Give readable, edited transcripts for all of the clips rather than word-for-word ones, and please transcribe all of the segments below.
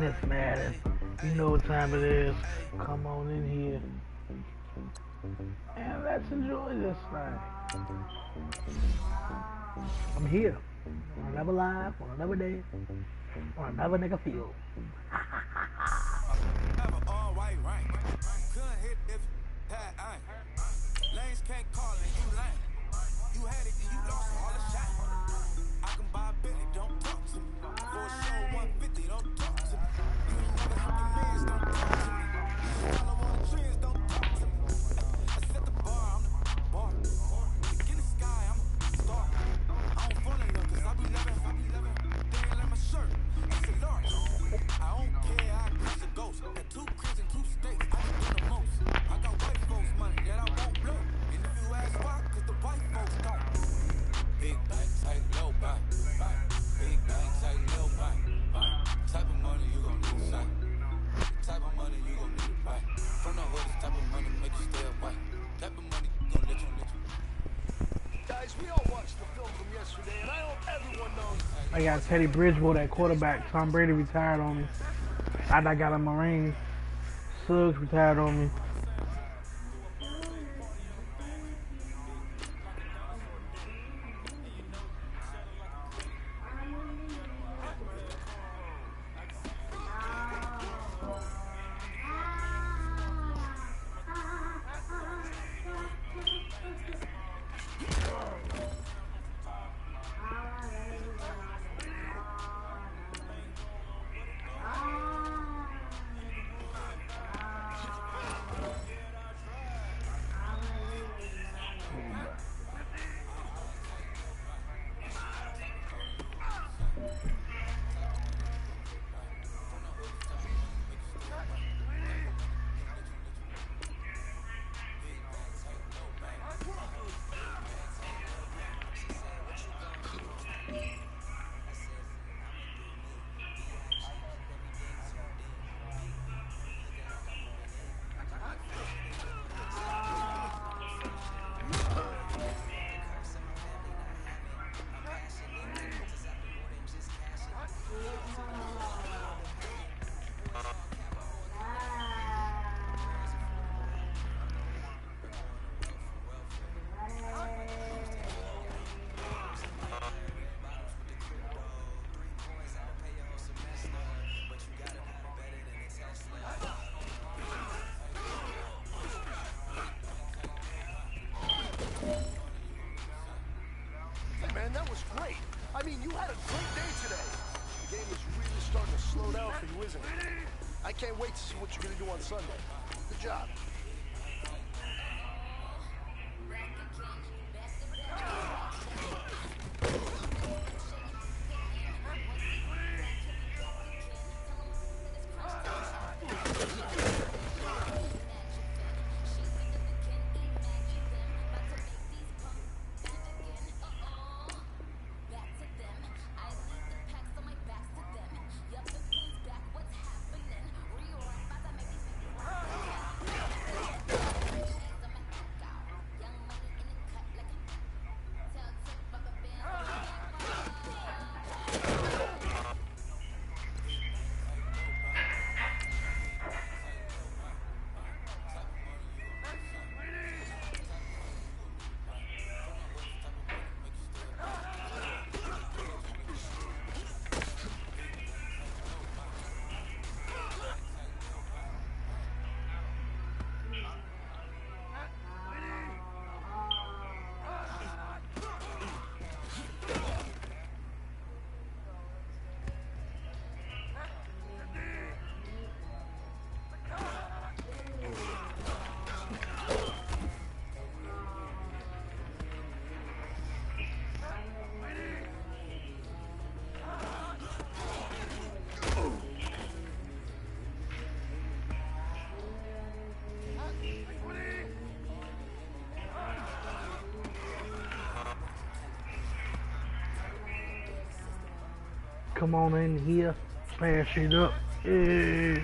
Madness, madness. You know what time it is. Come on in here and let's enjoy this thing. I'm here on another live, on another day, on another nigga field. Lanes can't call it, you lame. You had it and you lost all the shot. I can buy a Billy, don't talk to me. For a show 150, don't talk to me. You ain't never fucking mans, don't talk to me. You just follow all the trends, don't talk to me. I set the bar, I'm the bar. Look in the sky, I'm a star. I don't fall in love, cause I be loving. They ain't like my shirt, it's a large. I don't care, I catch a ghost. Got 2 cribs and 2 states, I can do the most. I got white folks money that I won't blow. And if you ask why, cause the white folks don't. Big bank, tight, low bank. Big bank, tight, low bank. Type of money you gon' need a sight. Type of money you gon' need a buy. From the hood, this type of money make you stay away. Type of money gon' let you. Guys, we all watched the film from yesterday, and I hope everyone knows. I got Teddy Bridgewater at quarterback. Tom Brady retired on me. I got a Marines. Suggs retired on me. Man, that was great. I mean, you had a great day today. The game is really starting to slow down for you, isn't it? I can't wait to see what you're going to do on Sunday. Good job. Come on in here, smash it up. Yeah.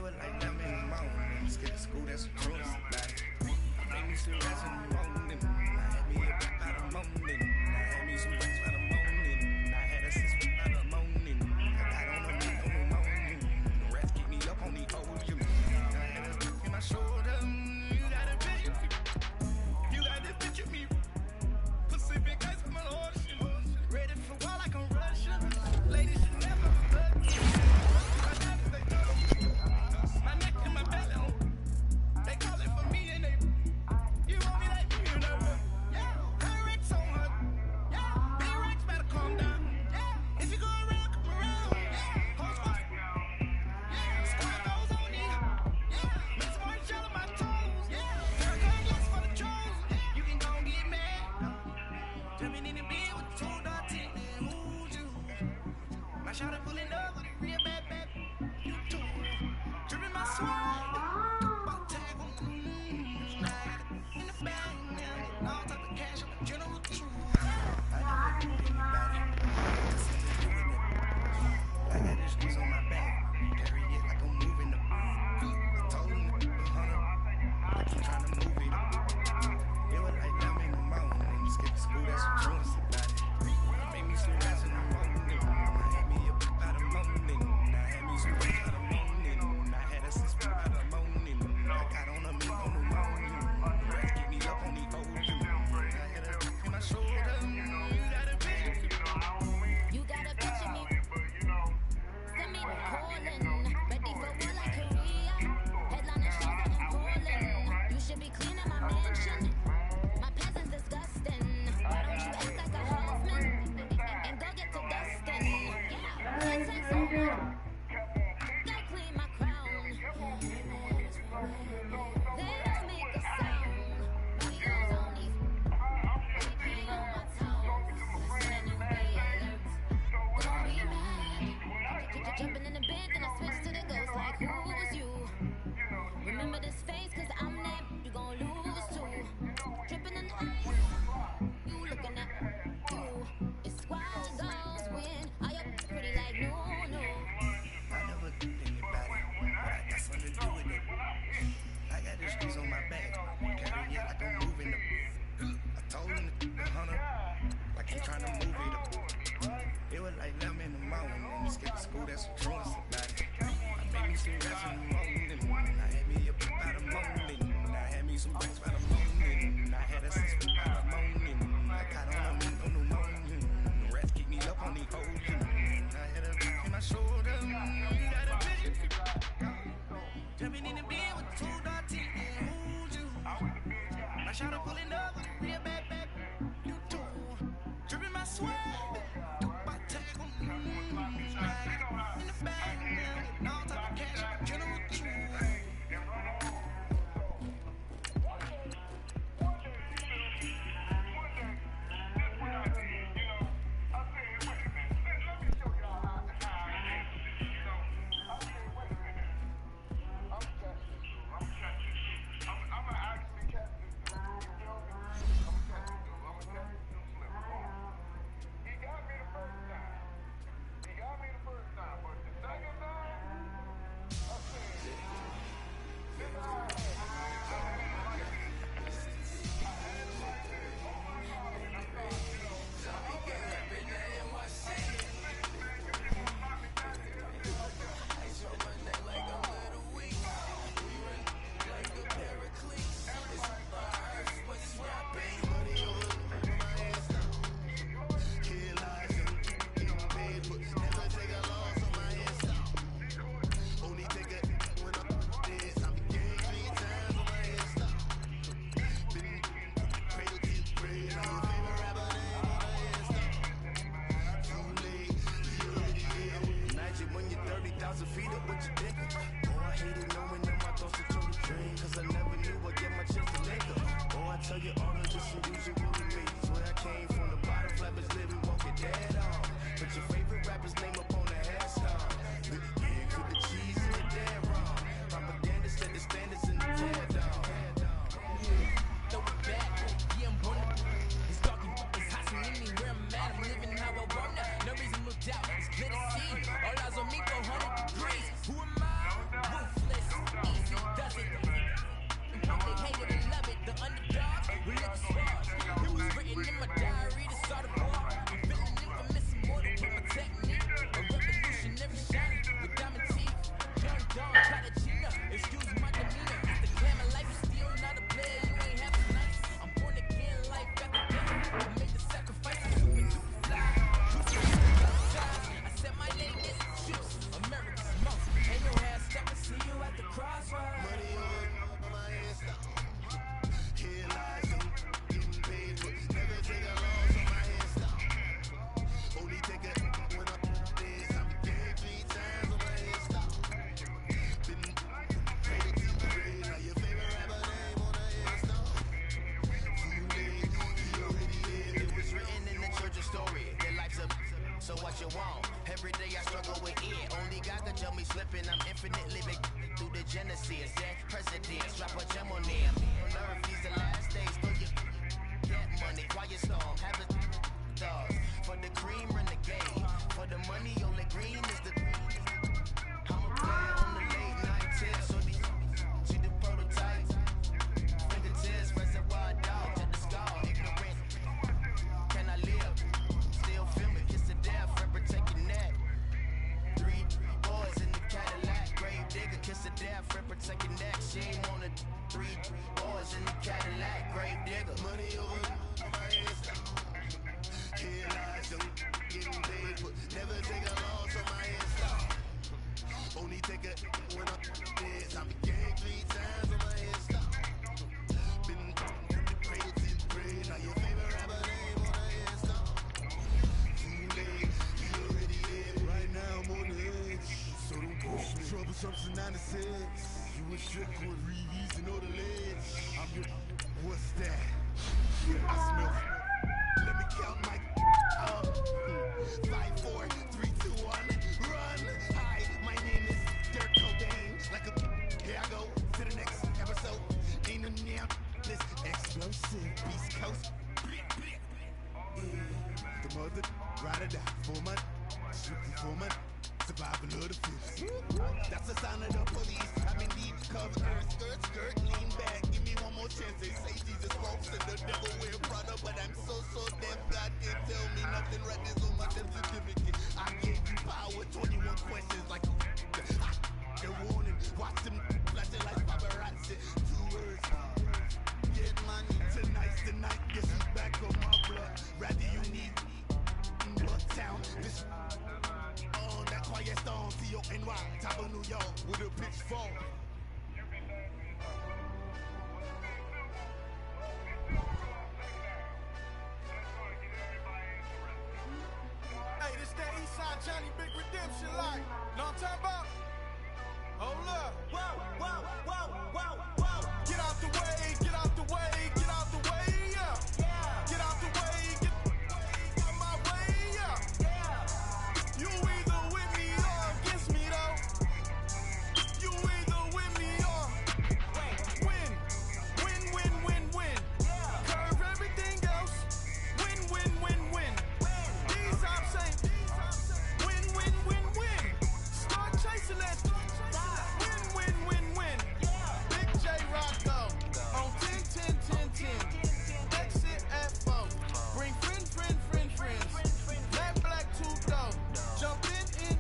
was like 11 in the morning. Skip to school, that's what truth about it. Made me some rest in the morning. I had me a back by the morning. I had me some breaks by the morning. I had a six by the morning. I got on the meat on the morning. The rats keep me up on the ocean. I had a in my shoulder. You got a bitch. You got this bitch with me. Pacific ice from my ocean. Ready for war like I'm Russian. Ladies should never fuck me. My diamonds, they know. My neck and my belly on. They calling for me and they. You want me like me, you know what? Yeah, I wreck so much. Yeah, big racks better calm down. Yeah, if you go around, come around. Yeah, whole squad. Yeah, squad goes on me. Yeah, make some orange gel on my toes. Yeah, turn glass for the trolls. You can go and get mad. Jumping in the bed with the 2 dot tick, man, who's you? My shot pulling up with a real bad bad. You too. Dripping my swag. About tag on the in the bag now. All type of cash on the general truth. I never do anybody. Just something to do with it. I got these streets on my back. Carry it like I'm moving the. I told him the 100. I keep trying to move it. It was like 11 in the morning. Skip to school, that's what truth about it. Made me some rest in the morning. I had me a book by the morning. I had me some breaks by the morning. I had a six by the morning. I got on a meat on the morning. The rats keep me up on the ocean. I had a in my shoulder. You got a bitch. You got a picture me. Send me calling. Ready for war like Korea. Headline shows out in Poland. You should be cleaning my mansion. My presence disgusting. Why don't you act like a husband and go get to dusting? Yeah, can't take so long. Go clean my crown. They don't make a sound. Videos on these. Repeat on my toes. Send you be alert. Don't be mad. Jumping in the bed, then I switch to the ghost like who was you? Remember this face, cause I'm that you gon' lose too. Dripping in the ice. You looking at you. It's squad goes when I up pretty like no. I never do anybody, but I got something to do with it. I got these streets on my back, carry it like I'm moving the. I told him the 100, like I'm trying to move it. It was like 11 in the morning. Skip to school, that's what truth about it. I made me some rest in the morning. I had me a book by the morning. I had me some breaks by the morning. I had a six by the morning. I got on a meat on the morning. The rats keep me up on the ocean. I had a in my shoulder. You got a bitch. Jumping in the bed with 2 dot tick, man, who's you? My shot pulling up with a real bad bad. You too. Dripping my swag. My tag on the in the bag now. All type of cash, general truth. show me slipping, I'm infinitely big through the genesis. Yeah, presidents, drop a gem on them. Nerve, these the last days, throw your get money, quiet storm, have it dogs. For the cream, renegade. For the money, only green is the. I'm a player on the late night tip, so these see the prototype. Fingertips, reservoir dog, to the skull, ignorant. Can I live? Still film it, kiss the death, for protecting that. Three boys in the Cadillac, grave digger, kiss the death, for protecting that. Shame on the 3 boys in the Cadillac, grave digger. Money over my head. Headlines, don't getting paid, but never take a loss on my head stop. Only take a when I'm dead. I be gang 3 times on my head stop. Been from the cradle to the grave. Now your favorite rapper name on my head stop. Too late, he already dead. Right now I'm on the edge, so don't push me. Troublesome 96. You a trick with reason or the ledge. I'm your, what's that? I smell it. Let me count my up. 5, 4, 3, 2, 1, run. Hi, my name is Dirk Cobain. Like a here I go to the next episode. Ain't a now this explosive Beast Coast. The mother ride or die for my strictly for my survival of the fittest. That's the sign of the police. I'm in deep cover. Skirt, lean back. Give me one more chance. They say Jesus walks and the devil wear Prada, but I'm so deaf. God can't tell me nothing. Right there's on my death certificate. I gave you power. 21 questions like a warning. Watch them flashing like paparazzi. 2 words. Get money. Tonight's the night. Guess who's back on my blood? Rather you need Bloodtown. This on that quiet storm. T-O-N-Y. Top of New York with a pitchfork. Hey, this that Eastside Johnny Big Redemption like. Know what I'm talking about? Hold up. Whoa, whoa, whoa, whoa, whoa. Get out the way, get out the way, get out the way, yeah. Get out the way, get out my way, yeah. You either with me or against me though. You either with me or win. Win, win, win, win. Curve everything else. Win, win, win, win. These I'm saying. Win, win, win, win. Start chasing that. Win, win, win, win. Big J Rocco on 10, 10, 10, 10. Exit at 4. Bring friends. Black, black, 2 dope. Jump in.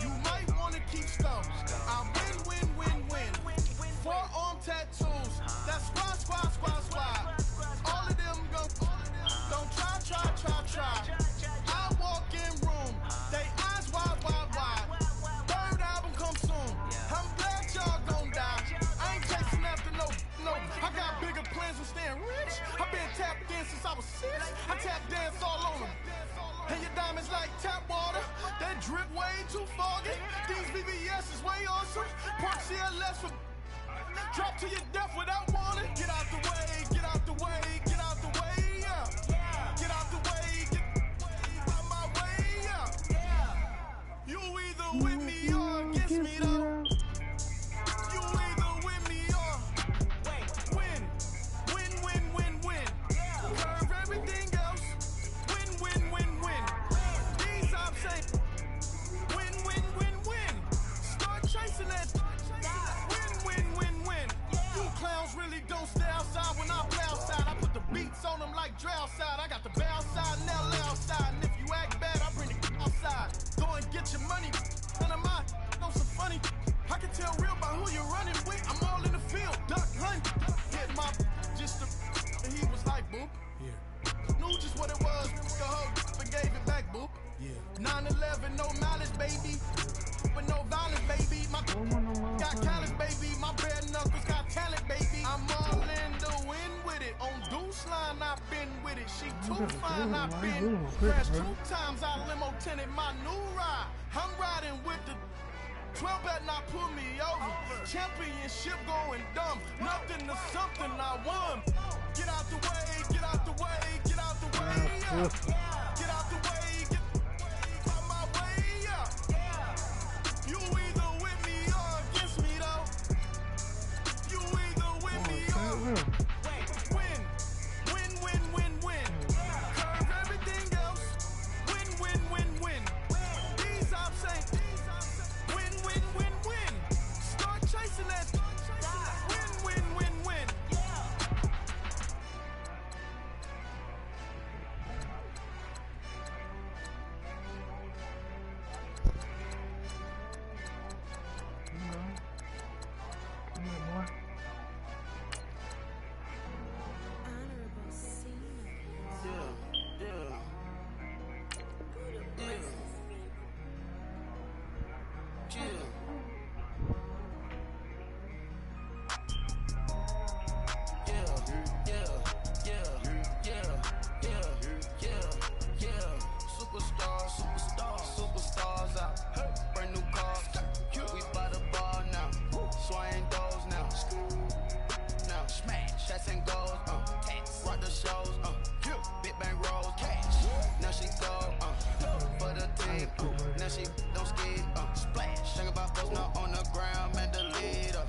You might wanna keep scope. I win. 4-arm tattoos. That's squad. All of them go. Don't try. I walk in room. They eyes wide. Third album come soon. I'm glad y'all gon' die. I ain't chasing after no. I got bigger plans than staying rich. I been tapped in since I was 6. I tap dance all on them. And your diamonds like tap water. That drip way too foggy. These BBS is way awesome. Park CLS for drop to your death without warning. Get out the way, get out the way, get out the way, yeah. Get out the way, get out my way, yeah. You either with me or against me though. You either with me or win. Curve everything else. Win. These I'm saying. Win. Start chasing that. Win. You clowns really don't stay outside when I play outside. I put the beats on them like drow side. I got the bow side and LA outside. And if you act bad, I bring the outside. Go and get your money. None of mine. Know some funny. I can tell real by who you're running with. I'm all in the field. Duck hunt. Hit my just the. And he was like, boop. Yeah. Knew just what it was. The whole and gave it back, boop. Yeah. 9/11, no malice, baby. With no violence, baby. My got callous, baby. My bare knuckles got talent, baby. I'm all in the wind with it. On Deuce line, I've been with it. She too fine, I've been crashed 2 times. I limo tinted my new ride. I'm riding with the 12 better not pull me over. Championship going dumb. Nothing to something I won. Get out the way, get out the way, get out the way, yeah. Get out the way, get out my way, yeah. You she don't skid, splash. Think about posting up on the ground, man, the leader.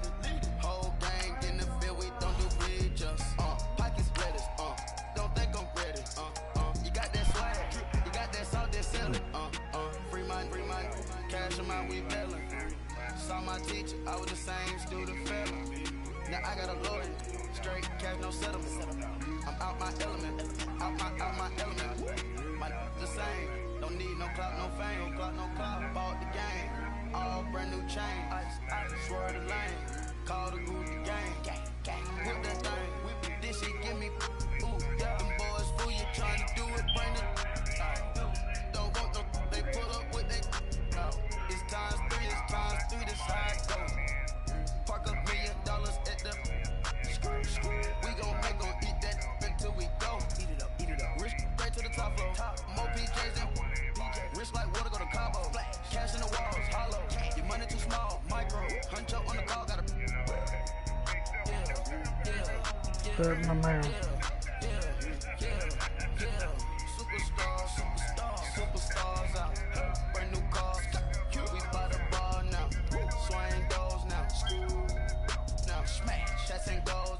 Whole gang in the field, we don't do bleachers. Pockets lettuce, don't think I'm ready. You got that swag, you got that salt, that sell it. Free mind, cash amount, we bailing. Saw my teacher, I was the same student fella. Now I got a lawyer, straight cash, no settlement. I'm out my element, out my element. My the same, don't need no clout, no fame, no clout. Bought the game, all brand new chain. I swear the lane, call the group the gang. Whip that thing, whip this shit, give me. Ooh, yeah, them boys fool you trying to do it, bring it. Don't want no, they pull up with they. It's times three, this how it go. Park $1 million at the. We gon' eat that until we go. Eat it up. Rich straight to the top floor. More PJs and rich like water, go to Cabo. Cash in the walls, hollow. Your money too small, micro. Huncho on the call, gotta. My man. Superstars out. Brand new cars. We by the bar now. Swing doors now. Now smash. Shots and goals.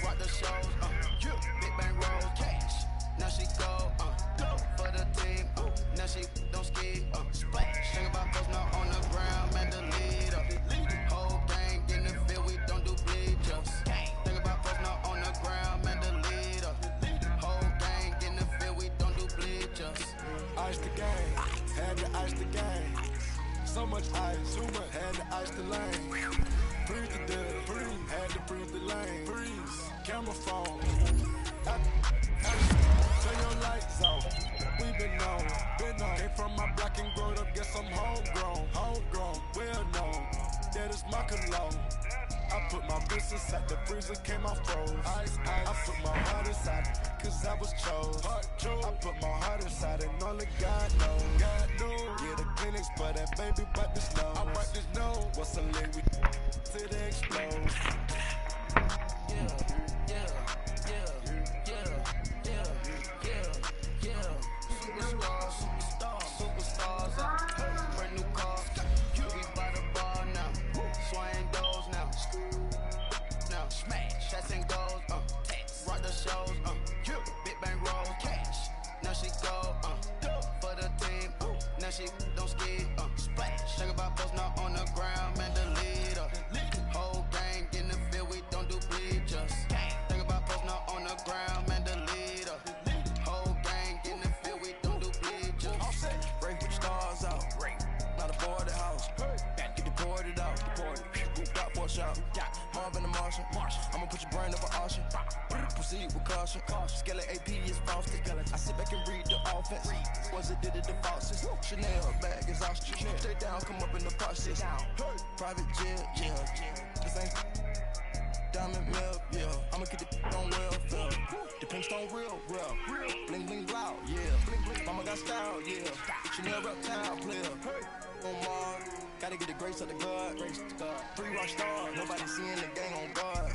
Rock the shows. Big bang rolls. Cash. Now she go. For the team. Now she don't ski. Splash. Think about posting up on the ground, man, the leader. Whole gang in the field, we don't do bleachers. Think about posting up on the ground, man, the leader. Whole gang in the field, we don't do bleachers. Ice the game, had to ice the game. So much ice, too much, had to ice the lane. Breathe the dead, breathe, had to breathe the lane. Breeze, camera phone. Turn your lights off. We been on. Came from my block and growed up, guess I'm homegrown, well known. That is my cologne. I put my wrist inside the freezer, came out froze. Ice. I put my heart inside, cause I was chose. I put my heart inside and only God knows. Yeah, the clinics, but that baby bite this nose. I bite this nose. What's a leg we till they explode? Superstars out. Brand new cars. We by the bar now. Swing doors now. Now smash. Shots and goals. Rock the shows. Big bang rolls. Cash. Now she go. For the team. Now she don't ski. Splash. Think about posting up on the ground, man, the leader. Whole gang in the field, we don't do bleachers. Think about posting up on the ground, man, the leader. Whole gang in the field, we don't do bleachers. All set, break with stars out. Not a boarded house. Get deported out. Got for a shot. Marvin the Martian. I'ma put your brain up for auction. Proceed with caution. Skeleton AP is frosted. I sit back and read the offense. Was it did it the faucets? Chanel bag is ostrich. Stay down, come up in the process. Private jet, yeah. This ain't diamond milk, yeah. I'ma get the on welfare. The pink stone real. Bling bling blow, yeah. Mama got style, yeah. Chanel reptile player. On Mars, gotta get the grace of the God. 3 rock stars, nobody seeing the gang on guard.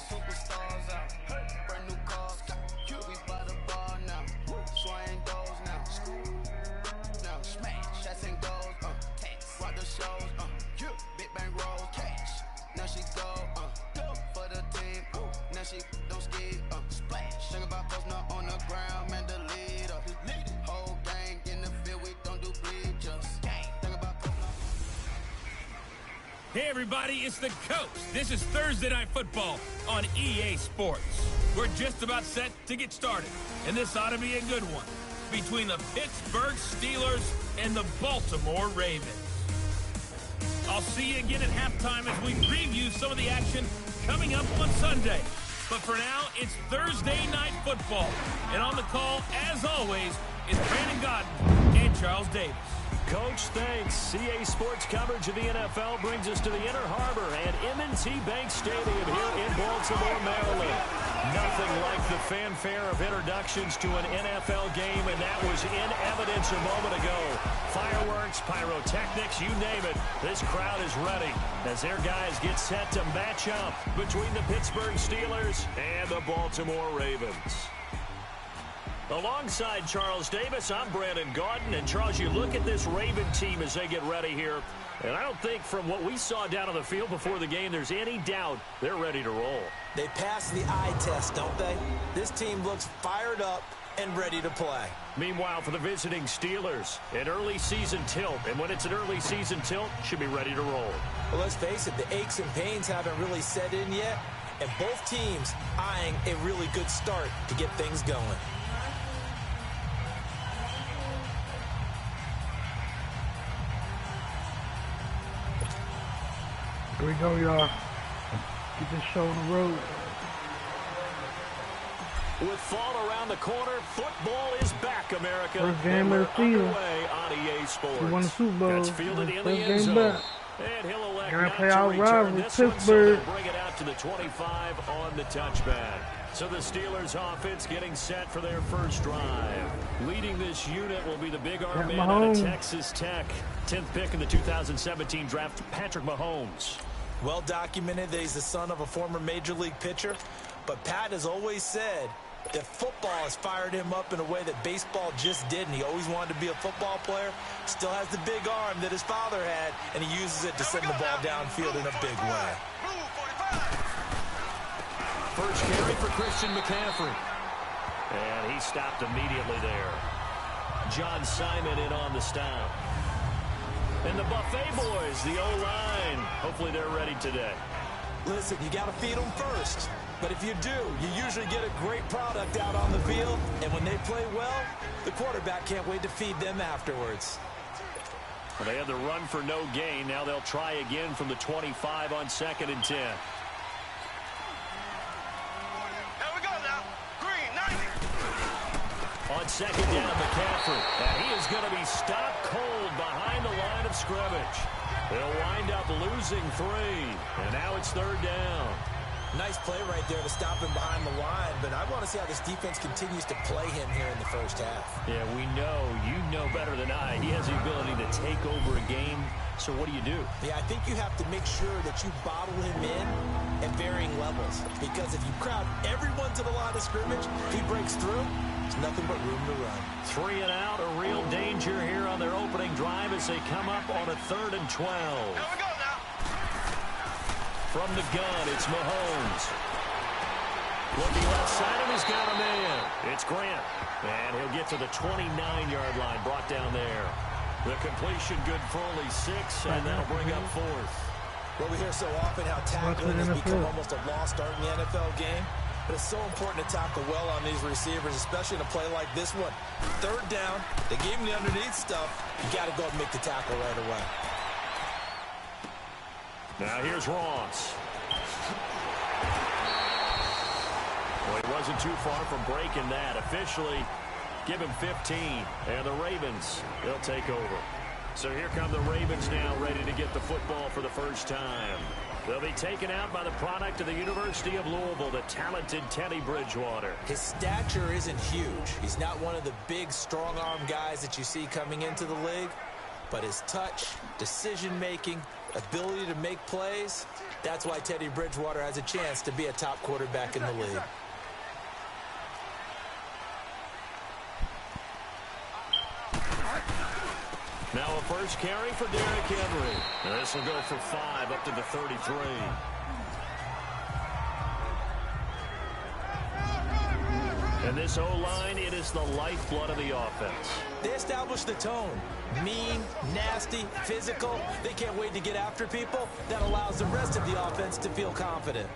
Superstars out. Brand new cars. We by the bar now. Swing doors now. Now smash. Shots and goals. Rock the shows. Big bang rolls. Cash. Now she go. For the team. Now she don't ski. Splash. Think about posting up on the ground, man, the leader. Whole gang in the field, we don't do bleachers. Think about posting up. Hey everybody, it's the Coach. This is Thursday Night Football on EA Sports. We're just about set to get started, and this ought to be a good one between the Pittsburgh Steelers and the Baltimore Ravens. I'll see you again at halftime as we preview some of the action coming up on Sunday. But for now, it's Thursday Night Football, and on the call, as always, is Brandon Godden and Charles Davis. Coach, thanks. CA Sports coverage of the NFL brings us to the Inner Harbor and M&T Bank Stadium here in Baltimore, Maryland. None Nothing like the fanfare of introductions to an NFL game, and that was in evidence a moment ago. Fireworks, pyrotechnics, you name it. This crowd is ready as their guys get set to match up between the Pittsburgh Steelers and the Baltimore Ravens. Alongside Charles Davis, I'm Brandon Gaudin. And, Charles, you look at this Raven team as they get ready here, and I don't think from what we saw down on the field before the game there's any doubt they're ready to roll. They passed the eye test, don't they? This team looks fired up and ready to play. Meanwhile, for the visiting Steelers, an early season tilt. And when it's an early season tilt, should be ready to roll. Well, let's face it, the aches and pains haven't really set in yet, and both teams eyeing a really good start to get things going. Here we go, y'all. Get this show on the road. With fall around the corner, football is back, America. First game of the season. Underway on EA Sports. We won the Super Bowl. That's fielded in the First end game zone. back. And he'll elect Gotta not play to out return rival this one, so Pittsburgh. they'll bring it out to the 25 on the touchback. So the Steelers offense getting set for their first drive. Leading this unit will be the big arm man out of Texas Tech. 10th pick in the 2017 draft, Patrick Mahomes. Well documented that he's the son of a former major league pitcher, but Pat has always said that football has fired him up in a way that baseball just didn't. He always wanted to be a football player, still has the big arm that his father had, and he uses it to send the ball downfield in a big way. First carry for Christian McCaffrey. And he stopped immediately there. John Simon in on the stop. And the Buffet boys, the O-line, hopefully they're ready today. Listen, you got to feed them first. But if you do, you usually get a great product out on the field. And when they play well, the quarterback can't wait to feed them afterwards. Well, they had the run for no gain. Now they'll try again from the 25 on 2nd and 10. On 2nd down, McCaffrey. And he is going to be stopped cold behind the line of scrimmage. They'll wind up losing 3. And now it's 3rd down. Nice play right there to stop him behind the line, but I want to see how this defense continues to play him here in the first half. Yeah, we know. You know better than I. He has the ability to take over a game. So what do you do? Yeah, I think you have to make sure that you bottle him in at varying levels. Because if you crowd everyone to the line of scrimmage, if he breaks through, there's nothing but room to run. 3 and out, a real danger here on their opening drive as they come up on a 3rd and 12. Here we go now. From the gun, it's Mahomes. Looking left side, and he's got a man. It's Grant. And he'll get to the 29-yard line, brought down there. The completion good for only 6, and that'll bring up 4th. Well, we hear so often how tackling has become almost a lost art in the NFL game. But it's so important to tackle well on these receivers, especially in a play like this one. 3rd down, they gave him the underneath stuff. You got to go and make the tackle right away. Now here's Ross. Well, he wasn't too far from breaking that. Officially, give him 15. And the Ravens, they'll take over. So here come the Ravens now, ready to get the football for the first time. They'll be taken out by the product of the University of Louisville, the talented Teddy Bridgewater. His stature isn't huge. He's not one of the big, strong-arm guys that you see coming into the league. But his touch, decision-making, ability to make plays, that's why Teddy Bridgewater has a chance to be a top quarterback in the league. Now a first carry for Derrick Henry. And this will go for 5 up to the 33. And this O-line, it is the lifeblood of the offense. They establish the tone. Mean, nasty, physical. They can't wait to get after people. That allows the rest of the offense to feel confident.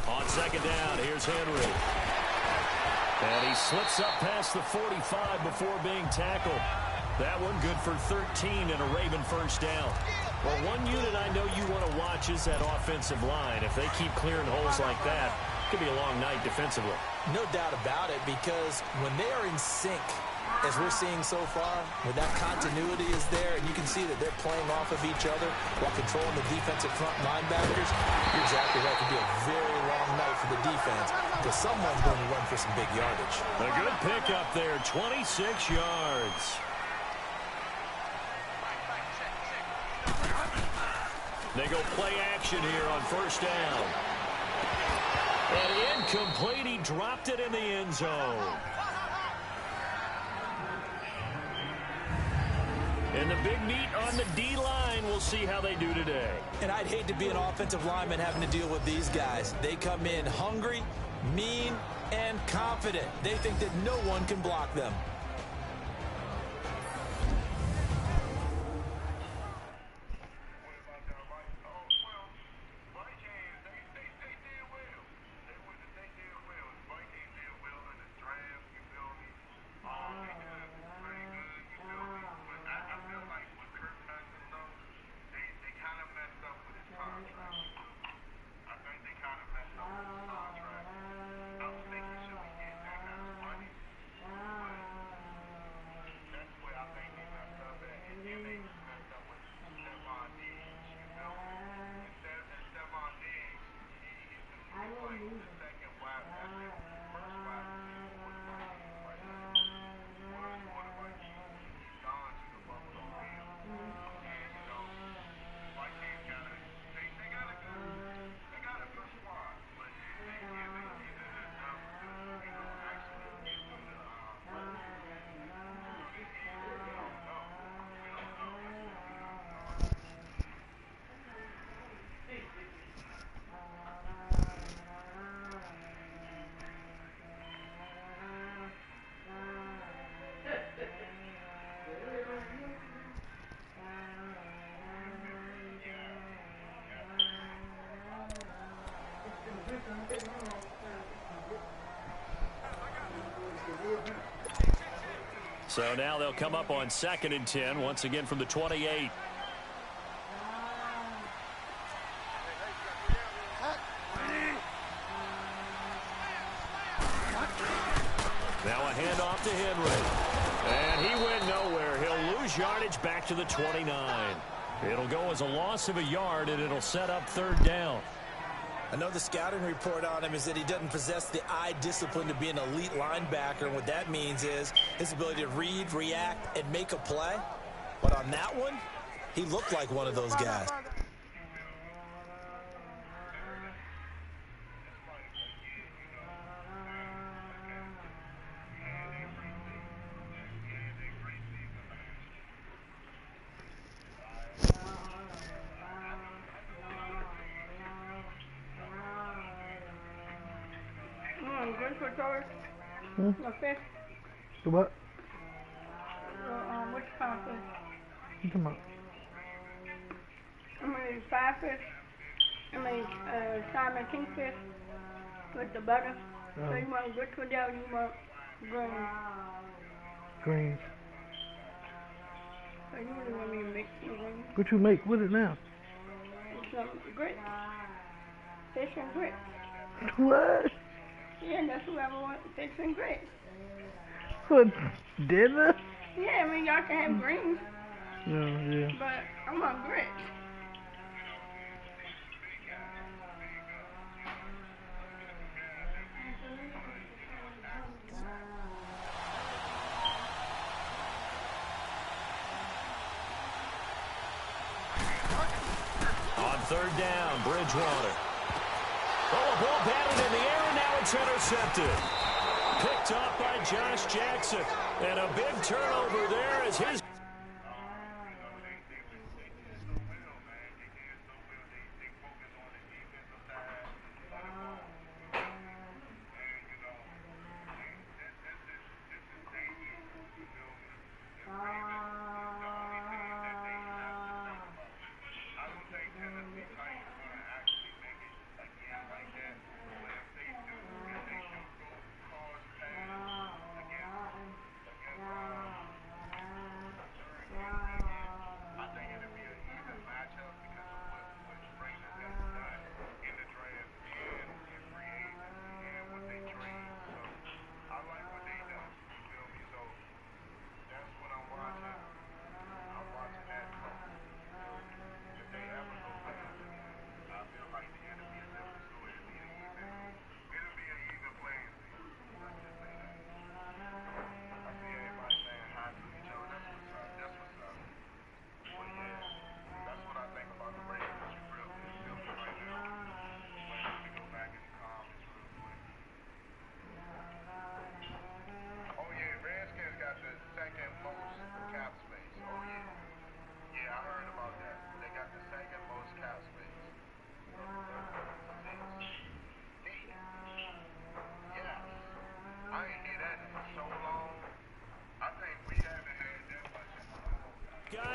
On 2nd down, here's Henry. And he slips up past the 45 before being tackled. That one good for 13 and a Raven first down. Well, one unit I know you want to watch is that offensive line. If they keep clearing holes like that, it could be a long night defensively. No doubt about it, because when they are in sync, as we're seeing so far, when that continuity is there, and you can see that they're playing off of each other while controlling the defensive front linebackers, you're exactly right. It could be a very long night for the defense, because someone's going to run for some big yardage. A good pickup there, 26 yards. They go play action here on first down. And incomplete. He dropped it in the end zone. And the big meat on the D-line. We'll see how they do today. And I'd hate to be an offensive lineman having to deal with these guys. They come in hungry, mean, and confident. They think that no one can block them. So now they'll come up on 2nd and 10, once again from the 28. Now a handoff to Henry. And he went nowhere. He'll lose yardage back to the 29. It'll go as a loss of a yard, and it'll set up 3rd down. I know the scouting report on him is that he doesn't possess the eye discipline to be an elite linebacker. And what that means is his ability to read, react, and make a play. But on that one, he looked like one of those guys. Okay. What? Which kind of fish? You talking about? Five fish. Salmon kingfish with the butter. So you want which one down? You want green? Green. So you really want me to mix some green? What you make with it now? Some grits. Fish and grits. What? Yeah, that's what I want, fish and grits. For dinner? Yeah, I mean, y'all can have greens. Yeah. But I want grits. On 3rd down, Bridgewater. Oh, a ball batted in the air, and now it's intercepted. Picked up by Josh Jackson. And a big turnover there as his...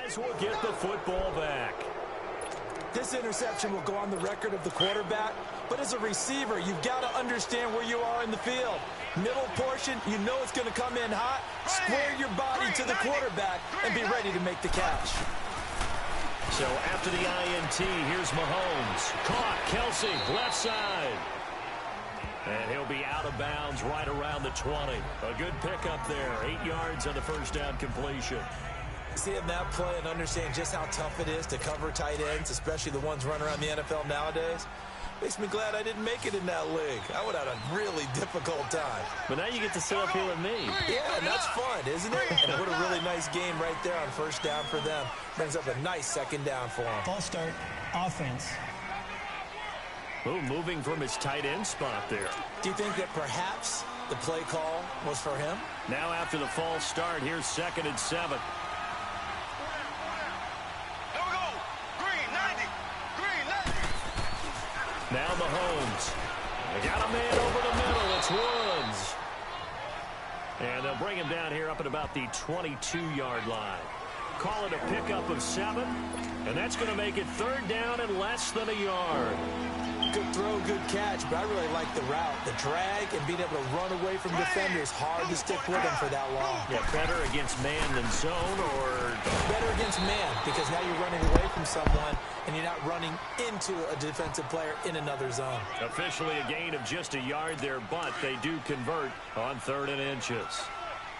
as we'll get the football back. This interception will go on the record of the quarterback, but as a receiver, you've got to understand where you are in the field. Middle portion, you know it's going to come in hot. Square your body to the quarterback and be ready to make the catch. So after the INT, here's Mahomes. Caught, Kelsey, left side. And he'll be out of bounds right around the 20. A good pickup there. 8 yards on the first down completion. Seeing that play and understand just how tough it is to cover tight ends, especially the ones running around the NFL nowadays, makes me glad I didn't make it in that league. I would have had a really difficult time. But now you get to sit up here with me. Yeah, and that's fun, isn't it? And what a really nice game right there on first down for them. Brings up a nice second down for them. False start, offense. Oh, moving from his tight end spot there. Do you think that perhaps the play call was for him? Now after the false start, here's 2nd and 7. Now Mahomes. They got a man over the middle. It's Woods. And they'll bring him down here up at about the 22-yard line. Call it a pickup of 7. And that's going to make it 3rd down and less than a yard. Good throw, good catch, but I really like the route. The drag and being able to run away from defenders. Hard to stick with them for that long. Yeah, better against man than zone, or better against man, because now you're running away from someone and you're not running into a defensive player in another zone. Officially a gain of just a yard there, but they do convert on 3rd and inches.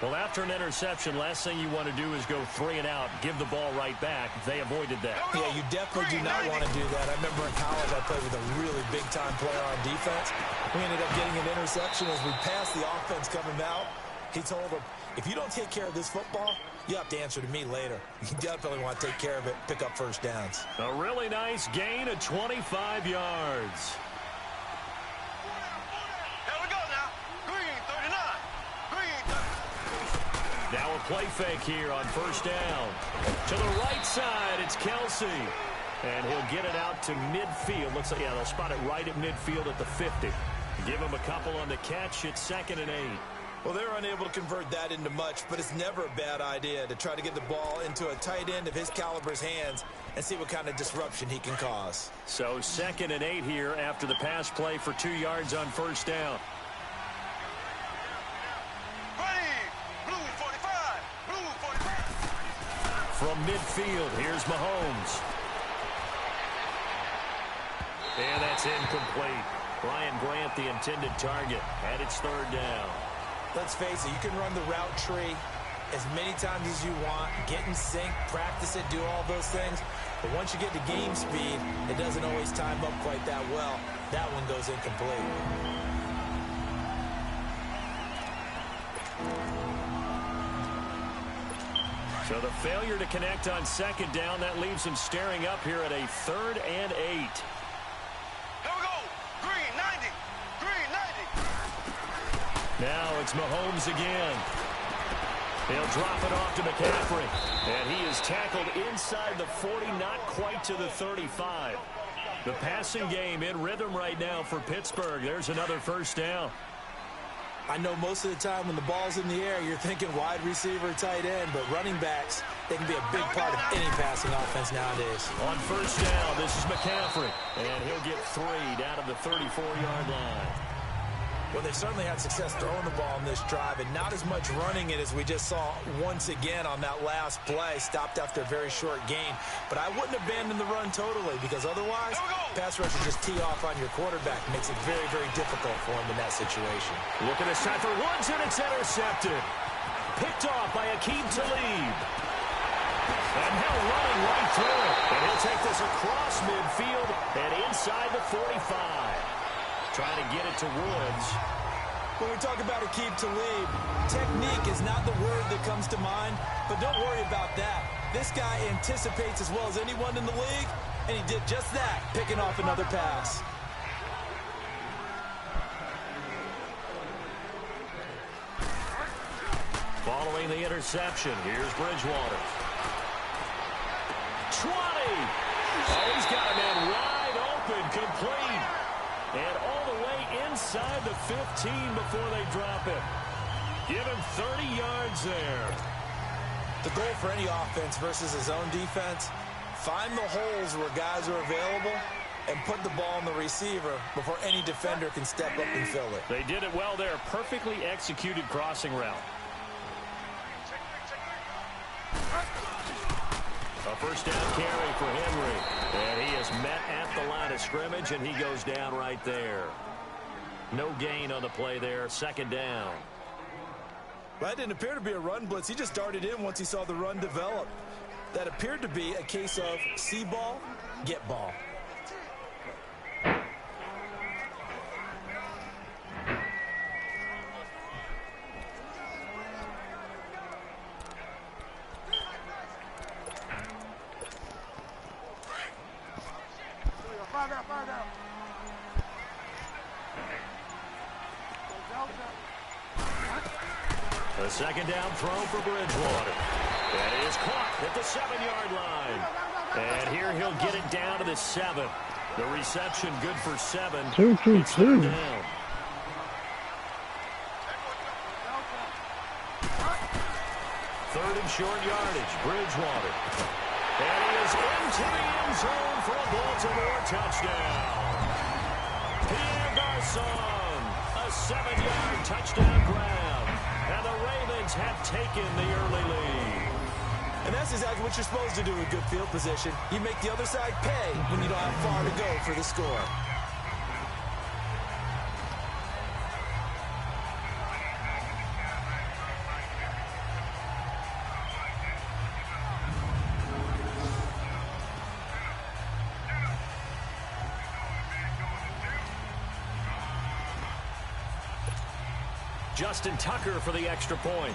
Well, after an interception, last thing you want to do is go 3 and out, give the ball right back. They avoided that. Yeah, you definitely do not want to do that. I remember in college I played with a really big-time player on defense. We ended up getting an interception as we passed the offense coming out. He told him, if you don't take care of this football, you have to answer to me later. You definitely want to take care of it, pick up first downs. A really nice gain of 25 yards. Now a play fake here on first down. To the right side, it's Kelsey. And he'll get it out to midfield. Looks like, yeah, they'll spot it right at midfield at the 50. Give him a couple on the catch. It's 2nd and 8. Well, they're unable to convert that into much, but it's never a bad idea to try to get the ball into a tight end of his caliber's hands and see what kind of disruption he can cause. So 2nd and 8 here after the pass play for 2 yards on first down. From midfield, here's Mahomes. And that's incomplete. Ryan Grant, the intended target, and it's 3rd down. Let's face it, you can run the route tree as many times as you want, get in sync, practice it, do all those things. But once you get to game speed, it doesn't always time up quite that well. That one goes incomplete. So the failure to connect on 2nd down, that leaves him staring up here at a 3rd and 8. Here we go. Green 90. Green 90. Now it's Mahomes again. He'll drop it off to McCaffrey. And he is tackled inside the 40, not quite to the 35. The passing game in rhythm right now for Pittsburgh. There's another first down. I know most of the time when the ball's in the air, you're thinking wide receiver, tight end, but running backs, they can be a big part of any passing offense nowadays. On first down, this is McCaffrey, and he'll get 3 down to the 34-yard line. Well, they certainly had success throwing the ball in this drive, and not as much running it as we just saw once again on that last play, stopped after a very short gain. But I wouldn't abandon the run totally, because otherwise, pass rush will just tee off on your quarterback. It makes it very, very difficult for him in that situation. Look at this time for Woods, and it's intercepted. Picked off by Aqib Talib. And Hill running right through it. And he'll take this across midfield and inside the 45. Trying to get it to Woods. When we talk about Aqib Talib, technique is not the word that comes to mind, but don't worry about that. This guy anticipates as well as anyone in the league, and he did just that, picking off another pass. Following the interception, here's Bridgewater. 20! Oh, he's got a man wide open, complete. And all the way inside the 15 before they drop it. Give him 30 yards there. The goal for any offense versus a zone defense, find the holes where guys are available and put the ball on the receiver before any defender can step up and fill it. They did it well there. Perfectly executed crossing route. A first down carry for Henry. And he is met at the line of scrimmage, and he goes down right there. No gain on the play there. Second down. That didn't appear to be a run blitz. He just darted in once he saw the run develop. That appeared to be a case of see ball, get ball. A second down throw for Bridgewater. That is caught at the 7-yard line. And here he'll get it down to the 7. The reception good for 7. It's third down. Third and short yardage. Bridgewater. And he is into the end zone for a Baltimore touchdown. Pierre Garçon, a 7-yard touchdown grab. And the Ravens have taken the early lead. And that's exactly what you're supposed to do with good field position. You make the other side pay when you don't have far to go for the score. Justin Tucker for the extra point.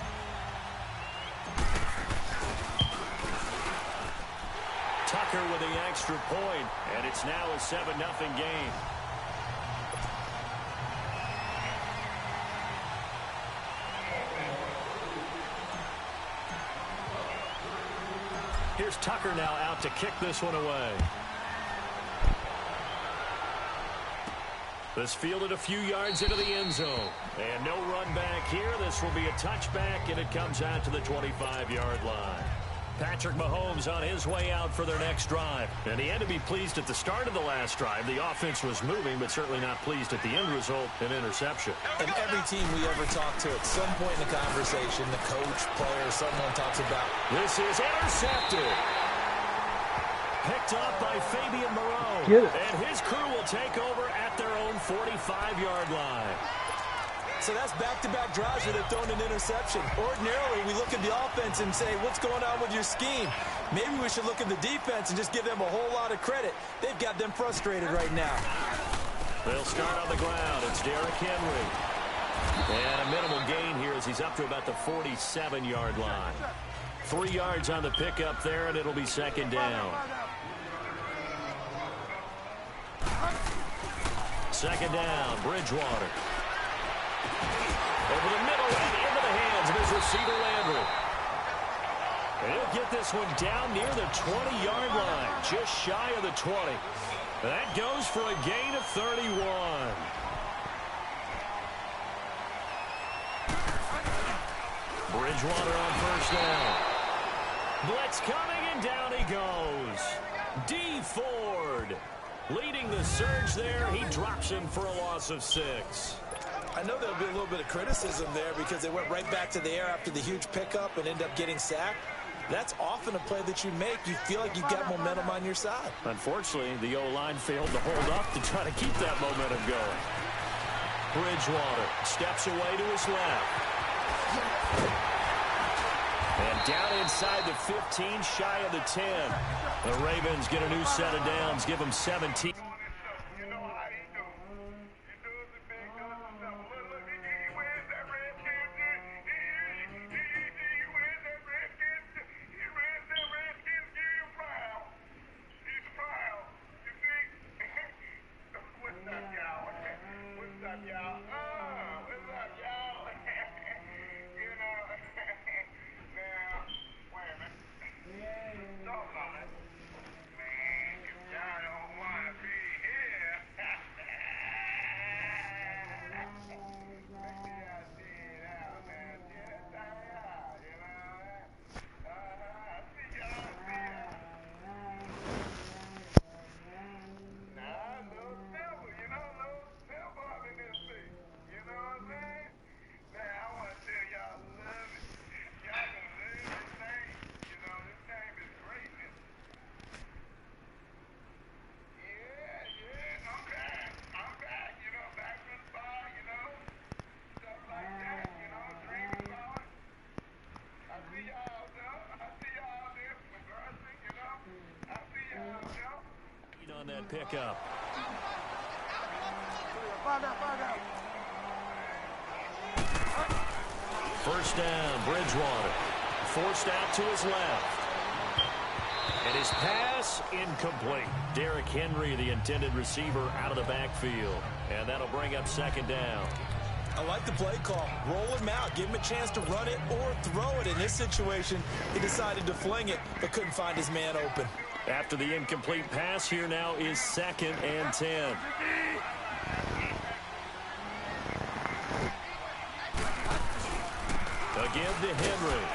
Tucker with the extra point, and it's now a 7-0 game. Here's Tucker now out to kick this one away. This fielded a few yards into the end zone. And no run back here. This will be a touchback, and it comes out to the 25-yard line. Patrick Mahomes on his way out for their next drive. And he had to be pleased at the start of the last drive. The offense was moving, but certainly not pleased at the end result, an interception. And every team we ever talk to, at some point in the conversation, the coach, player, someone talks about, this is intercepted. Picked up by Fabian Moreau. And his crew will take over at their own 45-yard line. So that's back-to-back drives where they've thrown an interception. Ordinarily, we look at the offense and say, what's going on with your scheme? Maybe we should look at the defense and just give them a whole lot of credit. They've got them frustrated right now. They'll start on the ground. It's Derrick Henry. And a minimal gain here as he's up to about the 47-yard line. 3 yards on the pickup there, and it'll be second down. Second down, Bridgewater. Over the middle and into the hands of his receiver, Landry. And he'll get this one down near the 20-yard line, just shy of the 20. That goes for a gain of 31. Bridgewater on first down. Blitz coming, and down he goes. D. Ford leading the surge there. He drops him for a loss of 6. I know there'll be a little bit of criticism there because they went right back to the air after the huge pickup and end up getting sacked. That's often a play that you make. You feel like you've got momentum on your side. Unfortunately, the O-line failed to hold up to try to keep that momentum going. Bridgewater steps away to his left. And down inside the 15, shy of the 10. The Ravens get a new set of downs, give them 17. pickup. First down, Bridgewater. Forced out to his left. And his pass incomplete. Derrick Henry, the intended receiver, out of the backfield. And that'll bring up second down. I like the play call. Roll him out. Give him a chance to run it or throw it. In this situation, he decided to fling it, but couldn't find his man open. After the incomplete pass, here now is 2nd and 10. Again to Henry.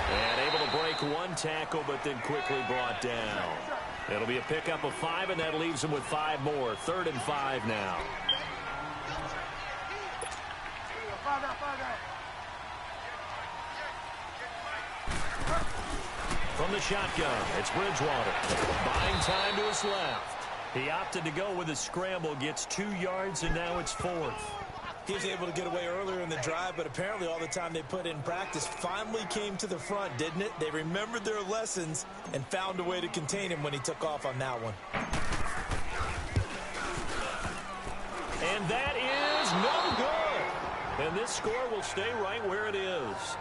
And able to break one tackle, but then quickly brought down. It'll be a pickup of 5, and that leaves him with 5 more. 3rd and 5 now. From the shotgun, it's Bridgewater. Buying time to his left. He opted to go with a scramble, gets 2 yards, and now it's 4th. He was able to get away earlier in the drive, but apparently all the time they put in practice finally came to the front, didn't it? They remembered their lessons and found a way to contain him when he took off on that one. And that is no good. And this score will stay right where it is.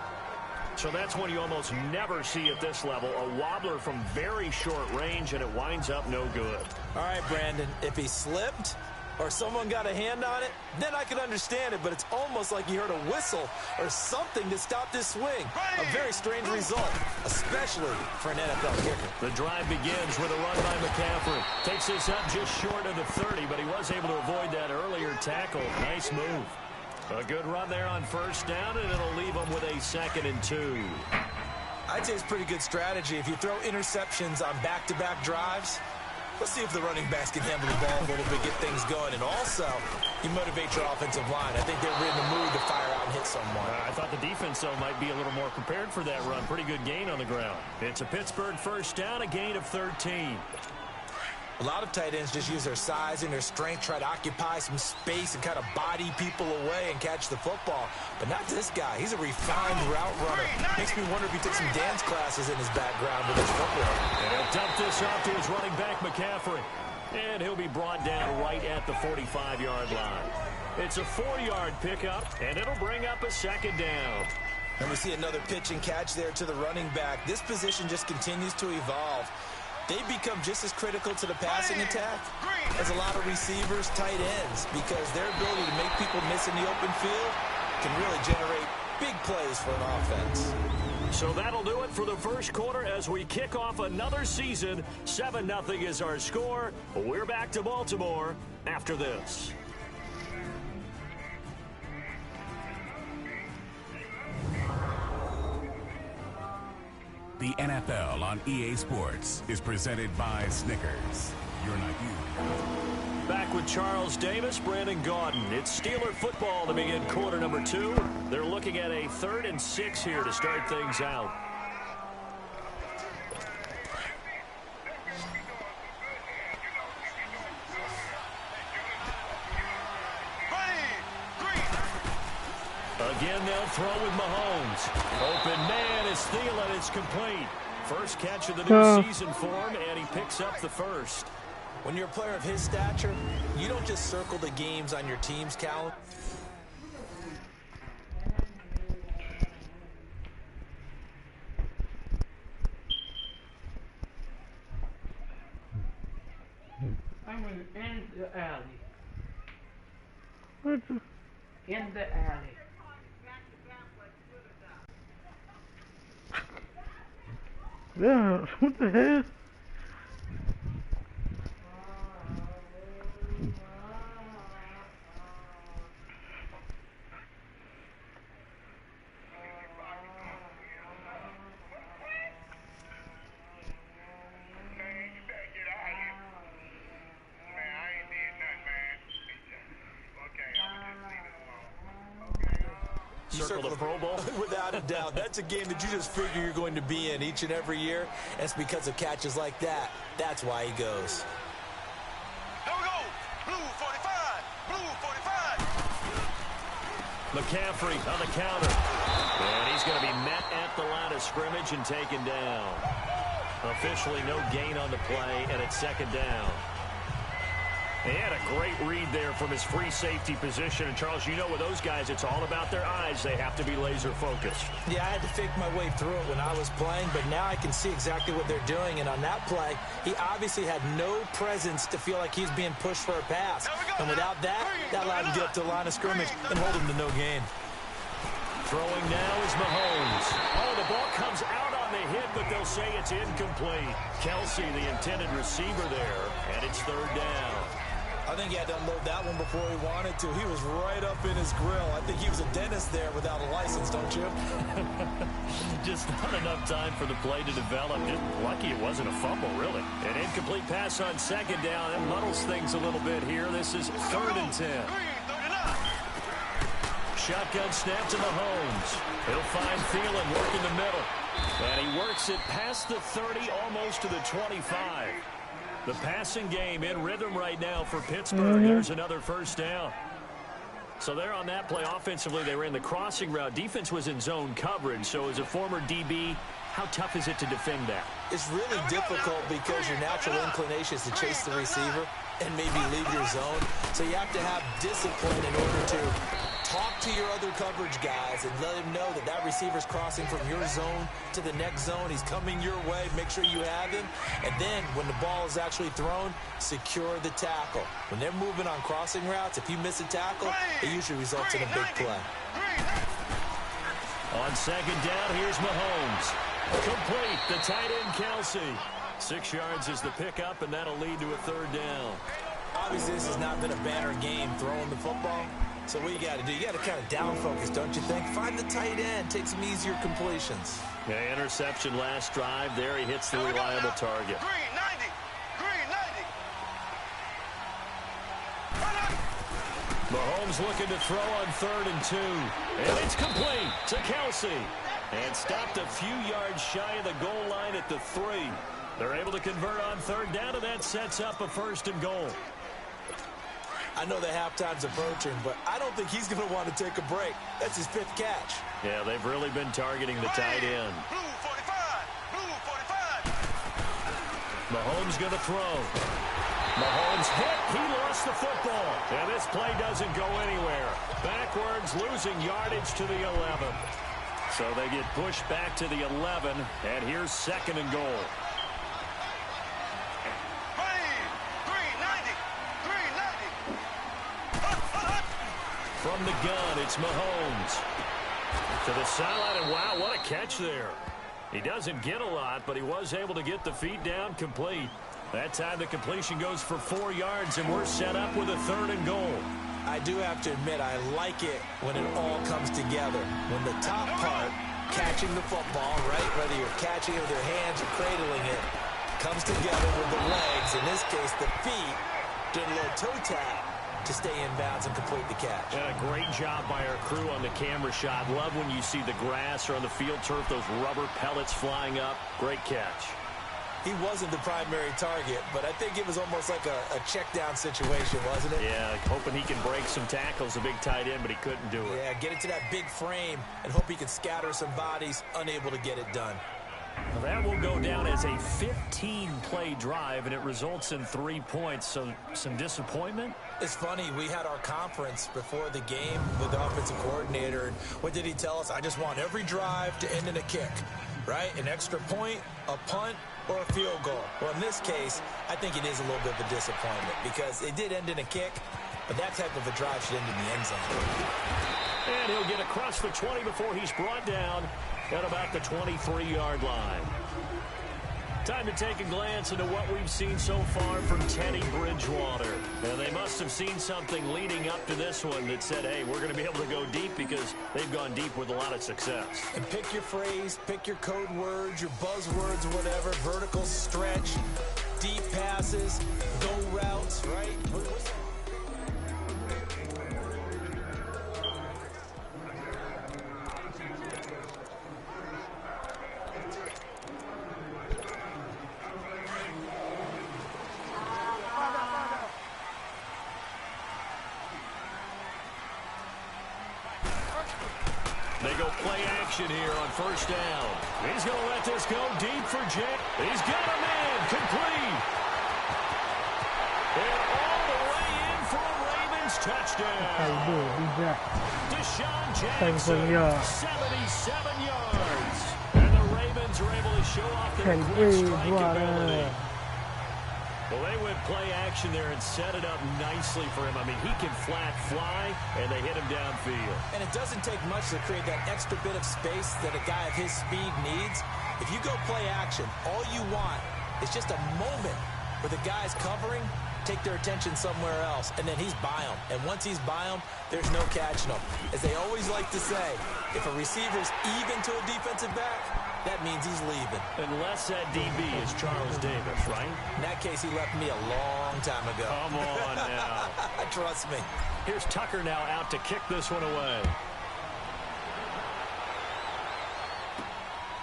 So that's one you almost never see at this level. A wobbler from very short range, and it winds up no good. All right, Brandon, if he slipped or someone got a hand on it, then I could understand it, but it's almost like you heard a whistle or something to stop this swing. A very strange result, especially for an NFL kicker. The drive begins with a run by McCaffrey. Takes this up just short of the 30, but he was able to avoid that earlier tackle. Nice move. A good run there on first down, and it'll leave him with a 2nd and 2. I'd say it's pretty good strategy. If you throw interceptions on back-to-back drives, let's see if the running backs can handle the ball a little bit, get things going. And also, you motivate your offensive line. I think they're in the mood to fire out and hit someone. I thought the defense, though, might be a little more prepared for that run. Pretty good gain on the ground. It's a Pittsburgh first down, a gain of 13. A lot of tight ends just use their size and their strength, try to occupy some space and kind of body people away and catch the football. But not this guy. He's a refined route runner. Makes me wonder if he took some dance classes in his background with his footwork. And he'll dump this off to his running back, McCaffrey. And he'll be brought down right at the 45-yard line. It's a 4-yard pickup, and it'll bring up a 2nd down. And we see another pitch and catch there to the running back. This position just continues to evolve. They become just as critical to the passing attack as a lot of receivers, tight ends, because their ability to make people miss in the open field can really generate big plays for an offense. So that'll do it for the first quarter as we kick off another season. 7-0 is our score. We're back to Baltimore after this. The NFL on EA Sports is presented by Snickers. You're not you. Back with Charles Davis, Brandon Gaudin. It's Steeler football to begin quarter number 2. They're looking at a 3rd and 6 here to start things out. Again, they'll throw with Mahomes. Open man is Thielen. It's complete. First catch of the new season for him, and he picks up the first. When you're a player of his stature, you don't just circle the games on your team's calendar. I'm in the alley. In the alley. Yeah, what the hell? Circle the Pro Bowl? Without a doubt. That's a game that you just figure you're going to be in each and every year. And it's because of catches like that. That's why he goes. Here we go. Blue 45. Blue 45. McCaffrey on the counter. And he's going to be met at the line of scrimmage and taken down. Officially no gain on the play, and it's second down. He had a great read there from his free safety position. And, Charles, you know with those guys, it's all about their eyes. They have to be laser-focused. Yeah, I had to fake my way through it when I was playing, but now I can see exactly what they're doing. And on that play, he obviously had no presence to feel like he's being pushed for a pass. And without that, that allowed him to get up to the line of scrimmage and hold him to no gain. Throwing now is Mahomes. Oh, the ball comes out on the hit, but they'll say it's incomplete. Kelsey, the intended receiver there, and it's third down. I think he had to unload that one before he wanted to. He was right up in his grill. I think he was a dentist there without a license, don't you? Just not enough time for the play to develop. Just lucky it wasn't a fumble, really. An incomplete pass on second down. It muddles things a little bit here. This is 3rd and 10. Shotgun snap to Mahomes. He'll find Thielen working the middle. And he works it past the 30, almost to the 25. The passing game in rhythm right now for Pittsburgh. There's another first down. So they're on that play offensively. They ran the crossing route. Defense was in zone coverage. So as a former DB, how tough is it to defend that? It's really difficult because your natural inclination is to chase the receiver and maybe leave your zone. So you have to have discipline in order to talk to your other coverage guys and let him know that that receiver's crossing from your zone to the next zone. He's coming your way. Make sure you have him. And then when the ball is actually thrown, secure the tackle. When they're moving on crossing routes, if you miss a tackle, it usually results in a big play. On second down, here's Mahomes. Complete, the tight end Kelsey. 6 yards is the pickup, and that'll lead to a third down. Obviously, this has not been a banner game throwing the football. So what you got to do, you got to kind of down focus, don't you think? Find the tight end, take some easier completions. Yeah, interception last drive. There he hits the reliable target. Green 90. Green 90. Mahomes looking to throw on 3rd and 2. And it's complete to Kelsey. And stopped a few yards shy of the goal line at the 3. They're able to convert on 3rd down, and that sets up a 1st and goal. I know the halftime's approaching, but I don't think he's going to want to take a break. That's his 5th catch. Yeah, they've really been targeting the tight end. Blue 45. Blue 45. Mahomes going to throw. Mahomes hit. He lost the football. And this play doesn't go anywhere. Backwards, losing yardage to the 11. So they get pushed back to the 11, and here's 2nd and goal. From the gun, it's Mahomes. To the sideline, and wow, what a catch there. He doesn't get a lot, but he was able to get the feet down complete. That time the completion goes for 4 yards, and we're set up with a 3rd and goal. I do have to admit, I like it when it all comes together. When the top part, catching the football, right, whether you're catching it with your hands or cradling it, comes together with the legs, in this case the feet, doing a little toe tap to stay in bounds and complete the catch. And a great job by our crew on the camera shot. Love when you see the grass or on the field turf, those rubber pellets flying up. Great catch. He wasn't the primary target, but I think it was almost like a check down situation, wasn't it? Yeah, hoping he can break some tackles, a big tight end, but he couldn't do it. Yeah, get it to that big frame and hope he can scatter some bodies, unable to get it done. Well, that will go down as a 15-play drive, and it results in 3 points. So some disappointment? It's funny, we had our conference before the game with the offensive coordinator, and what did he tell us? I just want every drive to end in a kick, right? An extra point, a punt, or a field goal. Well, in this case, I think it is a little bit of a disappointment because it did end in a kick, but that type of a drive should end in the end zone. And he'll get across the 20 before he's brought down at about the 23-yard line. Time to take a glance into what we've seen so far from Teddy Bridgewater. Now, they must have seen something leading up to this one that said, hey, we're going to be able to go deep because they've gone deep with a lot of success. And pick your phrase, pick your code words, your buzzwords, whatever, vertical stretch, deep passes, go routes, right? They go play action here on first down. He's going to let this go deep for Jake. He's got a man complete. And all the way in for a Ravens touchdown. How you doing? Be back. Deshaun Jackson, 77 yards. 77 yards. And the Ravens are able to show off their quick strike ability. Well, they went play action there and set it up nicely for him. I mean, he can flat fly, and they hit him downfield. And it doesn't take much to create that extra bit of space that a guy of his speed needs. If you go play action, all you want is just a moment where the guy's covering, take their attention somewhere else, and then he's by him. And once he's by him, there's no catching him. As they always like to say, if a receiver's even to a defensive back, that means he's leaving. Unless that DB is Charles Davis, right? In that case, he left me a long time ago. Come on now. Trust me. Here's Tucker now out to kick this one away.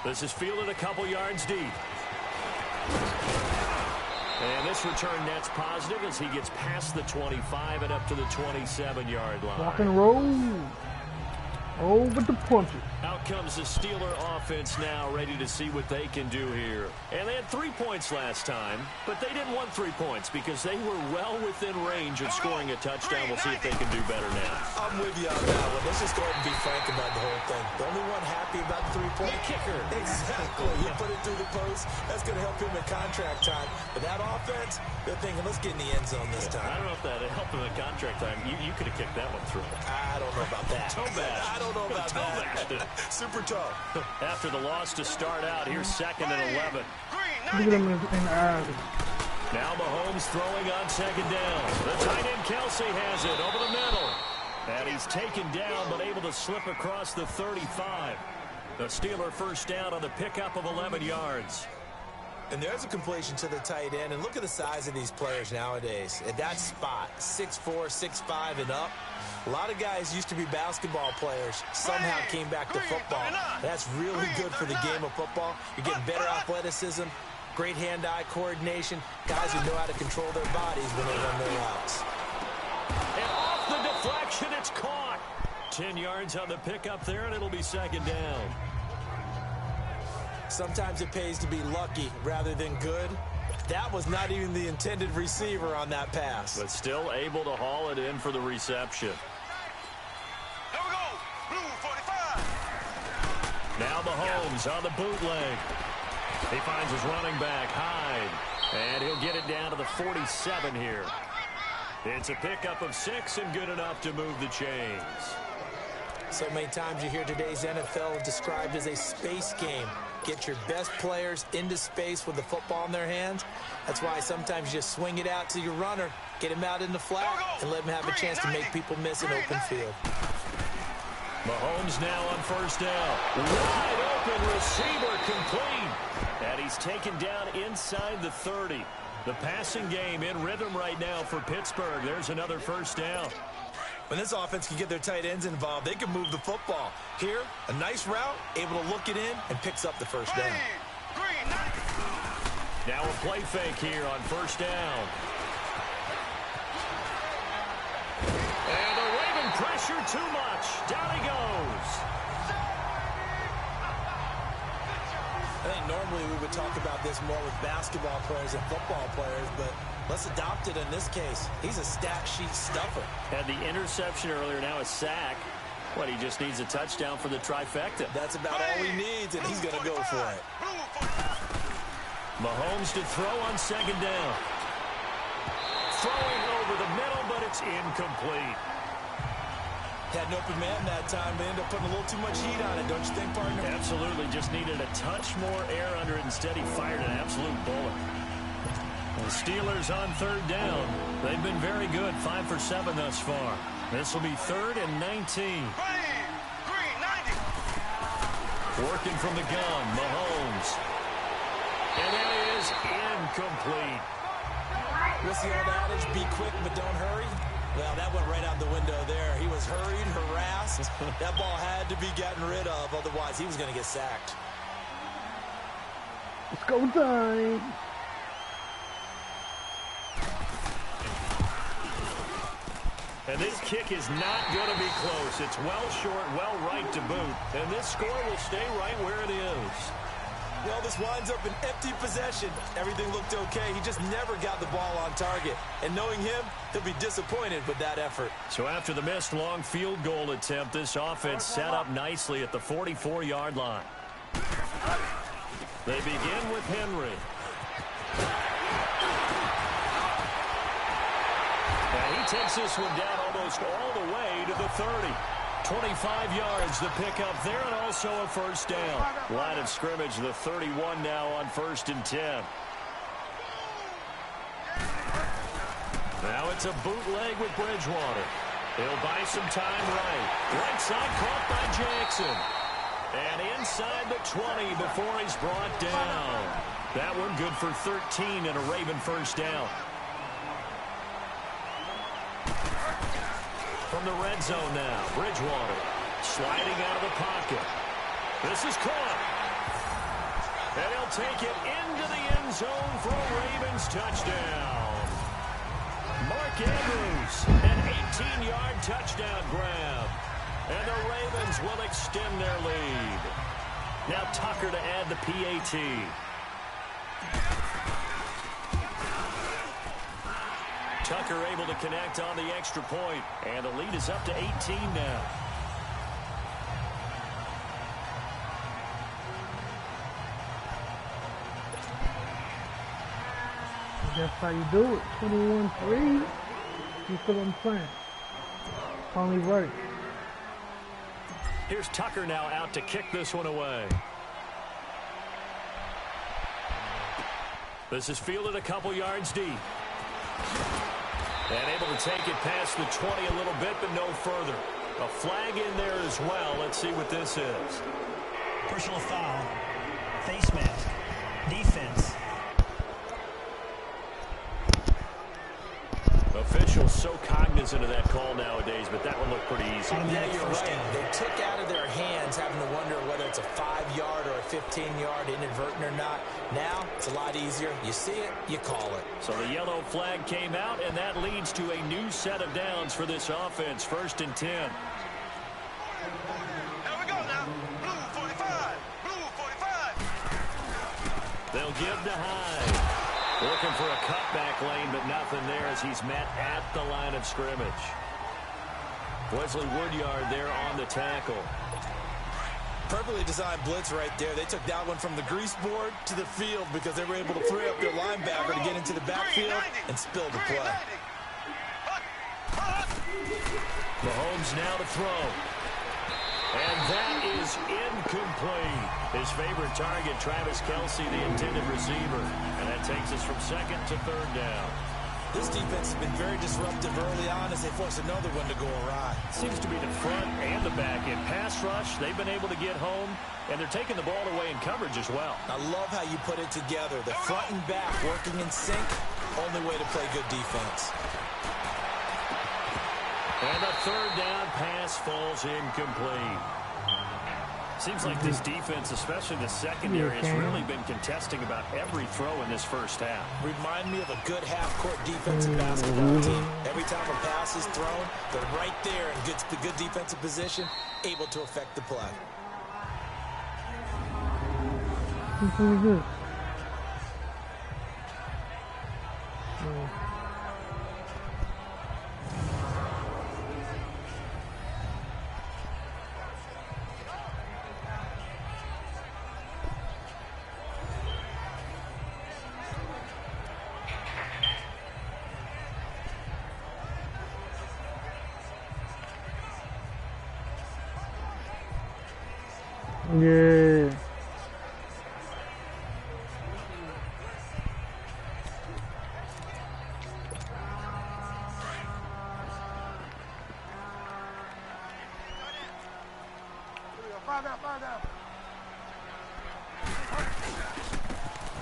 This is fielded a couple yards deep. And this return net's positive as he gets past the 25 and up to the 27-yard line. Rock and roll. Over the punches. Out comes the Steeler offense now, ready to see what they can do here. And they had 3 points last time, but they didn't want 3 points because they were well within range of scoring a touchdown. We'll see if they can do better now. I'm with you on that one. Let's just go ahead and be frank about the whole thing. The only one happy about the 3-point kicker. Exactly. He put it through the post. That's going to help him in contract time. But that offense, they're thinking, let's get in the end zone this time. I don't know if that helped him in contract time. You could have kicked that one through. I don't know about that. Toe bash. I don't know about that. Super tough. After the loss to start out, here's 2nd and 11. Look at him in the eyes. Now Mahomes throwing on 2nd down. The tight end Kelsey has it over the middle. And he's taken down but able to slip across the 35. The Steeler first down on the pickup of 11 yards. And there's a completion to the tight end. And look at the size of these players nowadays. At that spot, 6'4", 6'5", and up. A lot of guys used to be basketball players, somehow came back to football. That's really good for the game of football. You're getting better athleticism, great hand-eye coordination, guys who know how to control their bodies when they run their routes. And off the deflection, it's caught. 10 yards on the pickup there, and it'll be 2nd down. Sometimes it pays to be lucky rather than good. That was not even the intended receiver on that pass. But still able to haul it in for the reception. Here we go. Blue 45. Now Mahomes on the bootleg. He finds his running back, Hyde. And he'll get it down to the 47 here. It's a pickup of 6 and good enough to move the chains. So many times you hear today's NFL described as a space game. Get your best players into space with the football in their hands. That's why sometimes you just swing it out to your runner, get him out in the flat, and let him have a chance to make people miss an open field. Mahomes now on first down. Wide open receiver complete. And he's taken down inside the 30. The passing game in rhythm right now for Pittsburgh. There's another first down. When this offense can get their tight ends involved, they can move the football. Here, a nice route, able to look it in, and picks up the first down. Now a play fake here on first down. And the Raven pressure too much. Down he goes. I think normally we would talk about this more with basketball players and football players, but let's adopt it in this case. He's a stat sheet stuffer. Had the interception earlier, now a sack. What, he just needs a touchdown for the trifecta. That's about all he needs, and he's going to go for it. Mahomes to throw on 2nd down. Throwing over the middle, but it's incomplete. Had an open man that time, but ended up putting a little too much heat on it, don't you think, partner? Absolutely, just needed a touch more air under it. Instead, he fired an absolute bullet. The Steelers on 3rd down. They've been very good, 5 for 7 thus far. This will be 3rd and 19. Working from the gun, Mahomes. And that is incomplete. What's the old adage? Be quick, but don't hurry. Well, that went right out the window there. He was hurried, harassed. That ball had to be gotten rid of, otherwise he was going to get sacked. Let's go time. And this kick is not going to be close. It's well short, well right to boot. And this score will stay right where it is. Well, this winds up an empty possession. Everything looked okay. He just never got the ball on target. And knowing him, he'll be disappointed with that effort. So after the missed long field goal attempt, this offense set up nicely at the 44-yard line. They begin with Henry. And he takes this one down almost all the way to the 30. 25 yards the pickup there, and also a first down. Line of scrimmage, the 31 now on 1st and 10. Now it's a bootleg with Bridgewater. He'll buy some time right. Right side caught by Jackson. And inside the 20 before he's brought down. That one good for 13 and a Raven first down. From the red zone now, Bridgewater sliding out of the pocket. This is caught. And he'll take it into the end zone for a Ravens touchdown. Mark Andrews, an 18-yard touchdown grab. And the Ravens will extend their lead. Now Tucker to add the PAT. Tucker able to connect on the extra point, and the lead is up to 18 now. That's how you do it. 21-3. You put them playing. Only right. Here's Tucker now out to kick this one away. This is fielded a couple yards deep. And able to take it past the 20 a little bit, but no further. A flag in there as well. Let's see what this is. Personal foul. Face mask. Defense. Officials so cognizant of that call nowadays, but that one looked pretty easy. Yeah, you're right. They took out of their hands having to wonder whether it's a 5-yard or a 15-yard inadvertent or not. Now, it's a lot easier. You see it, you call it. So the yellow flag came out, and that leads to a new set of downs for this offense. 1st and 10. Here we go now. Blue 45. Blue 45. They'll give to Hyde. Looking for a cutback lane, but nothing there as he's met at the line of scrimmage. Wesley Woodyard there on the tackle. Perfectly designed blitz right there. They took that one from the grease board to the field because they were able to free up their linebacker to get into the backfield and spill the play. Mahomes now to throw. And that is incomplete. His favorite target, Travis Kelce, the intended receiver. And that takes us from 2nd to 3rd down. This defense has been very disruptive early on as they force another one to go awry. Seems to be the front and the back end. Pass rush, they've been able to get home, and they're taking the ball away in coverage as well. I love how you put it together. The front and back working in sync, only way to play good defense. And the 3rd down pass falls incomplete. Seems like this defense, especially the secondary, has really been contesting about every throw in this first half. Remind me of a good half-court defensive basketball team. Every time a pass is thrown, they're right there in the good defensive position, able to affect the play. Yeah.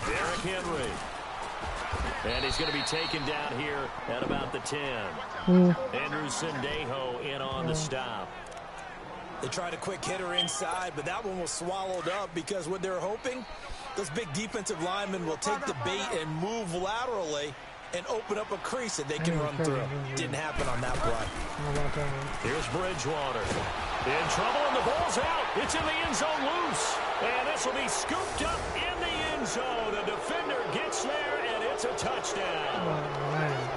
Derrick Henry. And he's going to be taken down here at about the 10. Andrew Sendejo in on the stop. They tried a quick hitter inside, but that one was swallowed up because what they're hoping, those big defensive linemen will take the bait and move laterally and open up a crease that they can run through. Didn't happen on that play. Here's Bridgewater. In trouble, and the ball's out. It's in the end zone loose. And this will be scooped up in the end zone. The defender gets there, and it's a touchdown. Oh, man.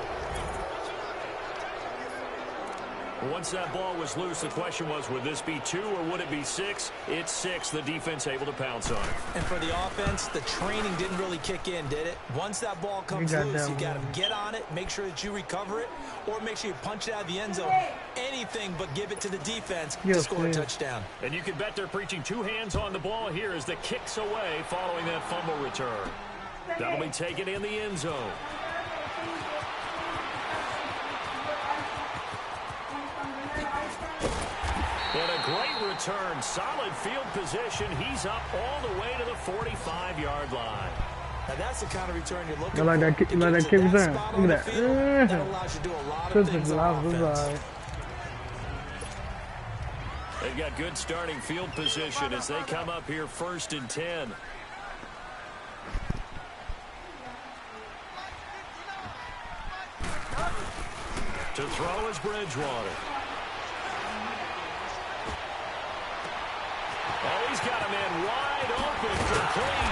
Once that ball was loose, the question was, would this be 2 or would it be 6? It's 6. The defense able to pounce on it. And for the offense, the training didn't really kick in, did it? Once that ball comes loose, you got to get on it, make sure that you recover it, or make sure you punch it out of the end zone. Anything but give it to the defense to score a touchdown. And you can bet they're preaching 2 hands on the ball here as the kick's away following that fumble return. That'll be taken in the end zone. And a great return, solid field position. He's up all the way to the 45-yard line. Now that's the kind of return you're looking for. Like that kick return. Look at that. That allows you to do a lot of things on offense. They've got good starting field position as they come up here 1st and 10. To throw is Bridgewater. Oh, he's got a man wide open for clean.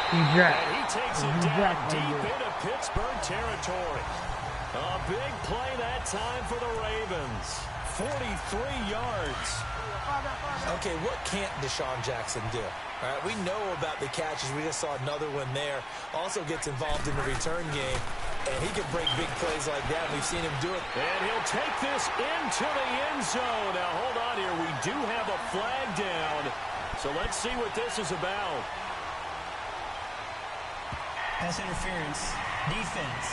And he takes it down deep into Pittsburgh territory. A big play that time for the Ravens. 43 yards. Okay, what can't Deshaun Jackson do? All right, we know about the catches. We just saw another one there. Also gets involved in the return game. And he can break big plays like that. We've seen him do it. And he'll take this into the end zone. Now, hold on here. We do have a flag down. So let's see what this is about. Pass interference. Defense.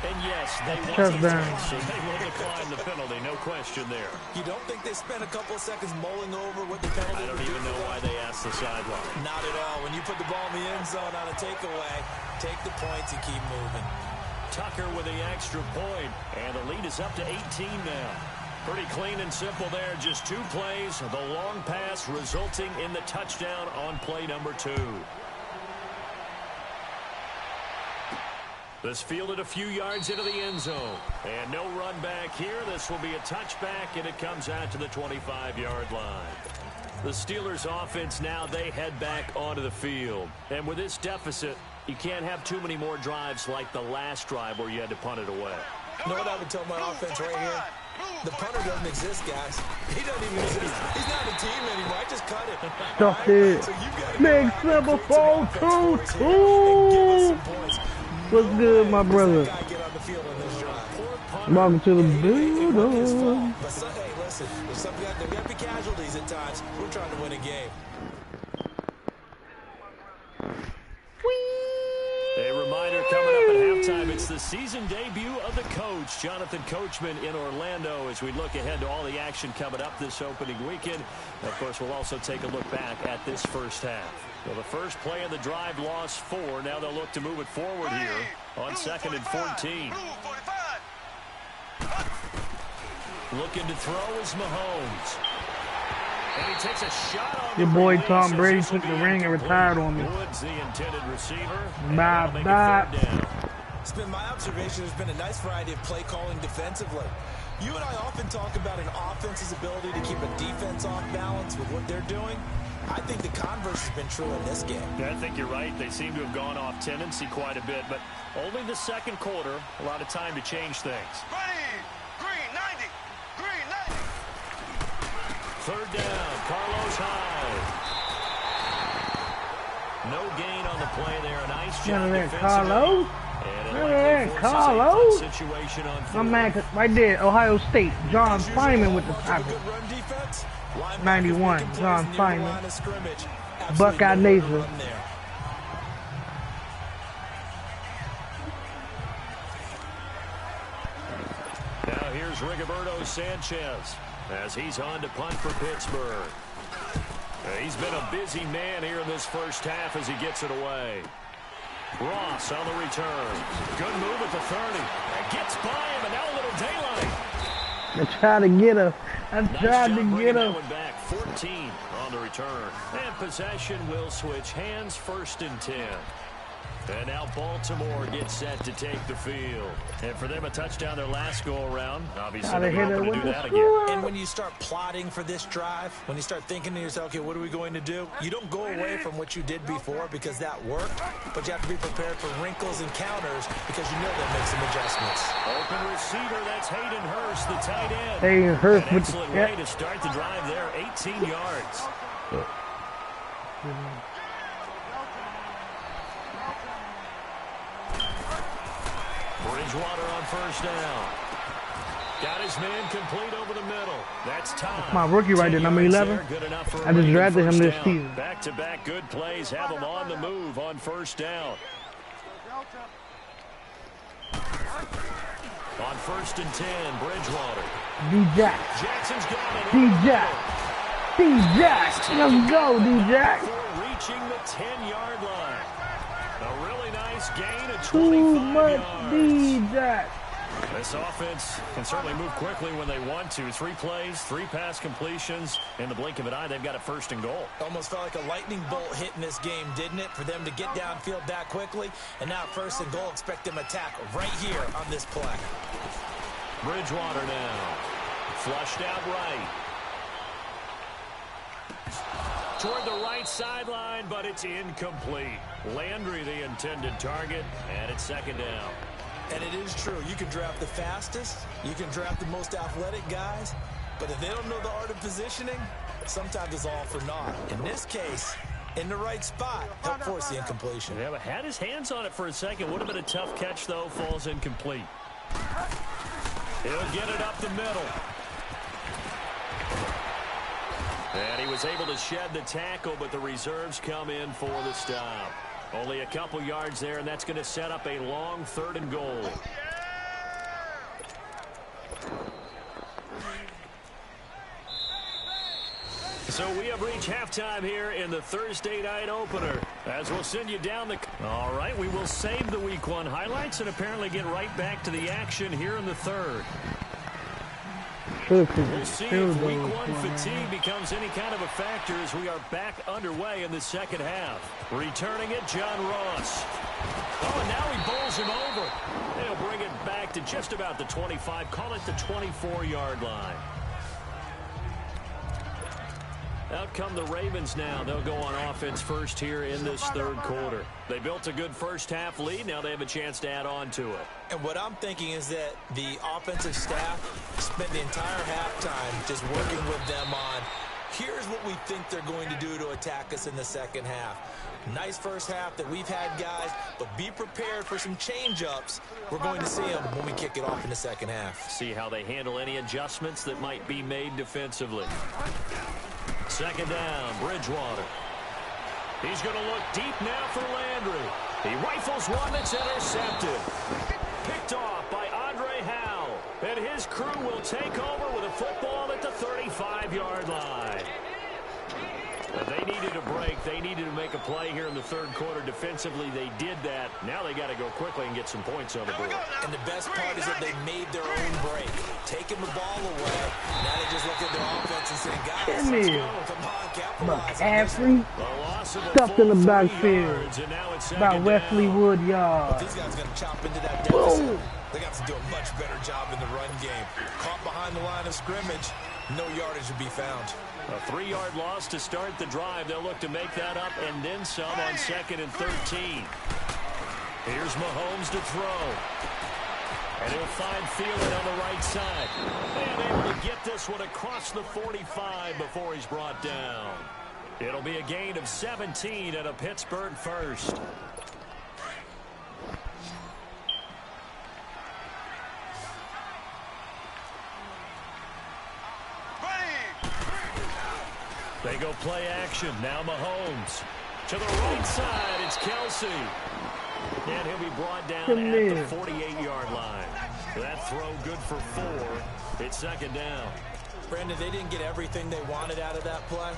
And yes, they want the so they will decline the penalty. No question there. You don't think they spent a couple of seconds mulling over what the penalty I don't even know why they asked the sideline. Not at all. When you put the ball in the end zone on a takeaway, take the points and keep moving. Tucker with the extra point, and the lead is up to 18 now. Pretty clean and simple there. Just 2 plays. The long pass resulting in the touchdown on play number 2. This fielded a few yards into the end zone. And no run back here. This will be a touchback, and it comes out to the 25-yard line. The Steelers' offense now, they head back onto the field. And with this deficit, you can't have too many more drives like the last drive where you had to punt it away. You know what I would tell my offense right here? The punter doesn't exist, guys. He doesn't even exist. He's not a team anymore. I just cut it. Stop it. So Big Silver 4-2-2. What's good, my brother? Welcome to the building. But hey, listen, there got to be casualties at times. We're trying to win a game. A reminder coming up at halftime, it's the season debut of the coach, Jonathan Coachman in Orlando, as we look ahead to all the action coming up this opening weekend. Of course, we'll also take a look back at this first half. Well, the first play of the drive lost 4. Now they'll look to move it forward here on 2nd and 14. Looking to throw is Mahomes. And he takes a shot on your boy Tom Brady took the ring and retired on me. Woods, the intended receiver. Bye. It's been my observation there's been a nice variety of play calling defensively. You and I often talk about an offense's ability to keep a defense off balance with what they're doing. I think the converse has been true in this game. Yeah, I think you're right. They seem to have gone off tendency quite a bit, but only the second quarter, a lot of time to change things. Green 90. Green 90. Third down, Carlos Hyde. No gain on the play there. A nice job defensively. Carlos. My man right there, Ohio State. John Simon with the tackle. 91, John Simon. Buckeye Nation. Now here's Rigoberto Sanchez as he's on to punt for Pittsburgh. He's been a busy man here in this first half as he gets it away. Ross on the return. Good move at the 30. Gets by him, and now a little daylight. I tried to get him. I tried to get him. That one back. 14 on the return. And possession will switch hands, 1st and 10. And now Baltimore gets set to take the field. And for them, a touchdown their last go-around. Obviously, they're hoping to do that again. And when you start plotting for this drive, when you start thinking to yourself, okay, what are we going to do? You don't go away from what you did before because that worked, but you have to be prepared for wrinkles and counters because you know they'll make some adjustments. Open receiver, that's Hayden Hurst, the tight end. Hayden Hurst with excellent way to start the drive there, 18 yards. Bridgewater on first down. Got his man complete over the middle. That's time. That's my rookie right there, number 11. I just drafted him this season. Back-to-back good plays have him on the move on first down. On 1st and 10, Bridgewater. D-Jack. Jackson's got it. D-Jack. D-Jack. Let's go, D-Jack. Reaching the 10-yard line. A really nice gain of 25 Too much yards. D-Jack. This offense can certainly move quickly when they want to. 3 plays, 3 pass completions. In the blink of an eye, they've got it 1st and goal. Almost felt like a lightning bolt hit in this game, didn't it? For them to get downfield that quickly. And now 1st and goal, expect them to attack right here on this play. Bridgewater now. Flushed out right. Toward the right sideline, but it's incomplete. Landry, the intended target, and it's 2nd down. And it is true. You can draft the fastest. You can draft the most athletic guys. But if they don't know the art of positioning, sometimes it's all for naught. In this case, in the right spot, help force the incompletion. Yeah, but had his hands on it for a second. Would have been a tough catch, though. Falls incomplete. He'll get it up the middle. And he was able to shed the tackle, but the reserves come in for the stop. Only a couple yards there, and that's going to set up a long 3rd and goal. So we have reached halftime here in the Thursday night opener, as we'll send you down the... All right, we will save the Week 1 highlights and apparently get right back to the action here in the 3rd. We'll see if Week 1 fatigue becomes any kind of a factor as we are back underway in the 2nd half. Returning it, John Ross. Oh, and now he bowls him over. They'll bring it back to just about the 25, call it the 24-yard line. Out come the Ravens now. They'll go on offense first here in this 3rd quarter. They built a good 1st half lead. Now they have a chance to add on to it. And what I'm thinking is that the offensive staff spent the entire halftime just working with them on, here's what we think they're going to do to attack us in the 2nd half. Nice 1st half that we've had, guys, but be prepared for some change-ups. We're going to see them when we kick it off in the 2nd half. See how they handle any adjustments that might be made defensively. 2nd down, Bridgewater. He's going to look deep now for Landry. He rifles one that's intercepted. Picked off by Andre Howell. And his crew will take over with a football at the 35-yard line. They needed a break. They needed to make a play here in the 3rd quarter. Defensively, they did that. Now they got to go quickly and get some points on the board. And the best part is that they made their own break, taking the ball away. Now they just look at their offense and say, guys, let's go. Come on, capitalize. Stuffed in the backfield by Wesley Woodyard. These guys got to chop into that deficit. They got to do a much better job in the run game. Caught behind the line of scrimmage, no yardage to be found. A 3-yard loss to start the drive. They'll look to make that up and then some on 2nd and 13. Here's Mahomes to throw. And he'll find Thielen on the right side. And able to get this one across the 45 before he's brought down. It'll be a gain of 17 and a Pittsburgh 1st. They go play action. Now Mahomes. To the right side, it's Kelsey. And he'll be brought down at the 48-yard line. That throw good for 4. It's 2nd down. Brandon, they didn't get everything they wanted out of that play,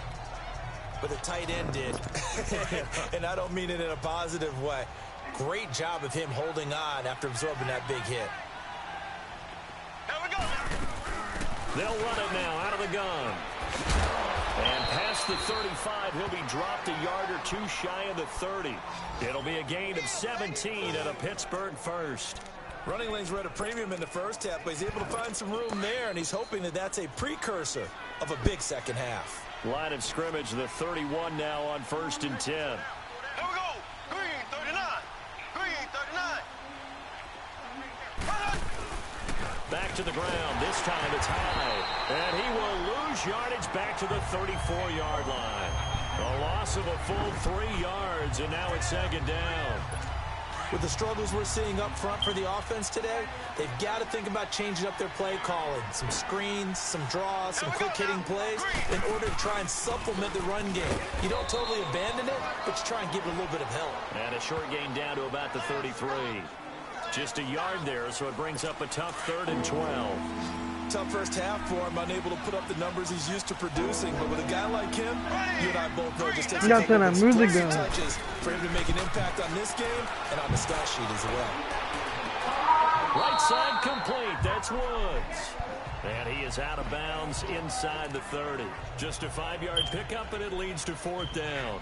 but the tight end did. And I don't mean it in a positive way. Great job of him holding on after absorbing that big hit. They'll run it now out of the gun. And past the 35, he'll be dropped a yard or two shy of the 30. It'll be a gain of 17 at a Pittsburgh first. Running lanes were at a premium in the first half, but he's able to find some room there, and he's hoping that that's a precursor of a big second half. Line of scrimmage, the 31 now on 1st and 10. Here we go. Green, 39. Green, 39. Back to the ground. This time it's high. And he will lose yardage back to the 34-yard line. A loss of a full 3 yards, and now it's 2nd down. With the struggles we're seeing up front for the offense today, they've got to think about changing up their play calling. Some screens, some draws, some quick-hitting plays in order to try and supplement the run game. You don't totally abandon it, but you try and give it a little bit of help. And a short gain down to about the 33. Just a yard there, so it brings up a tough 3rd and 12. Tough first half for him, unable to put up the numbers he's used to producing. But with a guy like him, you and I both know it just takes a couple of explosive touches for him to make an impact on this game and on the stat sheet as well. Right side complete. That's Woods. And he is out of bounds inside the 30. Just a 5-yard pickup, and it leads to 4th down.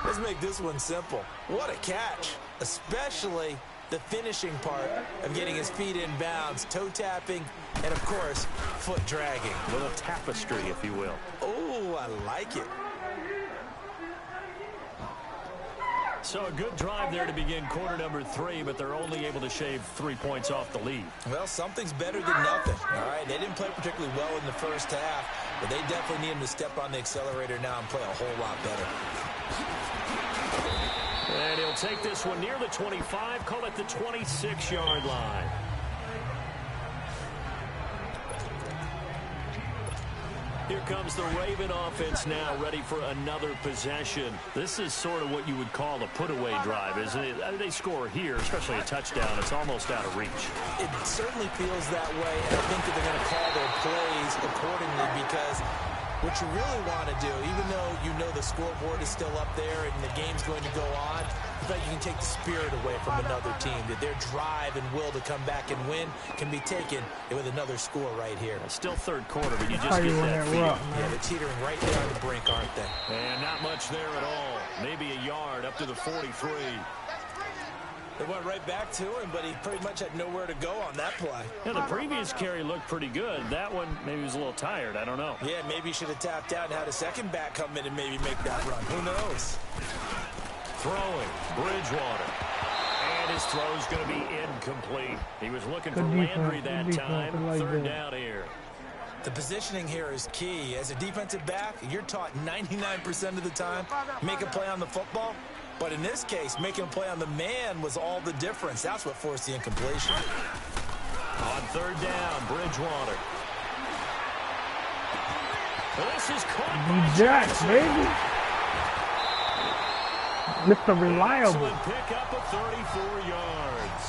Let's make this one simple. What a catch, especially the finishing part of getting his feet in bounds, toe tapping, and of course, foot dragging. A little tapestry, if you will. Oh, I like it. So a good drive there to begin quarter number 3, but they're only able to shave 3 points off the lead. Well, something's better than nothing. All right, they didn't play particularly well in the first half, but they definitely need him to step on the accelerator now and play a whole lot better. And he'll take this one near the 25, call it the 26-yard line. Here comes the Raven offense now, ready for another possession. This is sort of what you would call a put-away drive, isn't it? They score here, especially a touchdown. It's almost out of reach. It certainly feels that way, and I think that they're going to call their plays accordingly, because what you really want to do, even though you know the scoreboard is still up there and the game's going to go on, I feel like you can take the spirit away from another team, that their drive and will to come back and win can be taken with another score right here. Still third quarter, but you just get that feeling. Yeah, they're teetering right there on the brink, aren't they? And not much there at all. Maybe a yard up to the 43. They went right back to him, but he pretty much had nowhere to go on that play. Yeah, the previous carry looked pretty good. That one, maybe he was a little tired. I don't know. Yeah, maybe he should have tapped out and had a second back come in and maybe make that run. Who knows? Throwing, Bridgewater. And his throw's going to be incomplete. He was looking for Landry that time. 3rd down here. The positioning here is key. As a defensive back, you're taught 99% of the time, make a play on the football. But in this case, making a play on the man was all the difference. That's what forced the incompletion. On 3rd down, Bridgewater. This is caught. Jack, baby. Mr. Reliable. Excellent pick up of 34 yards.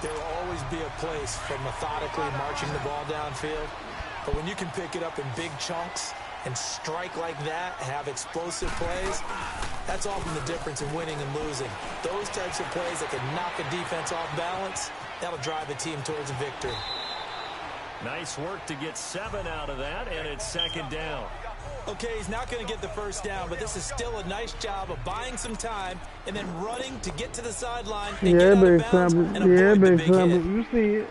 There will always be a place for methodically marching the ball downfield. But when you can pick it up in big chunks and strike like that, have explosive plays, that's often the difference in winning and losing. Those types of plays that can knock a defense off balance, that'll drive a team towards a victory. Nice work to get 7 out of that, and it's 2nd down. Okay, he's not going to get the first down, but this is still a nice job of buying some time and then running to get to the sideline and get out of bounds and avoid the big hit. You see it.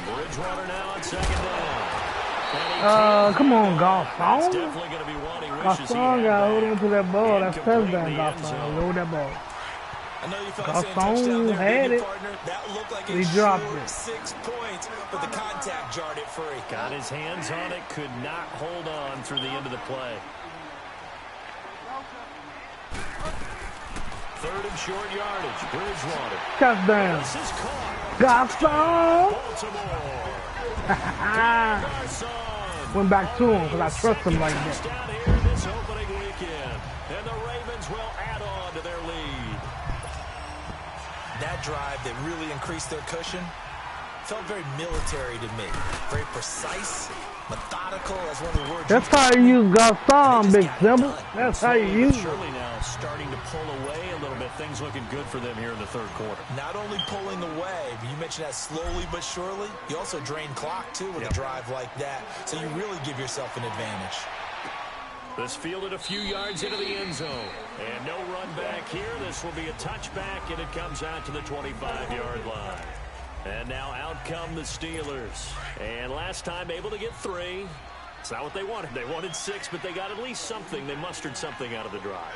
Bridgewater now on 2nd down. Come on, Garcon. Definitely going to be one he wishes he Garcon had got hold back. on to that ball. That's touchdown, Incomplete in the end Garcon. zone. Hold that ball. I know you felt saying Garcon touchdown there, had didn't you, it. partner? That looked like He a dropped sure it. 6 points, but the contact jarred it free. Got his hands on it, could not hold on through the end of the play. 3rd and short yardage. Bridgewater. Touchdown. This is caught. Garcon. Baltimore. Went back to him because I trust him like that. Down here this opening weekend. And the Ravens will add on to their lead. That drive that really increased their cushion felt very military to me. Very precise, methodical, as one of the words. That's how you use Garcon, Big Simple. That's how you use it. Surely now starting to pull away a little bit. Things looking good for them here in the third quarter. Not only pulling away, but you mentioned that slowly but surely. You also drain clock, too, with a drive like that. So you really give yourself an advantage. This fielded a few yards into the end zone. And no run back here. This will be a touchback, and it comes out to the 25-yard line. And now out come the Steelers. And last time able to get 3. It's not what they wanted. They wanted 6, but they got at least something. They mustered something out of the drive.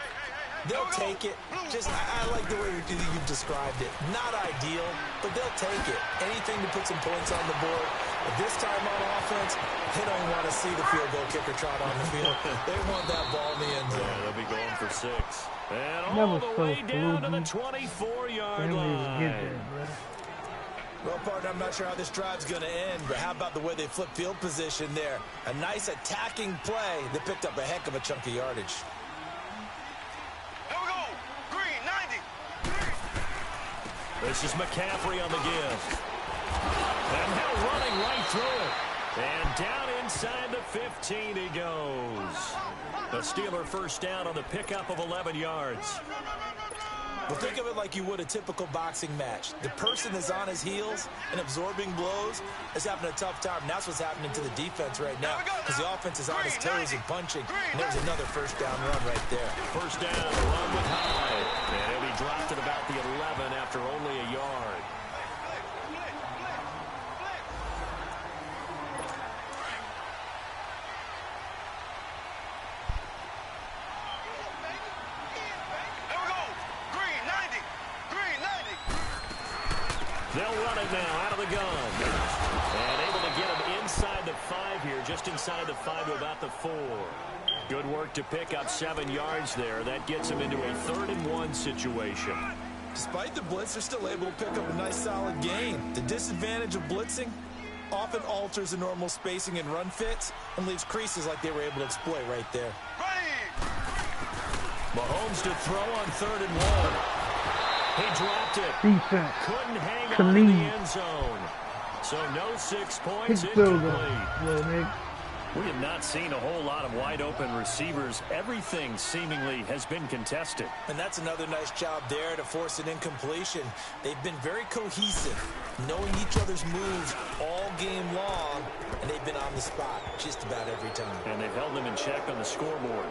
They'll take it. I like the way you've described it. Not ideal, but they'll take it. Anything to put some points on the board. But this time on offense, they don't want to see the field goal kicker trot on the field. They want that ball in the end zone. Yeah, they'll be going for 6. And all the way down to the 24-yard line. Well, partner, I'm not sure how this drive's going to end, but how about the way they flip field position there? A nice attacking play that picked up a heck of a chunk of yardage. Here we go. Green, 90. This is McCaffrey on the give. And now running right through it. And down inside the 15 he goes. The Steeler first down on the pickup of 11 yards. Well, think of it like you would a typical boxing match. The person is on his heels and absorbing blows is having a tough time. And that's what's happening to the defense right now because the offense is on his toes and punching. And there's another first down run right there. First down, run with Hyde. And he'll be dropped at about the 11 after only a yard. They'll run it now out of the gun. And able to get him inside the 5 here, just inside the 5 to about the 4. Good work to pick up 7 yards there. That gets him into a 3rd-and-1 situation. Despite the blitz, they're still able to pick up a nice solid gain. The disadvantage of blitzing often alters the normal spacing and run fits and leaves creases like they were able to exploit right there. Mahomes to throw on 3rd-and-1. He dropped it. Defense. Couldn't hang on in the end zone. So no 6 points. Incomplete. We have not seen a whole lot of wide open receivers. Everything seemingly has been contested. And that's another nice job there to force an incompletion. They've been very cohesive, knowing each other's moves all game long, and they've been on the spot just about every time. And they've held them in check on the scoreboard.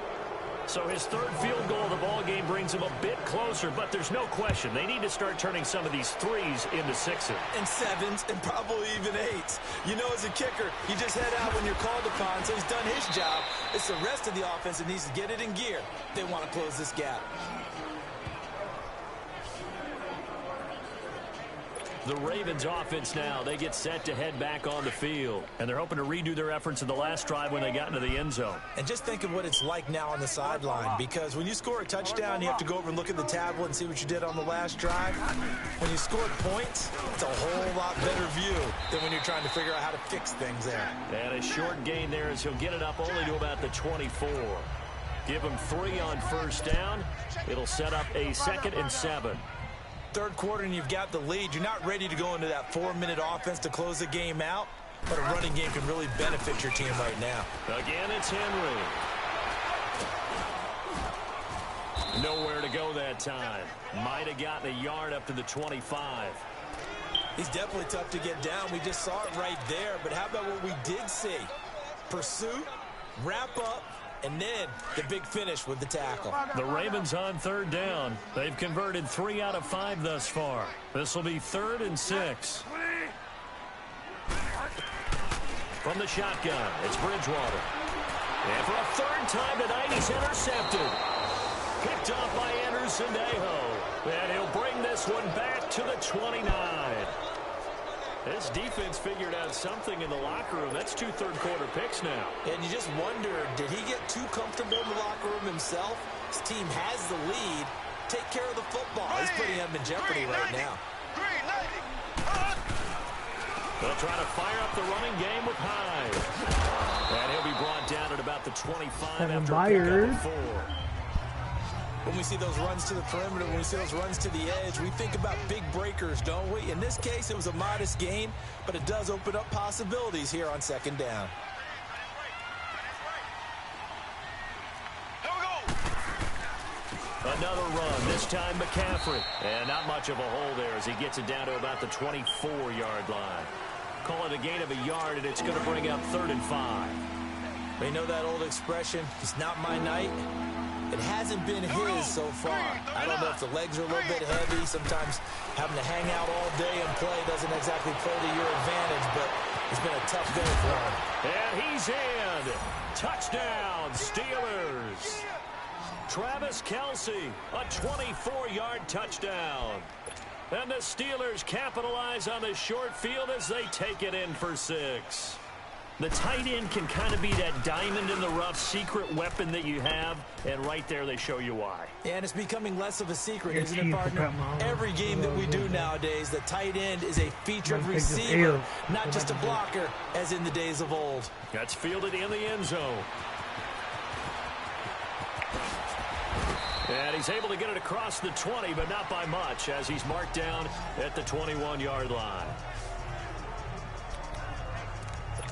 So his 3rd field goal of the ball game brings him a bit closer, but there's no question they need to start turning some of these 3s into 6s. And 7s, and probably even 8s. You know, as a kicker, you just head out when you're called upon, so he's done his job. It's the rest of the offense that needs to get it in gear. They want to close this gap. The Ravens offense now, they get set to head back on the field. And they're hoping to redo their efforts in the last drive when they got into the end zone. And just think of what it's like now on the sideline, because when you score a touchdown, you have to go over and look at the tablet and see what you did on the last drive. When you score points, it's a whole lot better view than when you're trying to figure out how to fix things there. And a short gain there as he'll get it up only to about the 24. Give him 3 on first down. It'll set up a 2nd and 7. 3rd quarter and you've got the lead. You're not ready to go into that 4-minute offense to close the game out, but a running game can really benefit your team right now. Again, it's Henry. Nowhere to go that time. Might have gotten a yard up to the 25. He's definitely tough to get down. We just saw it right there, but how about what we did see? Pursuit, wrap up, and then the big finish with the tackle. The Ravens on 3rd down. They've converted 3 out of 5 thus far. This will be 3rd and 6. From the shotgun, it's Bridgewater. And for a 3rd time tonight, he's intercepted. Picked off by Anderson-Dejo. And he'll bring this one back to the 29. This defense figured out something in the locker room. That's 2 third-quarter picks now. And you just wonder, did he get too comfortable in the locker room himself? His team has the lead. Take care of the football. He's putting him in jeopardy right now. They'll try to fire up the running game with Hyde. And he'll be brought down at about the 25 after a pickup of 4. When we see those runs to the perimeter, when we see those runs to the edge, we think about big breakers, don't we? In this case, it was a modest gain, but it does open up possibilities here on 2nd down. Another run, this time McCaffrey. And not much of a hole there as he gets it down to about the 24-yard line. Call it a gain of a yard, and it's going to bring up 3rd and 5. They know that old expression, it's not my night. It hasn't been his so far. I don't know if the legs are a little bit heavy. Sometimes having to hang out all day and play doesn't exactly play to your advantage, but it's been a tough day for him. And he's in. Touchdown, Steelers. Travis Kelce, a 24-yard touchdown. And the Steelers capitalize on the short field as they take it in for 6. The tight end can kind of be that diamond in the rough secret weapon that you have, and right there they show you why. And it's becoming less of a secret, isn't it, partner? Every game that we do nowadays, the tight end is a featured receiver, not just a blocker, as in the days of old. That's fielded in the end zone. And he's able to get it across the 20, but not by much, as he's marked down at the 21-yard line.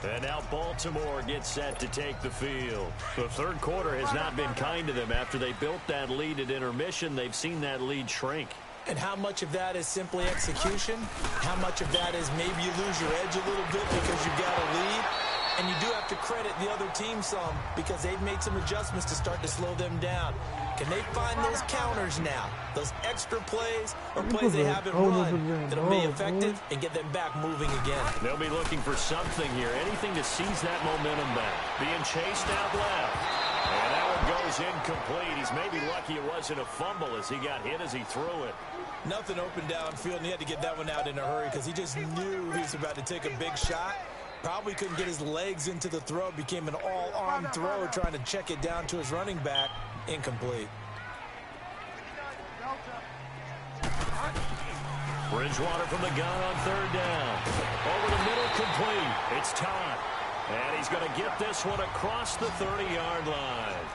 And now Baltimore gets set to take the field. The third quarter has not been kind to them. After they built that lead at intermission, they've seen that lead shrink. And how much of that is simply execution? How much of that is maybe you lose your edge a little bit because you've got a lead? And you do have to credit the other team some because they've made some adjustments to start to slow them down. Can they find those counters now? Those extra plays or plays they haven't run that'll be effective and get them back moving again? They'll be looking for something here, anything to seize that momentum back. Being chased out left. And that one goes incomplete. He's maybe lucky it wasn't a fumble as he got hit as he threw it. Nothing open downfield, and he had to get that one out in a hurry because he just knew he was about to take a big shot. Probably couldn't get his legs into the throw. Became an all-arm throw trying to check it down to his running back. Incomplete. Bridgewater from the gun on 3rd down. Over the middle, complete. It's Todd. And he's going to get this one across the 30-yard line.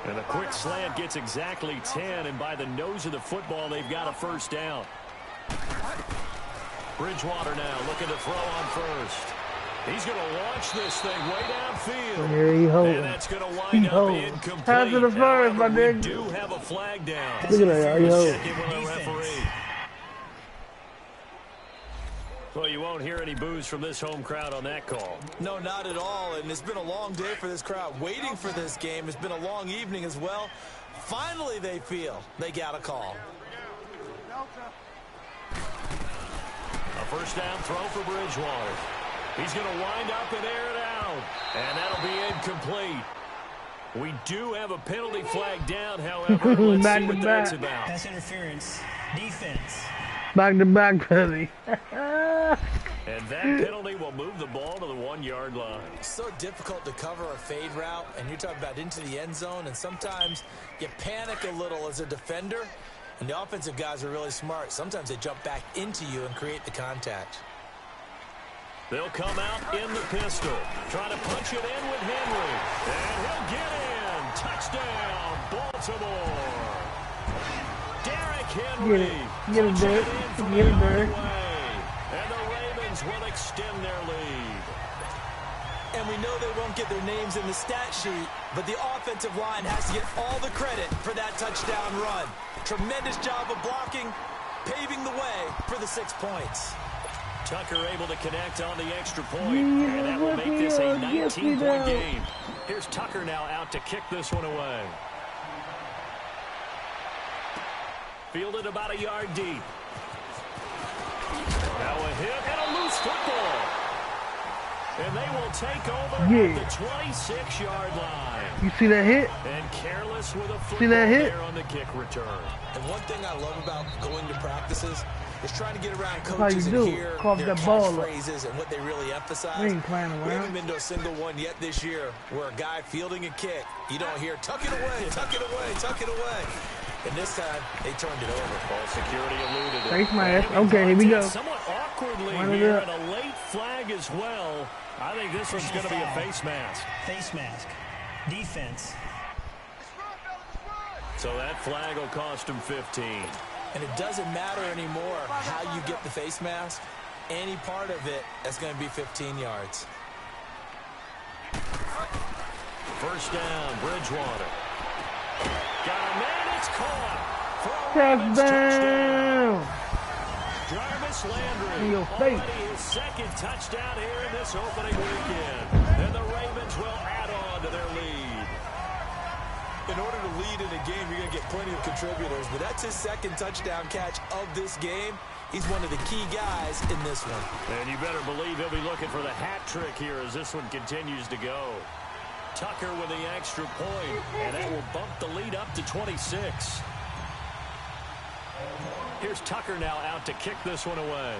And a quick slant gets exactly 10, and by the nose of the football, they've got a first down. Bridgewater now looking to throw on first. He's going to launch this thing way downfield. And that's going to wind up incomplete. After the first, my nigga. We do have a flag down. Look at that, Check in with the referee. Well, you won't hear any boos from this home crowd on that call. No, not at all. And it's been a long day for this crowd waiting for this game. It's been a long evening as well. Finally, they feel they got a call. A first down throw for Bridgewater. He's going to wind up and air it out. And that'll be incomplete. We do have a penalty flag down, however. Let's see what that's about. Pass interference. Defense. Back-to-back penalty. And that penalty will move the ball to the 1-yard line. So difficult to cover a fade route, and you're talking about into the end zone, and sometimes you panic a little as a defender, and the offensive guys are really smart. Sometimes they jump back into you and create the contact. They'll come out in the pistol, trying to punch it in with Henry. And he'll get in. Touchdown, Baltimore. Derrick Henry. Get it, Derrick. Get it, Derrick. And the Ravens will extend their lead. And we know they won't get their names in the stat sheet, but the offensive line has to get all the credit for that touchdown run. Tremendous job of blocking, paving the way for the 6 points. Tucker able to connect on the extra point, and that will make this a 19-point game. Here's Tucker now out to kick this one away. Fielded about a yard deep. Now a hit and a loose football. And they will take over at the 26-yard line. You see that hit? And careless with a football see that hit? there on the kick return. And one thing I love about going to practices is trying to get around how coaches you and do. hear Cough their that ball up. catchphrases and what they really emphasize. We ain't playing We around. haven't been to a single one yet this year where a guy fielding a kick, you don't hear, tuck it away, tuck it away, tuck it away. And this time, they turned it over. Ball security eluded it. Face mask. Okay, here we go. Somewhat awkwardly Wind it here, up. and a late flag as well. I think this one's going to be a face mask. Face mask. Defense. So that flag will cost him 15. And it doesn't matter anymore how you get the face mask. Any part of it, that's going to be 15 yards. First down, Bridgewater. Got a man, it's caught. Touchdown. Jarvis Landry, In your face. already his second touchdown here in this opening weekend. And the Ravens will add on to their lead. In order to lead in a game, you're going to get plenty of contributors, but that's his second touchdown catch of this game. He's one of the key guys in this one. And you better believe he'll be looking for the hat trick here as this one continues to go. Tucker with the extra point, and that will bump the lead up to 26. Here's Tucker now out to kick this one away.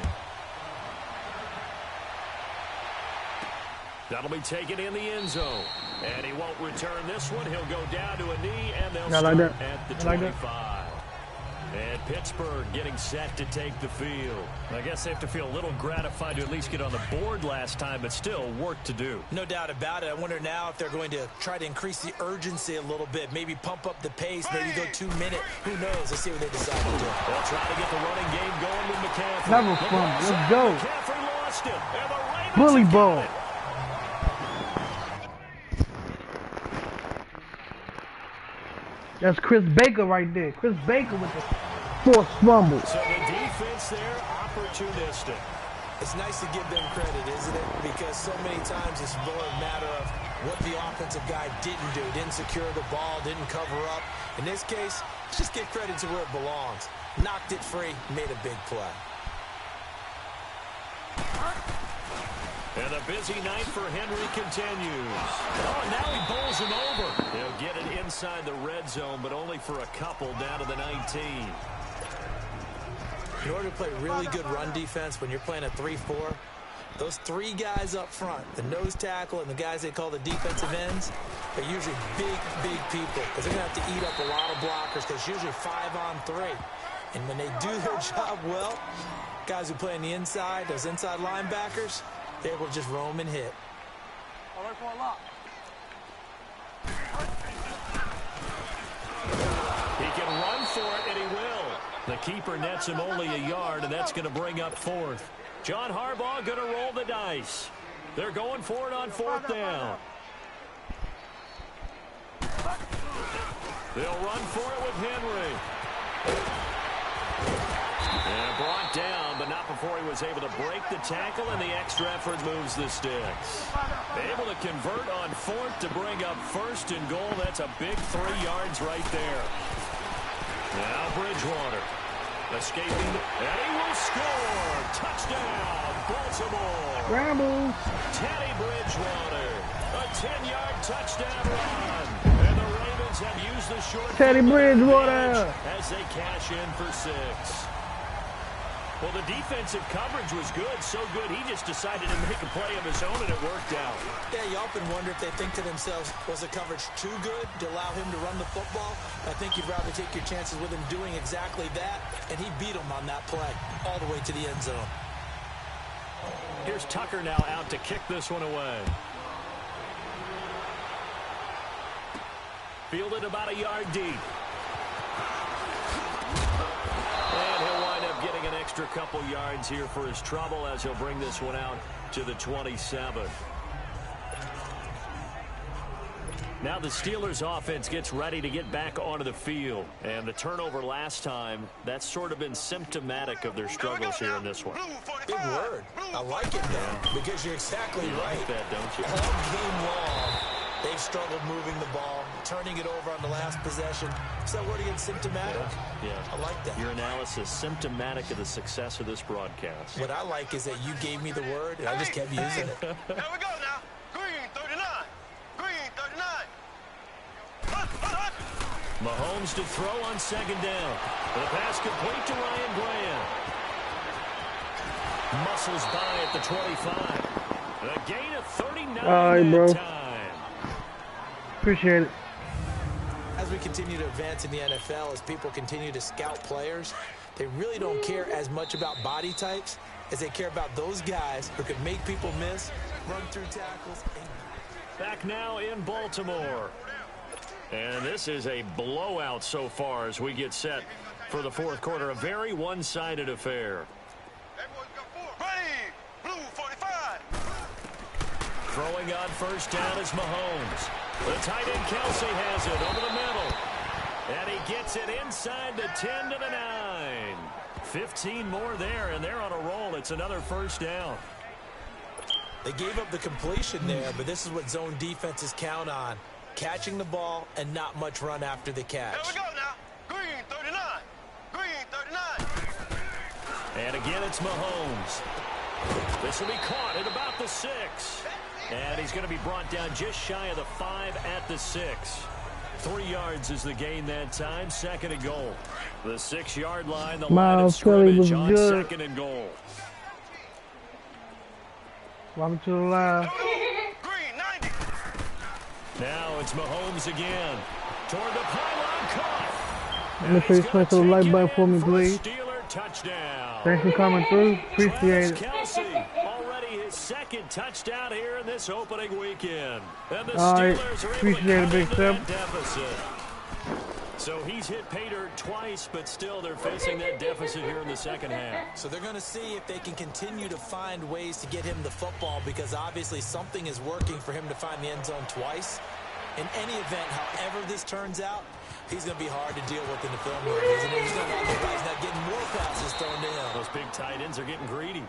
That'll be taken in the end zone. And he won't return this one. He'll go down to a knee, and they'll start at the 25. And Pittsburgh getting set to take the field. I guess they have to feel a little gratified to at least get on the board last time, but still work to do. No doubt about it. I wonder now if they're going to try to increase the urgency a little bit, maybe pump up the pace, maybe go 2 minute. Who knows? Let's see what they decide to do. They'll try to get the running game going with McCaffrey. That was fun. Let's go. McCaffrey lost it. And the Ravens Bully ball. That's Chris Baker right there. Chris Baker with the forced fumble. So the defense there, opportunistic. It's nice to give them credit, isn't it? Because so many times it's more a matter of what the offensive guy didn't do. Didn't secure the ball, didn't cover up. In this case, let's just give credit to where it belongs. Knocked it free, made a big play. And a busy night for Henry continues. Oh, now he bowls him over. They'll get it inside the red zone, but only for a couple down to the 19. In order to play really good run defense when you're playing a 3-4, those three guys up front, the nose tackle and the guys they call the defensive ends, are usually big, big people because they're going to have to eat up a lot of blockers because it's usually 5-on-3. And when they do their job well, guys who play on the inside, those inside linebackers, they're able to just roam and hit. He can run for it, and he will. The keeper nets him only a yard, and that's going to bring up fourth. John Harbaugh going to roll the dice. They're going for it on fourth down. They'll run for it with Henry. And brought down, but not before he was able to break the tackle, and the extra effort moves the sticks. Able to convert on fourth to bring up first and goal. That's a big 3 yards right there. Now Bridgewater escaping, and he will score. Touchdown, Baltimore. Scramble. Teddy Bridgewater, a 10-yard touchdown run. And the Ravens have used the short Teddy Bridgewater as they cash in for 6. Well, the defensive coverage was good, so good he just decided to make a play of his own, and it worked out. Yeah, you often wonder if they think to themselves, was the coverage too good to allow him to run the football? I think you'd rather take your chances with him doing exactly that, and he beat him on that play all the way to the end zone. Here's Tucker now out to kick this one away. Fielded about a yard deep. And he'll wind up getting an extra couple yards here for his trouble as he'll bring this one out to the 27. Now the Steelers offense gets ready to get back onto the field. And the turnover last time, that's sort of been symptomatic of their struggles here in this one. Big word. I like it, though, because you're exactly right. Like that, don't you? All game long, they've struggled moving the ball, turning it over on the last possession. Is that word again, symptomatic? Yeah. I like that. Your analysis, symptomatic of the success of this broadcast. What I like is that you gave me the word, and I just kept using it. Here we go now. Green 39. Green 39. Mahomes to throw on second down. The pass complete to Ryan Graham. Muscles by at the 25. A gain of 39 that time. Appreciate it. As we continue to advance in the NFL, as people continue to scout players, they really don't care as much about body types as they care about those guys who can make people miss, run through tackles. Back now in Baltimore. And this is a blowout so far as we get set for the fourth quarter. A very one-sided affair. Ready. Blue 45. Throwing on first down is Mahomes. The tight end Kelsey has it over the middle. And he he gets it inside the 10 to the 9. 15 more there, and they're on a roll. It's another first down. They gave up the completion there, but this is what zone defenses count on. Catching the ball and not much run after the catch. Here we go now. Green 39. Green 39. And again, it's Mahomes. This will be caught at about the 6. And he's going to be brought down just shy of the 5 at the 6. 3 yards is the gain that time. 2nd and goal. The 6-yard line, the line of scrimmage on 2nd and goal. Welcome to the line. Green 90. Now it's Mahomes again. Toward the pylon, caught. Let me please press the like button for me, please. Steeler touchdown. Thanks for coming through. Appreciate it. Kelce, already his 2nd touchdown here in this opening weekend. And the All right. Steelers are able Appreciate to it, cut Big into Tim. that deficit. So he's hit pay dirt twice, but still they're facing that deficit here in the second half. So they're going to see if they can continue to find ways to get him the football, because obviously something is working for him to find the end zone twice. In any event, however this turns out, he's going to be hard to deal with in the film room, isn't he? He's not getting more passes thrown to him. Those big tight ends are getting greedy.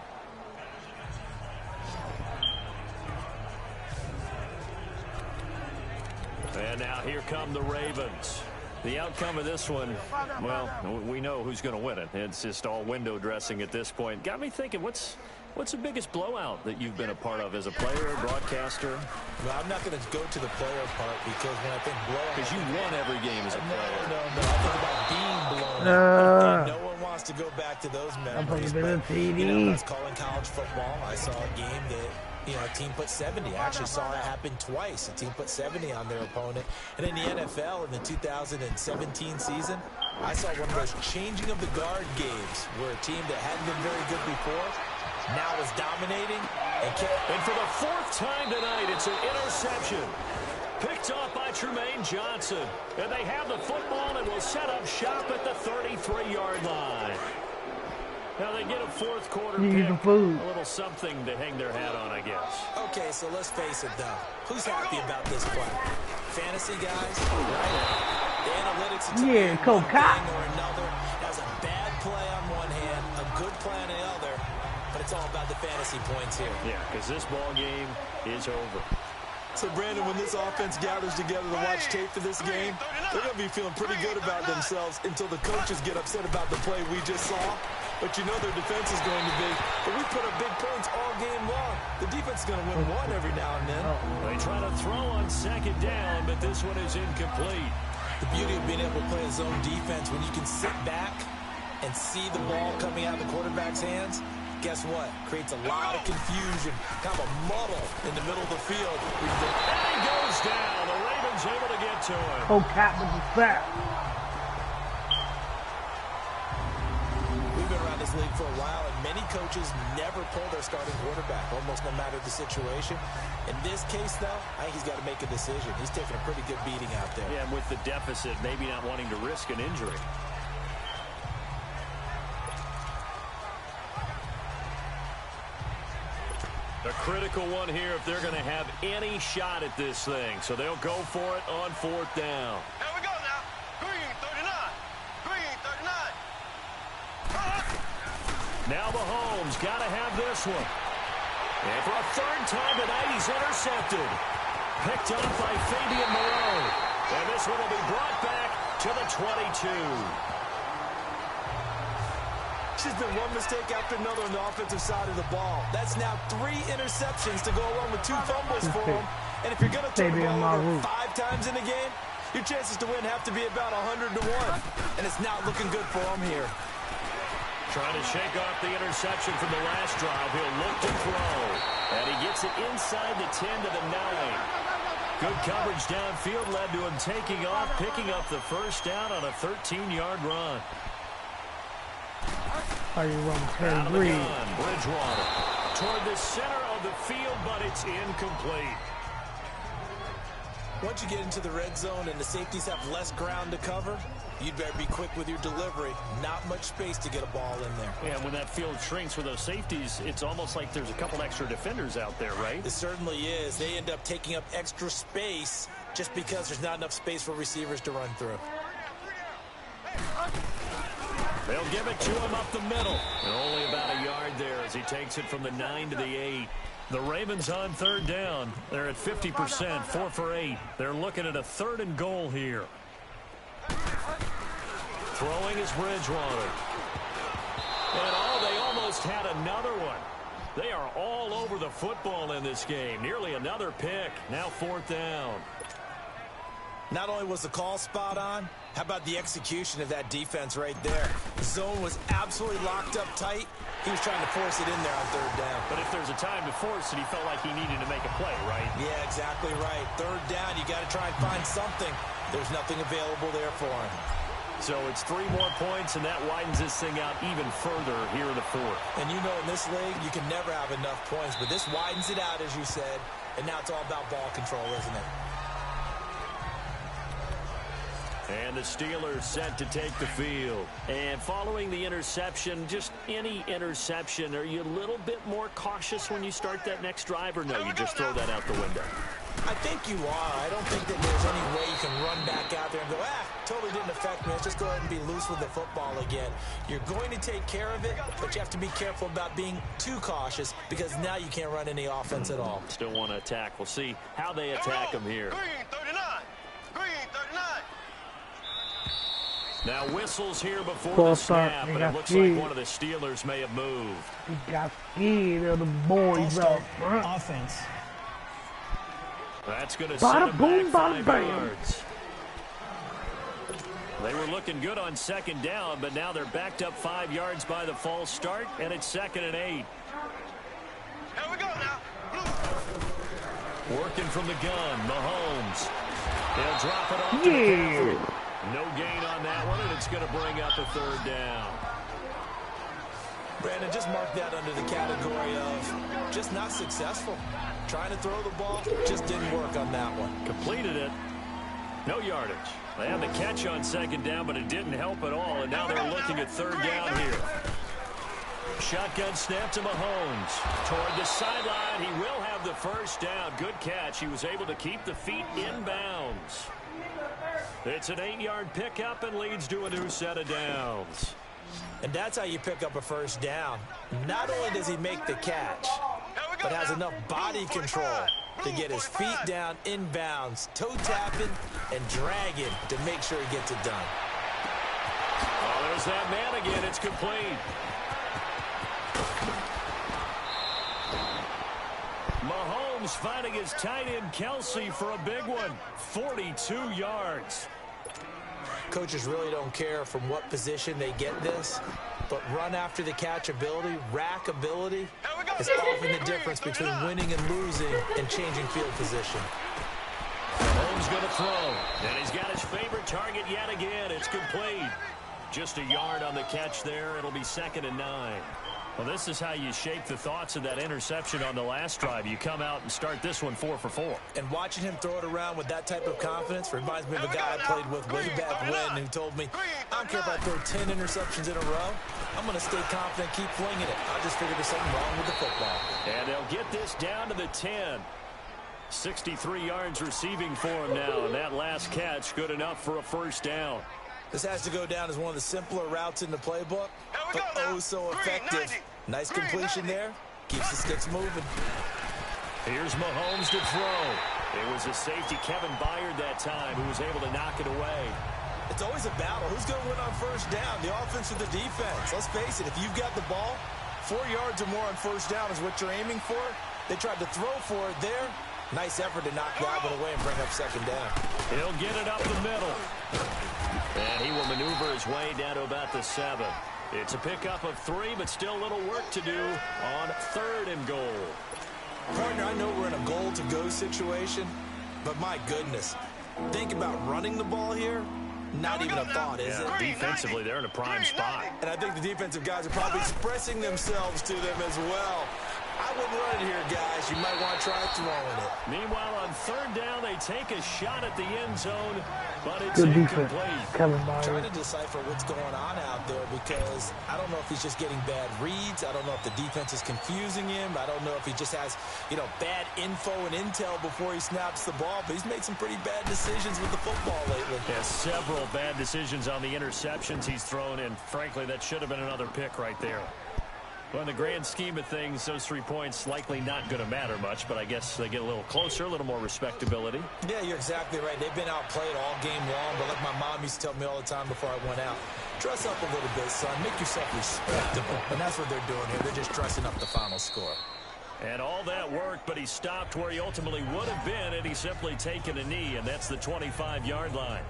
And now here come the Ravens. The outcome of this one, well, we know who's going to win it. It's just all window dressing at this point. Got me thinking, what's the biggest blowout that you've been a part of as a player, broadcaster? Well, I'm not going to go to the player part, because when I think blowout... Because you won every game as a player. No. I think about being blown out. No one wants to go back to those memories. But, I was calling college football. I saw a game that... a team put 70. I actually saw it happen twice. A team put 70 on their opponent. And in the NFL, in the 2017 season, I saw one of those changing of the guard games where a team that hadn't been very good before now is dominating. And for the 4th time tonight, it's an interception. Picked off by Tremaine Johnson. And they have the football and will set up shop at the 33-yard line. Now they get a 4th quarter pick, a little something to hang their hat on, I guess. Okay, so let's face it, though. Who's happy about this play? Fantasy guys, right? The analytics will tell you one thing or another. Has a bad play on one hand, a good play on the other, but it's all about the fantasy points here. Yeah, because this ball game is over. So, Brandon, when this offense gathers together to watch tape for this game, they're going to be feeling pretty good about themselves until the coaches get upset about the play we just saw. But you know their defense is going to be. But we put up big points all game long. The defense is going to win one every now and then. They try to throw on 2nd down, but this one is incomplete. The beauty of being able to play a zone defense, when you can sit back and see the ball coming out of the quarterback's hands, guess what? Creates a lot of confusion, kind of a muddle in the middle of the field. And he goes down. The Ravens able to get to him. Oh, Cap with the sack. We've been around this league for a while, and many coaches never pull their starting quarterback, almost no matter the situation. In this case, though, I think he's got to make a decision. He's taking a pretty good beating out there. Yeah, and with the deficit, maybe not wanting to risk an injury. A critical one here if they're going to have any shot at this thing. So they'll go for it on 4th down. Here we go now. Green 39. Green 39. Now Mahomes got to have this one. And for a 3rd time tonight, he's intercepted. Picked off by Fabian Moreau. And this one will be brought back to the 22. There's been one mistake after another on the offensive side of the ball. That's now 3 interceptions to go along with 2 fumbles for him. And if you're going to turn the ball over 5 times in a game, your chances to win have to be about 100 to 1. And it's not looking good for him here. Trying to shake off the interception from the last drive. He'll look to throw. And he gets it inside the 10 to the 9. Good coverage downfield led to him taking off, picking up the 1st down on a 13-yard run. How you run Out of the gun, Bridgewater toward the center of the field, but it's incomplete. Once you get into the red zone and the safeties have less ground to cover, you'd better be quick with your delivery. Not much space to get a ball in there. Yeah, when that field shrinks with those safeties, it's almost like there's a couple extra defenders out there, right? It certainly is. They end up taking up extra space just because there's not enough space for receivers to run through. They'll give it to him up the middle. And only about a yard there as he takes it from the 9 to the 8. The Ravens on third down. They're at 50%, 4 for 8. They're looking at a 3rd and goal here. Throwing is Bridgewater. And they almost had another one. They are all over the football in this game. Nearly another pick. Now 4th down. Not only was the call spot on, how about the execution of that defense right there? The zone was absolutely locked up tight. He was trying to force it in there on 3rd down. But if there's a time to force it, he felt like he needed to make a play, right? Yeah, exactly right. 3rd down, you got to try and find something. There's nothing available there for him. So it's 3 more points, and that widens this thing out even further here in the 4th. And you know in this league, you can never have enough points, but this widens it out, as you said, and now it's all about ball control, isn't it? And the Steelers set to take the field. And following the interception, just any interception, are you a little bit more cautious when you start that next drive, or no, you just throw that out the window? I think you are. I don't think that there's any way you can run back out there and go, totally didn't affect me. Let's just go ahead and be loose with the football again. You're going to take care of it, but you have to be careful about being too cautious because now you can't run any offense at all. Still want to attack. We'll see how they attack him here. Green 39. Green 39. Now whistles here before the snap, and it looks like one of the Steelers may have moved. He got scared of the boys up front. Offense. That's going to set him back 5 yards. They were looking good on 2nd down, but now they're backed up 5 yards by the false start, and it's 2nd and 8. Here we go now. Working from the gun, Mahomes. He'll drop it off to McCaffrey. No gain on that one, and it's going to bring up a 3rd down. Brandon, just mark that under the category of just not successful. Trying to throw the ball, just didn't work on that one. Completed it. No yardage. They had the catch on 2nd down, but it didn't help at all, and now they're looking at 3rd down here. Shotgun snap to Mahomes. Toward the sideline, he will have the 1st down. Good catch. He was able to keep the feet in bounds. It's an 8-yard pickup and leads to a new set of downs. And that's how you pick up a 1st down. Not only does he make the catch, but has enough body control to get his feet down in bounds, toe tapping and dragging to make sure he gets it done. Oh, there's that man again. It's complete. Mahomes finding his tight end Kelsey for a big one. 42 yards. Coaches really don't care from what position they get this, but run after the catch ability, rack ability, is often the difference between winning and losing and changing field position. Mahomes going to throw, and he's got his favorite target yet again. It's complete. Just a yard on the catch there. It'll be 2nd and 9. Well, this is how you shake the thoughts of that interception on the last drive. You come out and start this one 4 for 4. And watching him throw it around with that type of confidence reminds me of a guy I played with way back when who told me, I don't care if I throw 10 interceptions in a row. I'm going to stay confident, keep flinging it. I just figured there's something wrong with the football. And they'll get this down to the 10. 63 yards receiving for him now, and that last catch good enough for a 1st down. This has to go down as one of the simpler routes in the playbook, but oh so effective. Nice completion there. Keeps the sticks moving. Here's Mahomes to throw. It was a safety, Kevin Byard, that time, who was able to knock it away. It's always a battle. Who's going to win on 1st down, the offense or the defense? Let's face it, if you've got the ball, 4 yards or more on 1st down is what you're aiming for. They tried to throw for it there. Nice effort to knock that one away and bring up 2nd down. He'll get it up the middle. And he will maneuver his way down to about the 7. It's a pickup of 3, but still a little work to do on 3rd and goal. Partner, I know we're in a goal-to-go situation, but my goodness, think about running the ball here. Not even a thought, is it? Defensively, they're in a prime spot. And I think the defensive guys are probably expressing themselves to them as well. I wouldn't run it here, guys. You might want to try throwing it. Meanwhile, on third down, they take a shot at the end zone, but it's Good incomplete. defense, Kevin Byard. Trying to decipher what's going on out there because I don't know if he's just getting bad reads. I don't know if the defense is confusing him. I don't know if he just has, bad info and intel before he snaps the ball. But he's made some pretty bad decisions with the football lately. Yeah, several bad decisions on the interceptions he's thrown, and frankly, that should have been another pick right there. Well, in the grand scheme of things, those 3 points likely not going to matter much, but I guess they get a little closer, a little more respectability. Yeah, you're exactly right. They've been outplayed all game long, but like my mom used to tell me all the time before I went out, dress up a little bit, son. Make yourself respectable. And that's what they're doing here. They're just dressing up the final score. And all that worked, but he stopped where he ultimately would have been had he simply taken a knee, and that's the 25-yard line.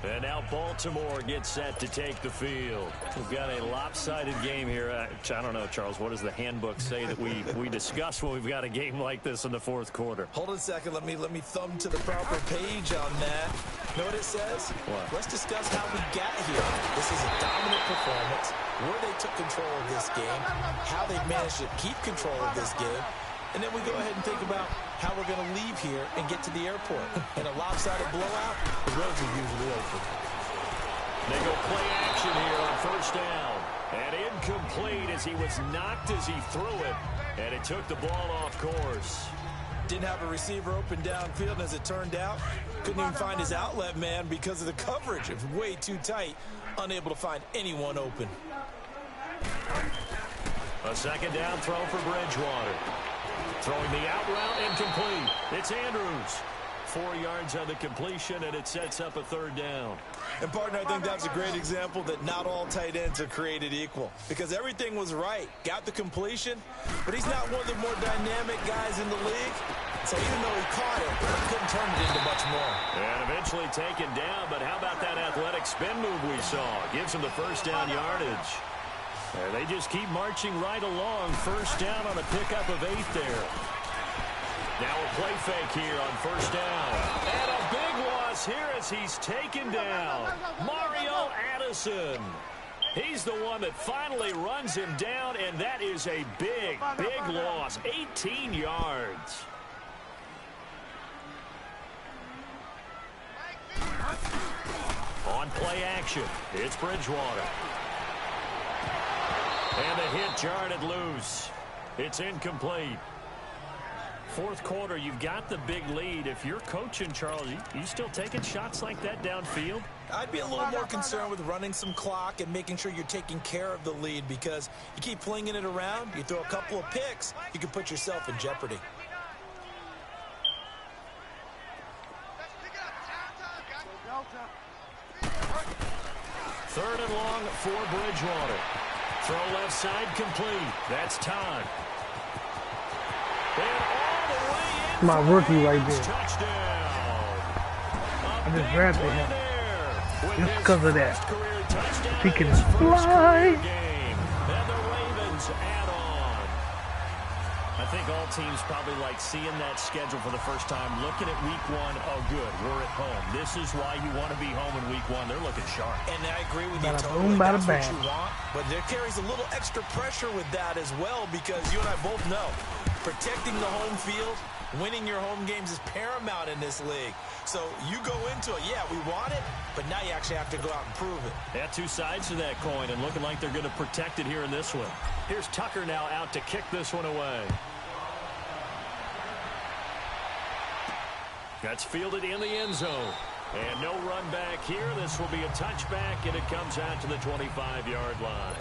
And now Baltimore gets set to take the field. We've got a lopsided game here. I don't know, Charles, what does the handbook say that we discuss when we've got a game like this in the fourth quarter? Hold on a second. Let me thumb to the proper page on that. Know what it says? What? Let's discuss how we got here. This is a dominant performance, where they took control of this game, how they've managed to keep control of this game, and then we go ahead and think about how we're going to leave here and get to the airport. In a lopsided blowout, the roads are usually open. They go play action here on first down. And incomplete as he was knocked as he threw it. And it took the ball off course. Didn't have a receiver open downfield, and as it turned out, couldn't even find his outlet man because of the coverage. It was way too tight, unable to find anyone open. A second down throw for Bridgewater. Throwing the out route, incomplete. It's Andrews. 4 yards on the completion, and it sets up a third down. And, partner, I think that's a great example that not all tight ends are created equal. Because everything was right. Got the completion, but he's not one of the more dynamic guys in the league. So even though he caught it, he couldn't turn it into much more. And eventually taken down, but how about that athletic spin move we saw? Gives him the first down yardage. And they just keep marching right along. First down on a pickup of 8 there. Now a play fake here on first down. And a big loss here as he's taken down. Mario Addison. He's the one that finally runs him down, and that is a big, big loss. 18 yards. On play action, it's Bridgewater. And the hit jarred it loose. It's incomplete. Fourth quarter, you've got the big lead. If you're coaching, Charles, you still taking shots like that downfield? I'd be a little more concerned with running some clock and making sure you're taking care of the lead, because you keep flinging it around, you throw a couple of picks, you can put yourself in jeopardy. Third and long for Bridgewater. Throw left side complete. That's Todd. And all the way in. My rookie right there. Touchdown. I just drafted him. Just because of that. He can fly. And the Ravens add on. I think all teams probably like seeing that schedule for the first time, looking at week 1. Oh, good, we're at home. This is why you want to be home in week 1. They're looking sharp. And I agree with you Bada totally. boom, bada That's what bang. you want. But there carries a little extra pressure with that as well, because you and I both know protecting the home field, winning your home games is paramount in this league. So you go into it, yeah, we want it, but now you actually have to go out and prove it. Yeah, 2 sides to that coin, and looking like they're going to protect it here in this one. Here's Tucker now out to kick this one away. That's fielded in the end zone. And no run back here. This will be a touchback, and it comes out to the 25-yard line.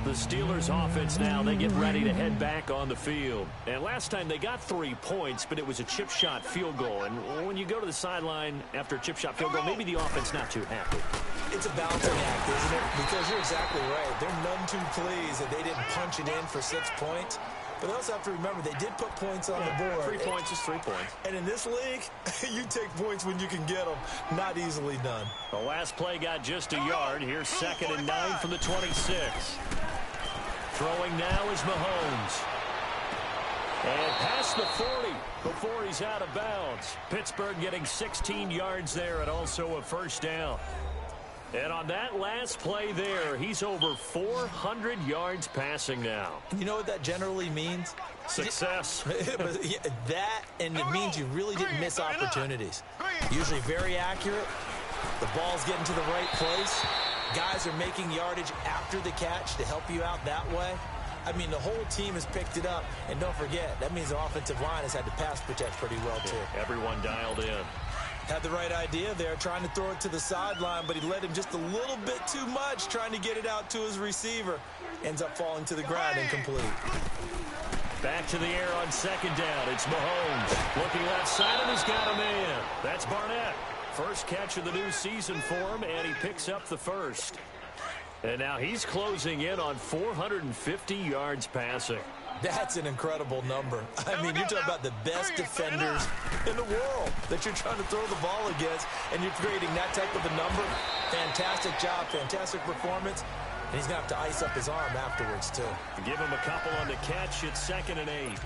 The Steelers offense now, they get ready to head back on the field. And last time they got 3 points, but it was a chip shot field goal. And when you go to the sideline after a chip shot field goal, maybe the offense not too happy. It's a balancing act, isn't it? Because you're exactly right. They're none too pleased that they didn't punch it in for 6 points. But they also have to remember they did put points on the board. 3 points is 3 points. And in this league, you take points when you can get them. Not easily done. The last play got just a yard. Here's 2nd and 9 from the 26. Throwing now is Mahomes. And past the 40 before he's out of bounds. Pittsburgh getting 16 yards there and also a first down. And on that last play there, he's over 400 yards passing now. You know what that generally means? Success. That, and it means you really didn't miss opportunities. Usually very accurate. The ball's getting to the right place. Guys are making yardage after the catch to help you out that way. I mean, the whole team has picked it up. And don't forget, that means the offensive line has had to pass protect pretty well, too. Everyone dialed in. Had the right idea there, trying to throw it to the sideline, but he led him just a little bit too much, trying to get it out to his receiver. Ends up falling to the ground incomplete. Back to the air on second down. It's Mahomes. Looking left side, and he's got a man. That's Barnett. First catch of the new season for him, and he picks up the first. And now he's closing in on 450 yards passing. That's an incredible number. I mean, you're talking about the best defenders in the world that you're trying to throw the ball against, and you're creating that type of a number. Fantastic job, fantastic performance. And he's going to have to ice up his arm afterwards, too. Give him a couple on the catch. It's 2nd and 8.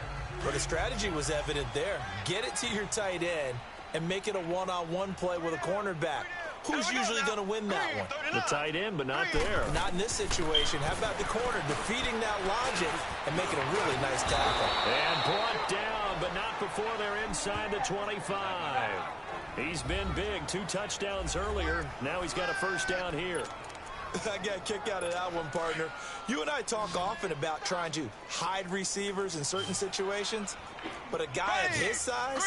But the strategy was evident there. Get it to your tight end and make it a one-on-one play with a cornerback. Who's usually going to win that one? The tight end, but not there. Not in this situation. How about the corner defeating that logic and making a really nice tackle? And brought down, but not before they're inside the 25. He's been big. 2 touchdowns earlier. Now he's got a first down here. I got a kick out of that one, partner. You and I talk often about trying to hide receivers in certain situations, but a guy of his size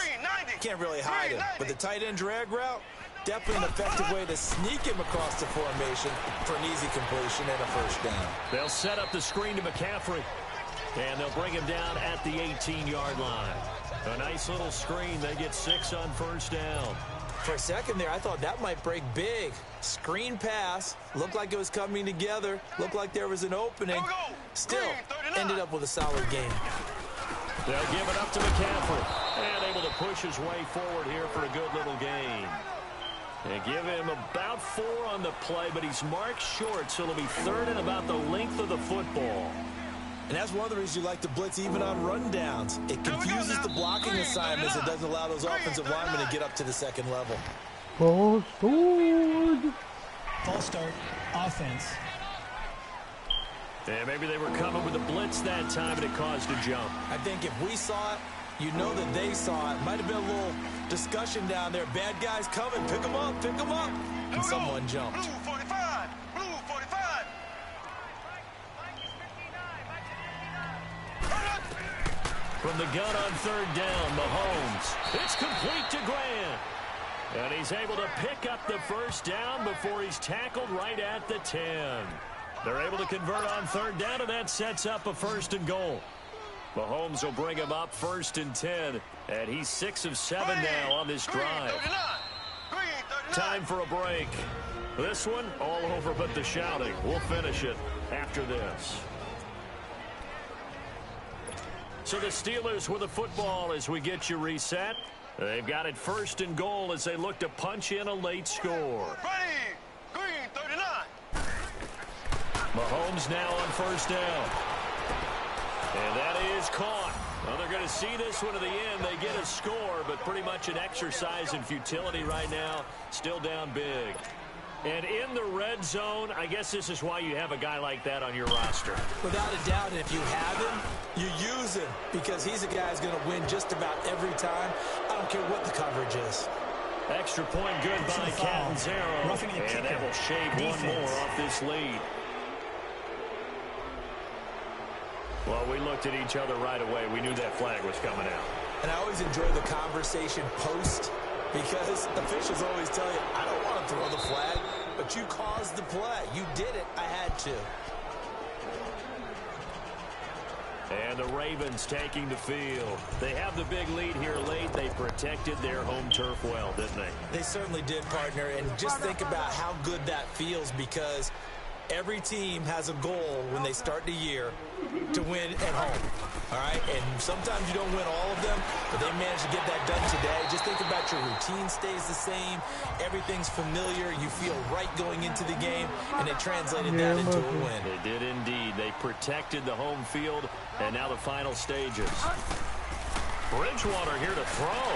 can't really hide him. But the tight end drag route, definitely an effective way to sneak him across the formation for an easy completion and a first down. They'll set up the screen to McCaffrey, and they'll bring him down at the 18-yard line. A nice little screen. They get 6 on first down. For a second there, I thought that might break big. Screen pass. Looked like it was coming together. Looked like there was an opening. Still, ended up with a solid game. They'll give it up to McCaffrey. And able to push his way forward here for a good little gain. They give him about 4 on the play, but he's marked short, so it'll be 3rd and about the length of the football. And that's one of the reasons you like to blitz even on rundowns. It confuses the blocking assignments. It doesn't allow those offensive linemen to get up to the second level. False start. False start. Offense. And maybe they were coming with a blitz that time, and it caused a jump. I think if we saw it, you know that they saw it. Might have been a little discussion down there. Bad guys coming. Pick them up. Pick them up. And someone jumped. Blue 45. Blue 45. From the gun on 3rd down, Mahomes. It's complete to Grant. And he's able to pick up the first down before he's tackled right at the 10. They're able to convert on 3rd down, and that sets up a 1st and goal. Mahomes will bring him up 1st and 10, and he's 6 of 7 now on this drive. Time for a break. This one, all over but the shouting. We'll finish it after this. So the Steelers with the football as we get you reset. They've got it 1st and goal as they look to punch in a late score. Green 39. Mahomes now on 1st down. And that is caught. Well, they're going to see this one to the end. They get a score, but pretty much an exercise in futility right now. Still down big. And in the red zone, I guess this is why you have a guy like that on your roster. Without a doubt, and if you have him, you use him because he's a guy who's going to win just about every time. I don't care what the coverage is. Extra point good by Catanzaro. And that will shave one more off this lead. Well, we looked at each other right away. We knew that flag was coming out. And I always enjoy the conversation post because officials always tell you, I don't want to throw the flag, but you caused the play. You did it. I had to. And the Ravens taking the field. They have the big lead here late. They protected their home turf well, didn't they? They certainly did, partner. And just think about how good that feels because every team has a goal when they start the year to win at home. All right? And sometimes you don't win all of them, but they managed to get that done today. Just think about your routine stays the same. Everything's familiar. You feel right going into the game, and they translated that into a win. They did indeed. They protected the home field, and now the final stages. Bridgewater here to throw.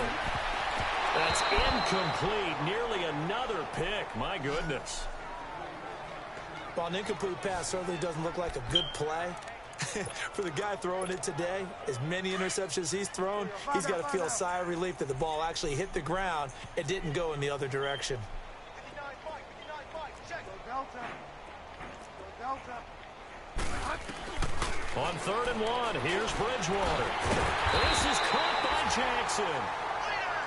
That's incomplete. Nearly another pick. My goodness. While an incomplete pass certainly doesn't look like a good play, for the guy throwing it today, as many interceptions he's thrown, he's got to feel a sigh of relief that the ball actually hit the ground and didn't go in the other direction. On 3rd and 1, here's Bridgewater. This is caught by Jackson.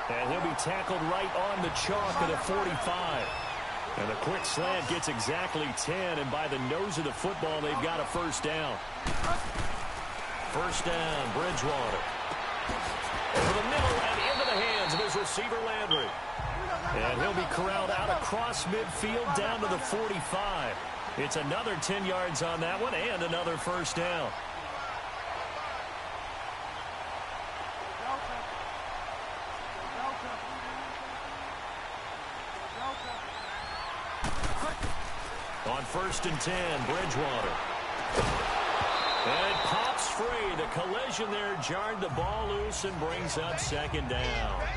And he'll be tackled right on the chalk of the 45. And a quick slant gets exactly 10, and by the nose of the football, they've got a first down. First down, Bridgewater. Over the middle and into the hands of his receiver, Landry. And he'll be corralled out across midfield down to the 45. It's another 10 yards on that one and another first down. On 1st and 10, Bridgewater. And it pops free. The collision there jarred the ball loose and brings up 2nd down.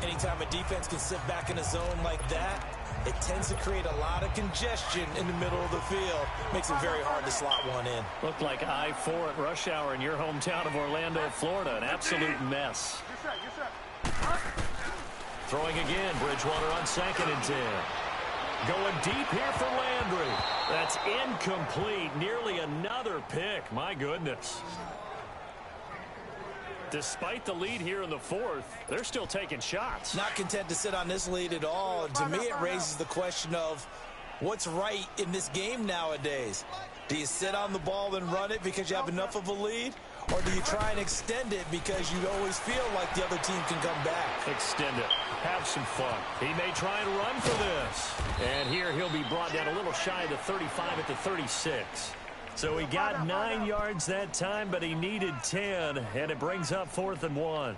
Anytime a defense can sit back in a zone like that, it tends to create a lot of congestion in the middle of the field. Makes it very hard to slot one in. Looked like I-4 at rush hour in your hometown of Orlando, Florida. An absolute mess. Throwing again, Bridgewater on 2nd and 10. Going deep here for Landry. That's incomplete. Nearly another pick. My goodness. Despite the lead here in the 4th, they're still taking shots. Not content to sit on this lead at all. To me, it raises the question of what's right in this game nowadays. Do you sit on the ball and run it because you have enough of a lead? Or do you try and extend it because you always feel like the other team can come back? Extend it. Have some fun. He may try and run for this. And here he'll be brought down a little shy of the 35 at the 36. So he got 9 yards that time, but he needed 10, and it brings up 4th and 1.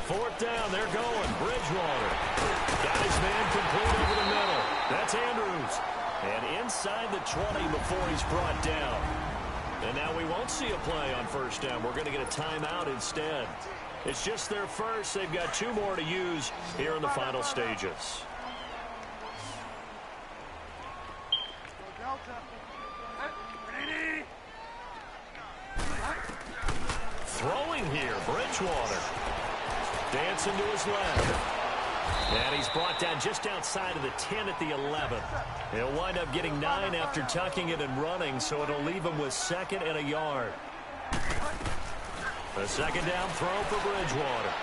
4th down, they're going. Bridgewater. Got his man complete over the middle. That's Andrews. And inside the 20 before he's brought down. And now we won't see a play on 1st down. We're going to get a timeout instead. It's just their first. They've got 2 more to use here in the final stages. Throwing here, Bridgewater. Dancing to his left. And he's brought down just outside of the 10 at the 11. He'll wind up getting 9 after tucking it and running, so it'll leave him with 2nd and a yard. A 2nd down throw for Bridgewater.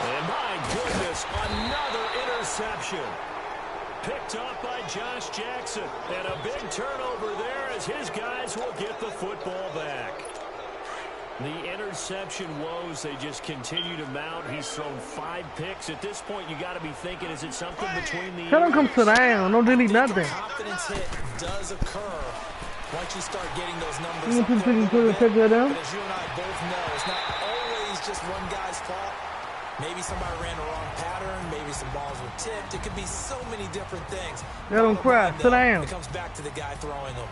And my goodness, another interception. Picked up by Josh Jackson. And a big turnover there as his guys will get the football back. The interception woes, they just continue to mount. He's thrown 5 picks. At this point, you got to be thinking, is it something between the Tell him come sit down. Don't delete nothing. Confidence hit does occur once you start getting those numbers You up put there a little bit. that down? But as you and I both know, it's not always just one guy's fault. Maybe somebody ran the wrong pattern. Maybe some balls were tipped. It could be so many different things. Let him cry. Sit down. It comes back to the guy throwing them.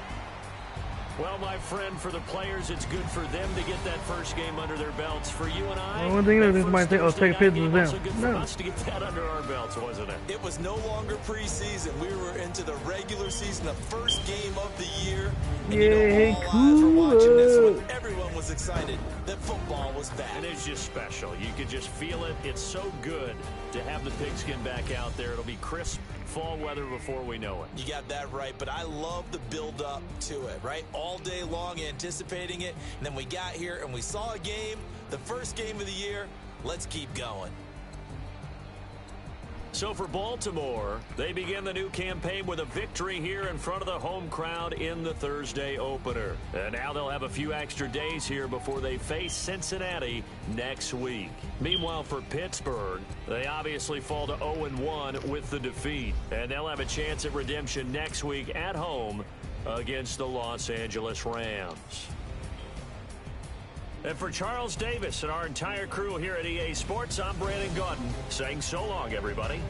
Well, my friend, for the players, it's good for them to get that first game under their belts. For you and I, one thing is, might think, take pictures of them. also good for us to get that under our belts, wasn't it? It was no longer preseason. We were into the regular season, the first game of the year. And yeah, eyes were watching this one. Everyone was excited that football was back. And it's just special. You could just feel it. It's so good to have the pigskin back out there. It'll be crisp fall weather before we know it. You got that right, but I love the build up to it, right? All day long anticipating it, and then we got here and we saw a game, the first game of the year. Let's keep going. So for Baltimore, they begin the new campaign with a victory here in front of the home crowd in the Thursday opener. And now they'll have a few extra days here before they face Cincinnati next week. Meanwhile, for Pittsburgh, they obviously fall to 0-1 with the defeat. And they'll have a chance at redemption next week at home against the Los Angeles Rams. And for Charles Davis and our entire crew here at EA Sports, I'm Brandon Gaudin saying so long, everybody.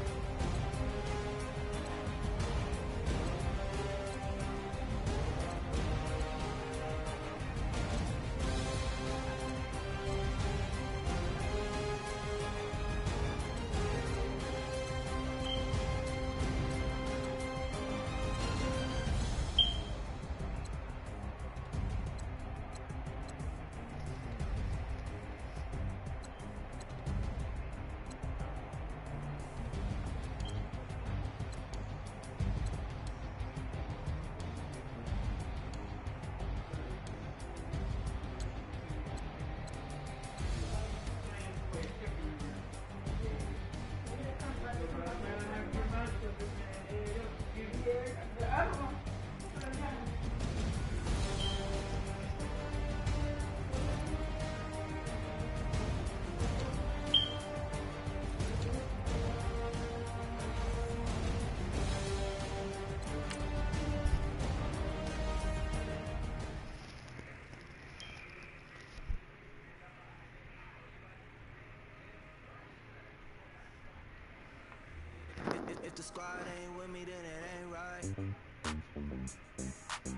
squad ain't with me, then it ain't right.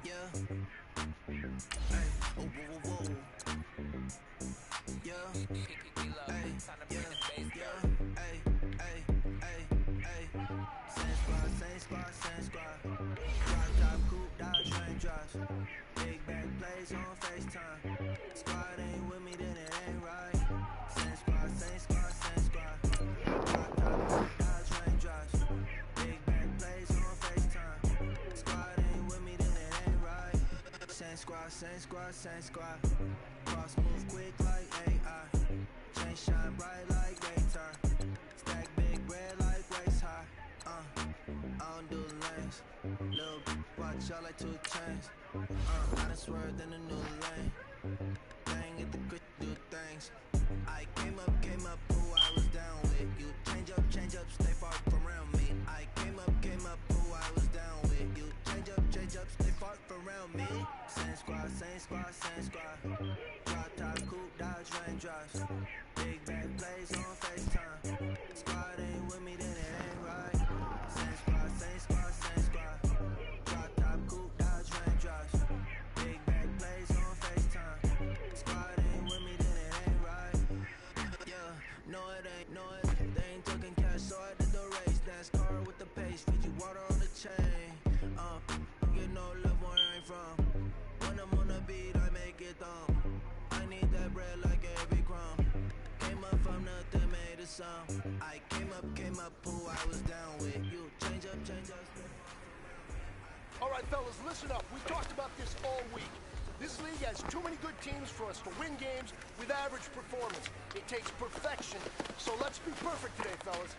Yeah. Hey, oh, whoa, whoa, whoa. Yeah. Hey, yeah, yeah. Hey, hey, hey, hey. Same squad, same squad, same squad. Drop top, coupe, Dodge Range drives. Big back plays on FaceTime. Squad ain't with me, then it ain't right. Same squad, same squad, same squad. Drop top, coupe, Dodge Range drives. Big back plays on FaceTime. Squad ain't with me, then it ain't right. Same squad, same squad, same squad. Cross move quick like AI. Chain shine bright like daytime. Stack big red like waist high. I don't do lanes. Little watch y'all like 2 chains. I done swerved in a new lane. Dang at the grit, do things. I came up, who I was down with. You change up, stay far from around me. I came up, who I was down with. You change up, stay far from around me. Same squad, same squad, same squad. Drop top, coupe, Dodge Range drives. Big back plays on FaceTime. Squad ain't with me, then it ain't right. Same squad, same squad, same squad. Drop top, coupe, Dodge Range drives. Big back plays on FaceTime. Squad ain't with me, then it ain't right. Yeah, no it ain't, they ain't talking cash, so I did the race. NASCAR with the pace, Fiji water on the chain. Get no love where I ain't from. When I'm on the beat, I make it thumb. I need that bread like every crumb. Came up from nothing, made a sum. I came up, who I was down with. You change up, All right, fellas, listen up. We talked about this all week. This league has too many good teams for us to win games with average performance. It takes perfection. So let's be perfect today, fellas.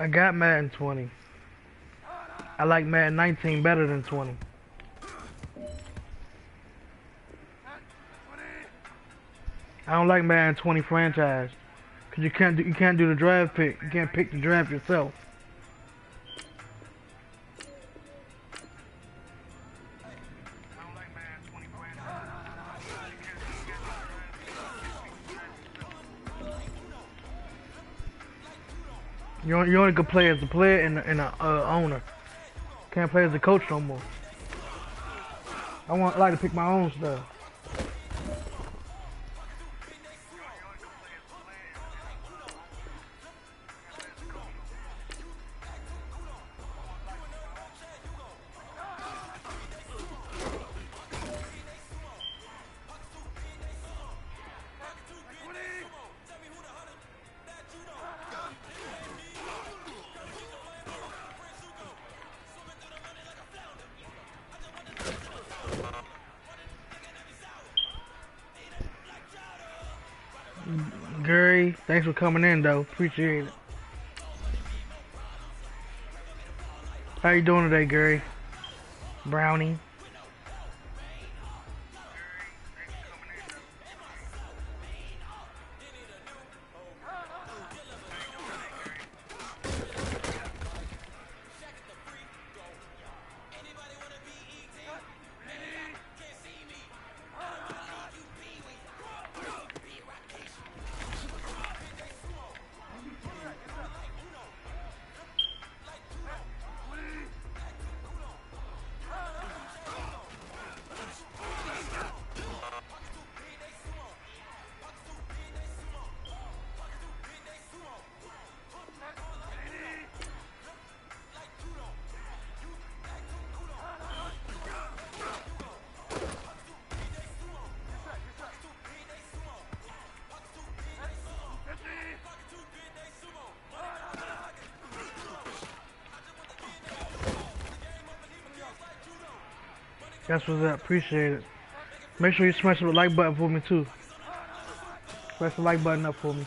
I got Madden 20. I like Madden 19 better than 20. I don't like Madden 20 franchise, cause you can't do the draft pick. You can't pick the draft yourself. You only can play as a player and a owner. Can't play as a coach no more. I like to pick my own stuff. Gary, thanks for coming in though. Appreciate it. How you doing today, Gary? Brownie. That's what's up. Appreciate it. Make sure you smash the like button for me too. Press the like button up for me.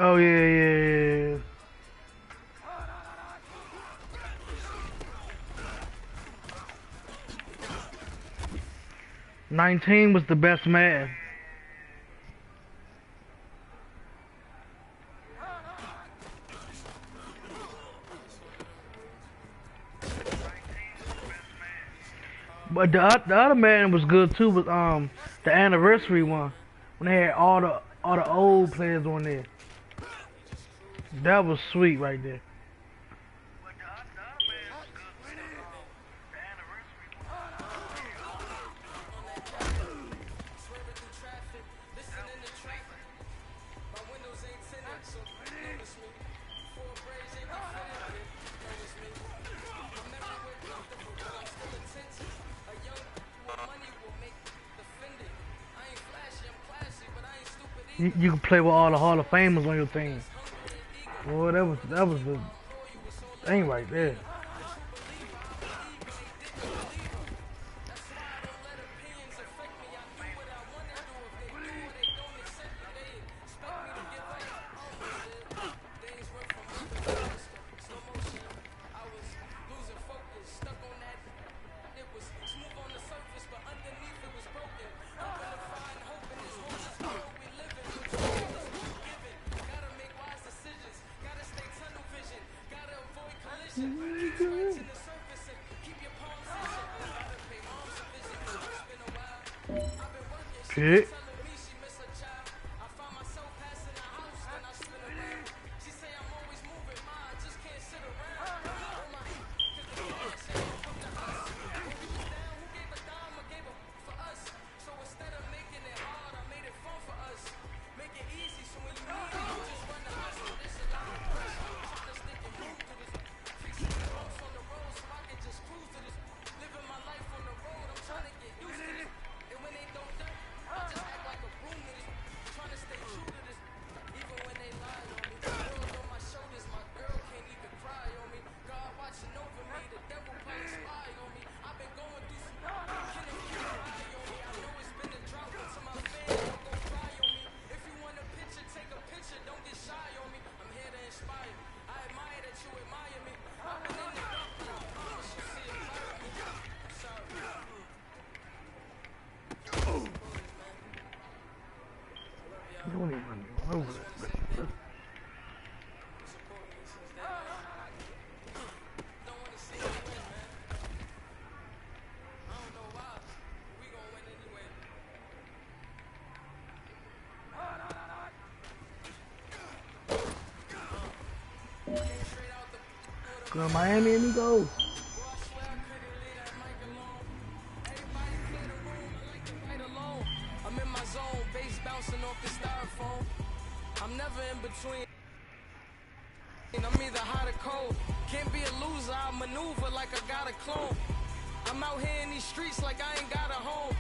Oh yeah. 19 was the best man. But the other man was good too. Was the anniversary one when they had all the old players on there. That was sweet right there. You can play with all the Hall of Famers on your team. Boy, that was the thing right there. Shit. Don't even run over that. Go to Miami and he goes. I'm in my zone, bass bouncing off the styrofoam. I'm never in between. I'm either hot or cold. Can't be a loser, I maneuver like I got a clone. I'm out here in these streets like I ain't got a home.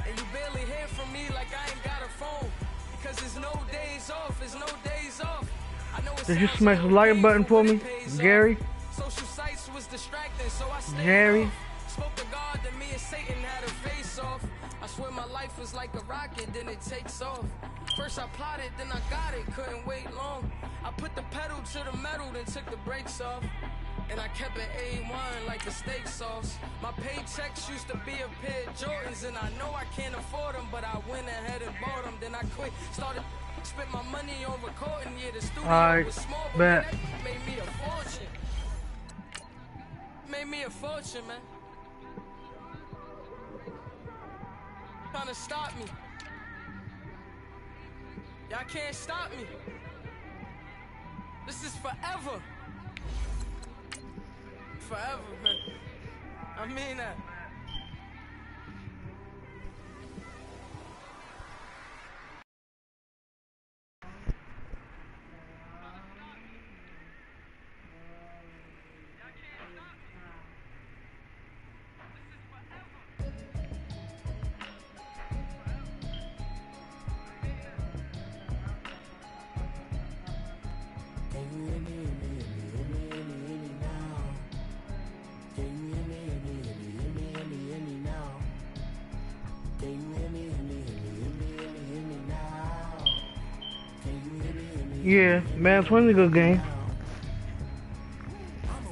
And you barely hear from me like I ain't got a phone. Because there's no days off, there's no days off. I know Did you smash the like button for me, Gary? Social sites was distracting, so I stayed Jerry. off. Spoke to God, then me and Satan had a face off. I swear my life was like a rocket, then it takes off. First I plotted, then I got it, couldn't wait long. I put the pedal to the metal, then took the brakes off. And I kept it A1 like the steak sauce. My paychecks used to be a pair of Jordans, and I know I can't afford them, but I went ahead and bought them. Then I quit, started spent my money on recording. Yeah, the studio was small, but that made me a fortune. Made me a fortune, man. Trying to stop me. Y'all can't stop me. This is forever. Forever, man. I mean that. Yeah, man, 20 is a good game.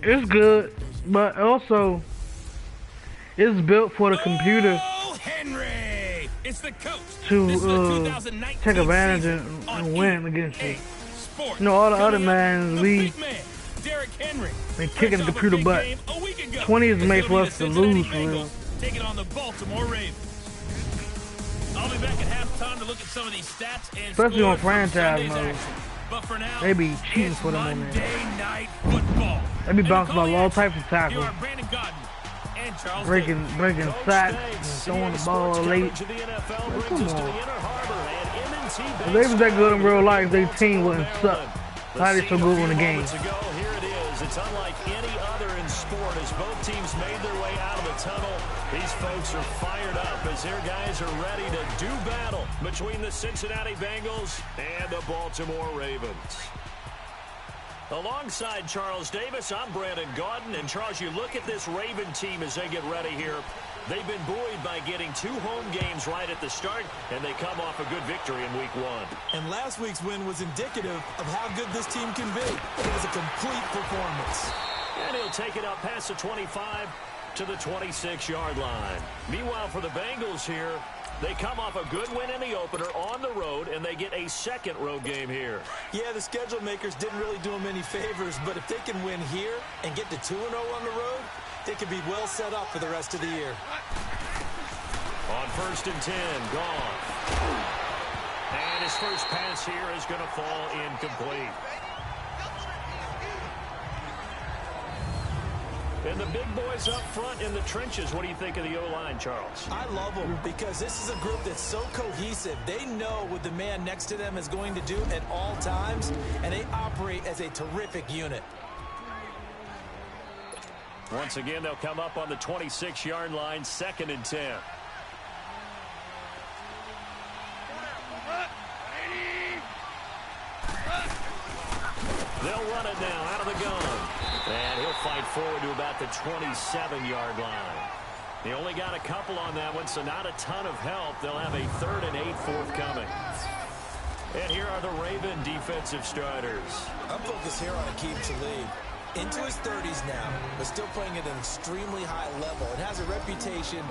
It's good, but also it's built for the computer Henry! It's the coach. to take advantage and win against you. You know, all the other man, we been kicking the computer butt. 20 is made for us to lose for real. Taking on the Baltimore Ravens. I'll be back at halftime to look at some of these stats and especially on franchise mode. But for now, they be cheating for them on there. Night football. They be bouncing about all types of tackles. Breaking sacks and throwing the ball late. Come on. If they was that good in real life, their team wouldn't suck. How they so good in the game? Here it is. It's unlike any other in sport as both teams made their way out of the tunnel. These folks are fired up as their guys are ready to do battle between the Cincinnati Bengals and the Baltimore Ravens. Alongside Charles Davis, I'm Brandon Gaudin. And Charles, you look at this Raven team as they get ready here. They've been buoyed by getting 2 home games right at the start, and they come off a good victory in Week 1. And last week's win was indicative of how good this team can be. It was a complete performance. And he'll take it up past the 25 to the 26-yard line. Meanwhile, for the Bengals here, they come off a good win in the opener on the road, and they get a second road game here. Yeah, the schedule makers didn't really do them any favors, but if they can win here and get to 2-0 on the road, they could be well set up for the rest of the year. On 1st and 10, gone. And his first pass here is going to fall incomplete. And the big boys up front in the trenches. What do you think of the O-line, Charles? I love them because this is a group that's so cohesive. They know what the man next to them is going to do at all times, and they operate as a terrific unit. Once again, they'll come up on the 26-yard line, 2nd and 10. They'll run it now out of the gun. And he'll fight forward to about the 27-yard line. They only got a couple on that one, so not a ton of help. They'll have a 3rd and 8 forthcoming. And here are the Raven defensive starters. I'm focused here on Akeem Talib. Into his 30s now, but still playing at an extremely high level. It has a reputation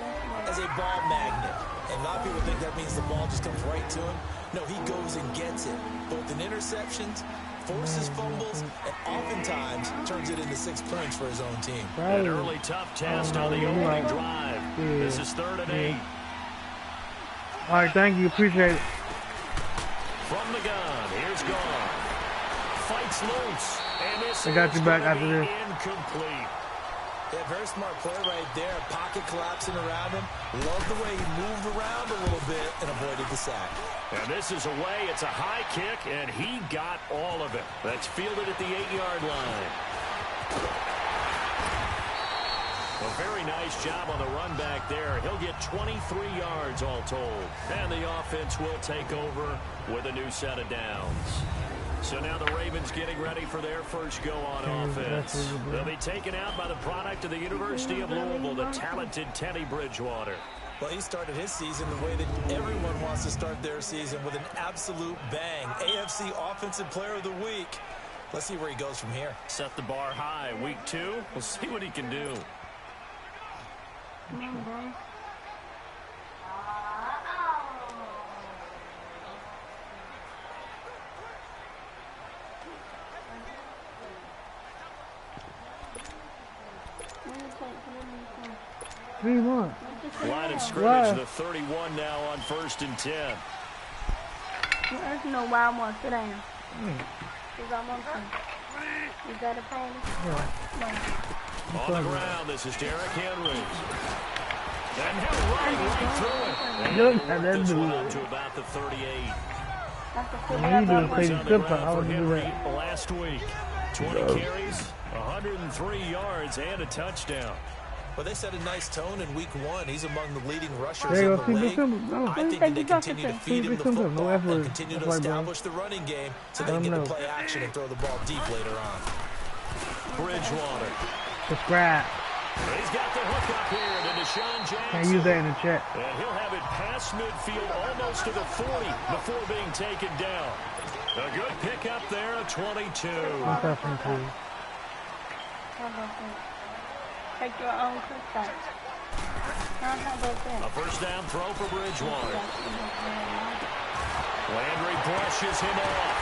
as a ball magnet. And a lot of people think that means the ball just comes right to him. No, he goes and gets it, both in interceptions, forces fumbles, and oftentimes turns it into 6 points for his own team. An early tough test on the opening drive. This is 3rd and 8. All right, thank you. Appreciate it. From the gun, here's Gone. Fights loose. And this I got you back after this. Incomplete. Yeah, very smart play right there. Pocket collapsing around him. Love the way he moved around a little bit and avoided the sack. And this is away. It's a high kick, and he got all of it. That's fielded at the 8-yard line. A very nice job on the run back there. He'll get 23 yards all told. And the offense will take over with a new set of downs. So now the Ravens getting ready for their first go on offense. They'll be taken out by the product of the University of Louisville, the talented Teddy Bridgewater. Well, he started his season the way that everyone wants to start their season, with an absolute bang. AFC Offensive Player of the Week. Let's see where he goes from here. Set the bar high. Week 2, we'll see what he can do. Come on, bro. Line of scrimmage, the 31 now on 1st and 10. There's no why I want to sit down. Because I want to. Is that a pain? Yeah. On the ground, this is Derrick Henry. And he'll right through it. And he'll this one up to about the 38. Last week, 20 carries, 103 yards, and a touchdown. Well, they set a nice tone in Week 1. He's among the leading rushers in the league. I think that they continue to feed him the football and continue to establish the running game so they can get to play action and throw the ball deep later on. Bridgewater. Subscribe. He's got the hook up here to Deshaun Jackson. Can't use that in the chat. And he'll have it past midfield almost to the 40 before being taken down. A good pickup there, a 22. Take your own quick shot. A first down throw for Bridgewater. Landry brushes him off.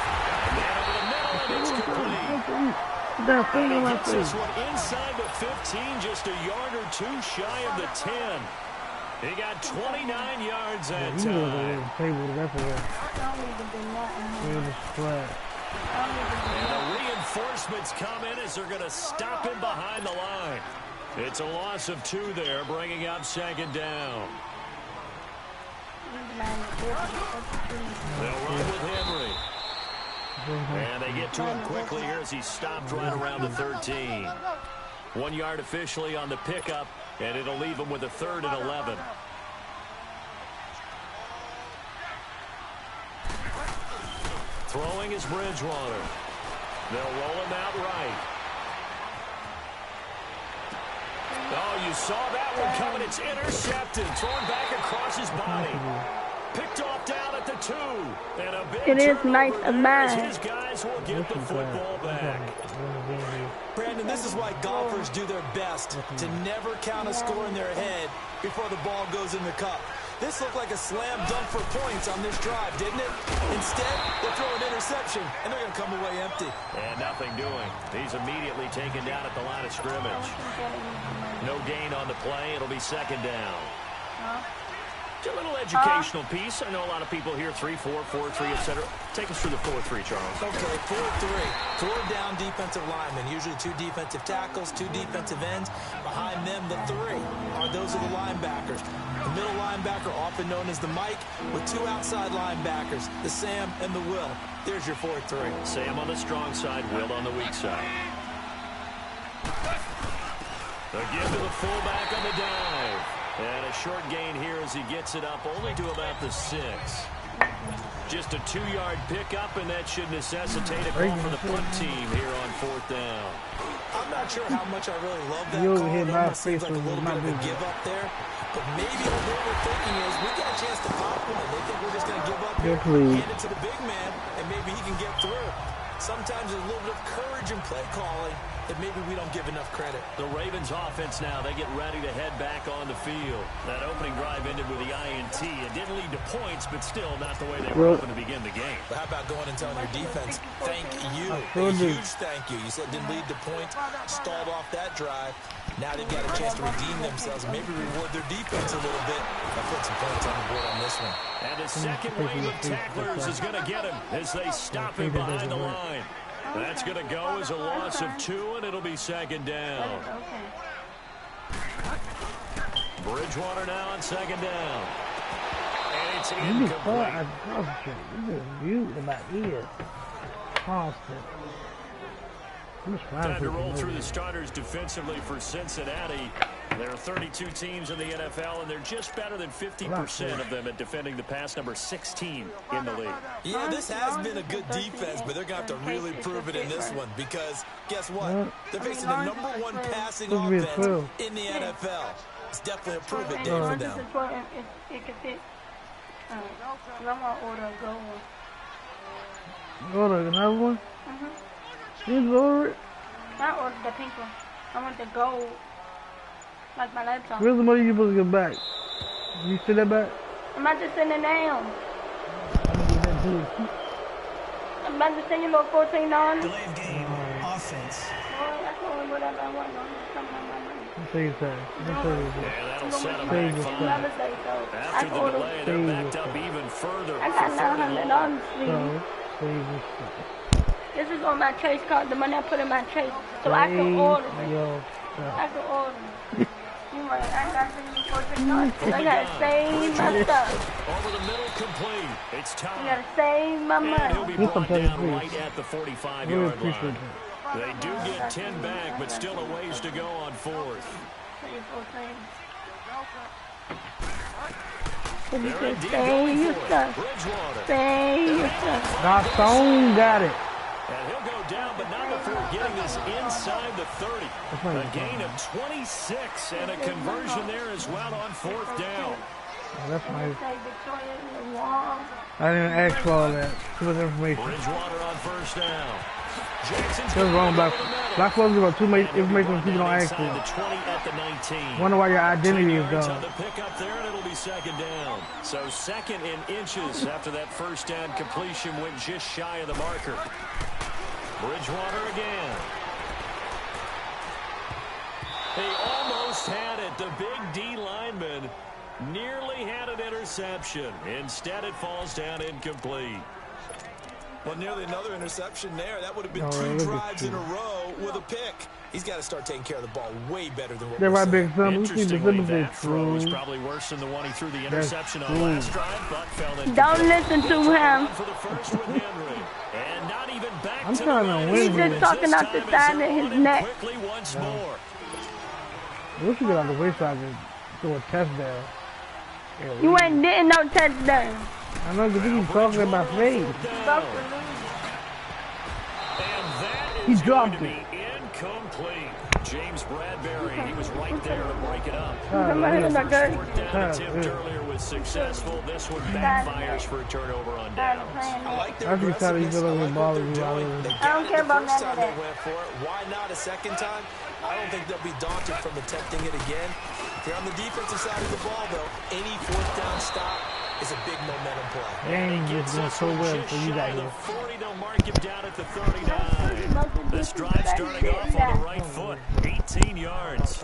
Man over the middle, and it's complete. And he gets this one inside the 15, just a yard or two shy of the 10. He got 29 yards that time. And the reinforcements come in as they're going to stop him behind the line. It's a loss of 2 there, bringing up second down. They'll run with Henry. And they get to him quickly here as he stopped right around the 13. 1 yard officially on the pickup, and it'll leave him with a 3rd and 11. Throwing is Bridgewater. They'll roll him out right. Oh, you saw that one coming. It's intercepted. Thrown back across his body. Picked off down at the 2. And a big it is nice of mine. His guys will get the football back. Brandon, this is why golfers do their best to never count a score in their head before the ball goes in the cup. This looked like a slam dunk for points on this drive, didn't it? Instead, they throw an interception, and they're going to come away empty. And nothing doing. He's immediately taken down at the line of scrimmage. No gain on the play. It'll be second down. A little educational piece. I know a lot of people here, 3-4, 4-3, etc. Take us through the 4-3, Charles. Okay, 4-3. 4 down defensive linemen, usually 2 defensive tackles, 2 defensive ends. Behind them, the 3 those are the linebackers. The middle linebacker, often known as the Mike, with 2 outside linebackers, the Sam and the Will. There's your 4-3. Sam on the strong side, Will on the weak side. The give to the fullback on the dive. And a short gain here as he gets it up only to about the 6. Just a 2-yard pickup, and that should necessitate a call for the punt team here on 4th down. I'm not sure how much I really love that call. It almost seems like a little bit of a give up there. But maybe what we're thinking is we got a chance to compliment. They think we're just going to give up here, hand it to the big man, and maybe he can get through. Sometimes there's a little bit of courage in play calling that maybe we don't give enough credit. The Ravens offense now, they get ready to head back on the field. That opening drive ended with the INT. It didn't lead to points, but still not the way they were hoping to begin the game. But how about going and telling your defense, thank you, a huge thank you. You said it didn't lead to points, stalled off that drive. Now they've got a chance to redeem themselves, maybe reward their defense a little bit. I'll put some points on the board on this one. And the second wave of tacklers is going to get him as they stop him behind the line. That's going to go as a loss of 2, and it'll be second down. Bridgewater now on second down. And it's incomplete. Time to roll through the starters defensively for Cincinnati. There are 32 teams in the NFL, and they're just better than 50% of them at defending the pass, number 16 in the league. Yeah, this has been a good defense, but they're going to have to really prove it in this one because, guess what? They're facing the #1 passing offense in the NFL. It's definitely a prove it day for them. It can fit. I'm going to order a gold one. Order another one? You order it? I ordered the pink one. I want the gold. Like my laptop. Where's the money you supposed to get back? You send that back? I'm about to send it now. I'm about to send you little $14. Delayed game. Offense. Well, that's only whatever I want. Let's see that. That'll set them back fine. After the delay, they're backed up even further. I got $900 This is on my Chase card, the money I put in my Chase, so I can order it. I can order it. I gotta save my stuff. Over the middle, complete. It's time. I gotta save my money. And he'll be brought down right at the 45-yard line. They do get 10 back, but still a ways to go on 4th. They're in deep going for it. Bridgewater. Save your stuff. Garcon got it. And he'll go down, but not before getting this inside the 30. A gain of 26 and a conversion there as well on 4th down. Oh, that's nice. Say Victoria in the wall. I didn't ask for all that. Too much information. Bridgewater on first down. Jackson's That's wrong, Black. Black folks give up too much information when people don't ask for the it. 20 at the 19. Wonder why your identity is On gone. the pickup there, and it'll be second down. So second in inches after that first down completion went just shy of the marker. Bridgewater again. He almost had it. The big D lineman nearly had an interception. Instead, it falls down incomplete. Well, nearly another interception there. That would have been two drives in a row with a pick. He's got to start taking care of the ball way better than what They're we're right, saying. big son. We see the Interestingly, Zimbabwe that throw is true. probably worse than the one he threw the interception on last drive, but fell in. Don't listen to him. For the first with Henry. And not even back I'm to trying the to line. win He's here. just talking out the side of his neck. Quickly once more. We should get out of the way so I can do a touchdown. You ain't getting no touchdown. I know because you keep talking about faith. He dropped it. Incomplete. James Bradbury, he was right there to break it up. Somebody in the good. Fourth down attempt earlier was successful. This one backfires for a turnover on downs. I like their I just thought he aggressiveness. was I gonna like ball what you they're out doing. of They it. I don't got care it the about first none time of they that. went for it. Why not a second time? I don't think they'll be daunted from attempting it again. If you're on the defensive side of the ball, though, any fourth down stop is a big momentum play. Dang, just doing so well for you guys. The 40, they'll mark him down at the 39. This drive starting off on the right foot, 18 yards.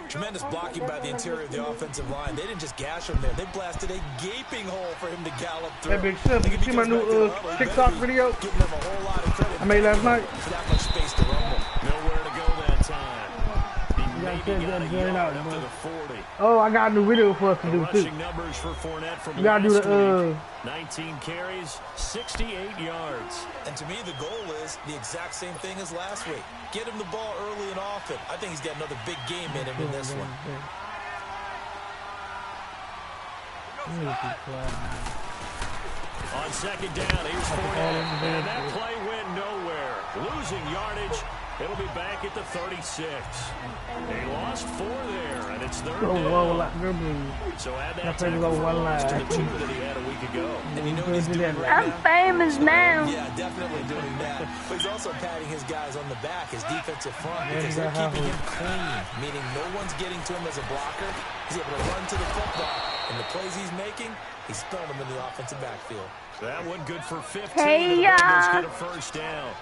Tremendous blocking by the interior of the offensive line. They didn't just gash him there. They blasted a gaping hole for him to gallop through. Hey, Big Sim, you see my new TikTok video Giving them a whole lot of credit I made last night? for that much space to rumble. Nowhere to go that time. He gotta maybe take got that a joint yard out, up to bro. the 40. Oh, I got a new video for us to The do too. rushing numbers for Fournette from You gotta do last the week. 19 carries, 68 yards. And to me, the goal is the exact same thing as last week. Get him the ball early and often. I think he's got another big game in him in this one. On second down, here's Fournette. And that play went nowhere. Losing yardage. It'll be back at the 36. They lost 4 there, and it's third down. So add that tackle for loss to the 2 that he had a week ago. And you know what he's doing right I'm now? famous now. Yeah, definitely doing that. But he's also patting his guys on the back, his defensive front, because they're keeping him clean, meaning no one's getting to him as a blocker. He's able to run to the football, and the plays he's making, he's throwing them in the offensive backfield. That one good for 15. Hey, The Bengals get a first down.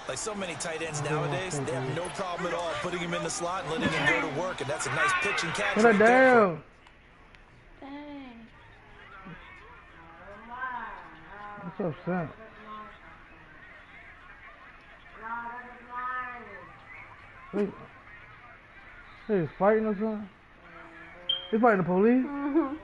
Like so many tight ends nowadays, they have no problem at all putting him in the slot and letting him go to work, and that's a nice pitch and catch. Put it down. What's up, son? He's fighting or something? He's fighting the police? Mm-hmm.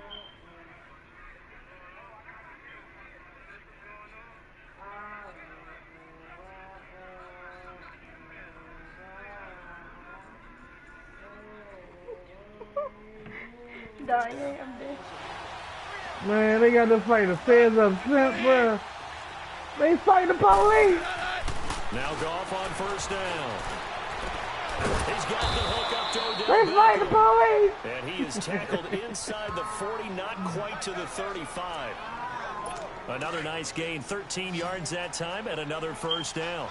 Man, they got to fight the feds up front, bro. They fight the police. Now Goff on first down. He's got the hook up to Odell. They fight the police. And he is tackled inside the 40, not quite to the 35. Another nice gain, 13 yards that time, and another first down.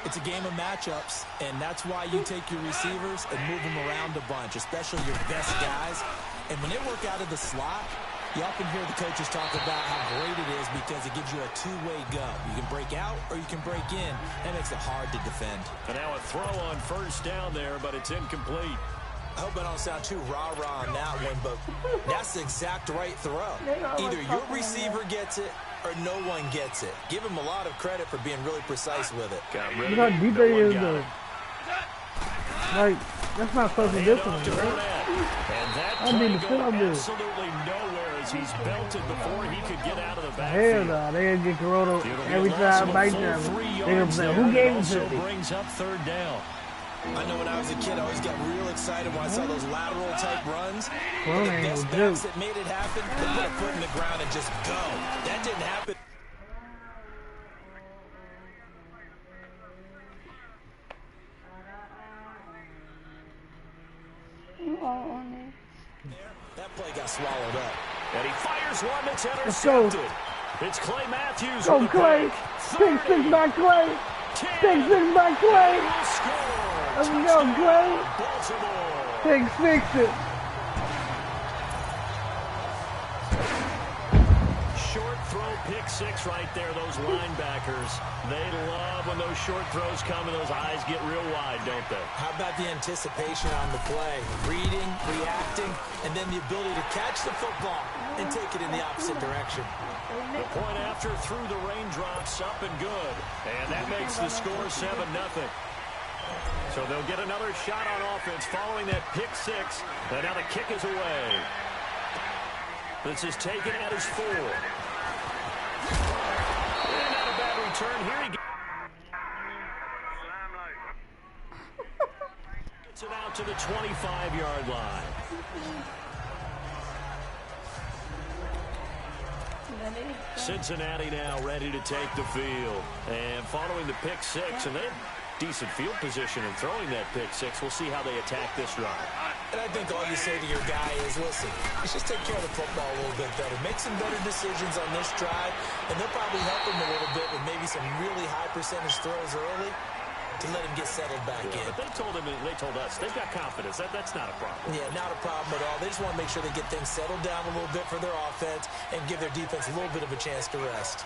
It's a game of matchups, and that's why you take your receivers and move them around a bunch, especially your best guys. And when they work out of the slot, you often hear the coaches talk about how great it is because it gives you a two-way go. You can break out or you can break in. That makes it hard to defend. And now a throw on first down there, but it's incomplete. I hope I don't sound too rah-rah on that one, but that's the exact right throw. Either your receiver gets it or no one gets it. Give him a lot of credit for being really precise with it. Look how deep they is, though. Like, that's not social distance, right? And that I need to play fill up go this. absolutely nowhere as he's belted before he could get out of the Hell backfield. no, they get Corona It'll be every a loss time of a by full them. 3 They yards gonna say, there, who and gave it also to me? brings up third down. I know when I was a kid, I always got real excited when I saw those lateral type runs. Well, The ain't best no backs joke. that made it happen, they put a foot in the ground and just go. That didn't happen. That get swallowed up. And he fires one that's Let's go. intercepted. It's Clay Matthews. Go, with a Clay. pick. 6 by Clay. 6 by Clay. Let's go, Clay. Baltimore. 6 it. Short throw, pick six right there. Those linebackers, they love when those short throws come and those eyes get real wide, don't they? How about the anticipation on the play? Reading, reacting, and then the ability to catch the football and take it in the opposite direction. The point after through the raindrops, up and good. And that makes the score 7-0. So they'll get another shot on offense following that pick six. And now the kick is away. This is taken at his 4. And not a bad return. Here he gets it out to the 25-yard line. Cincinnati now ready to take the field. And following the pick six, and they have decent field position in throwing that pick six. We'll see how they attack this drive. And I think all you say to your guy is, listen, let's just take care of the football a little bit better. Make some better decisions on this drive, and they'll probably help him a little bit with maybe some really high percentage throws early to let him get settled back in. But they told us they've got confidence. That's not a problem. Yeah, not a problem at all. They just want to make sure they get things settled down a little bit for their offense and give their defense a little bit of a chance to rest.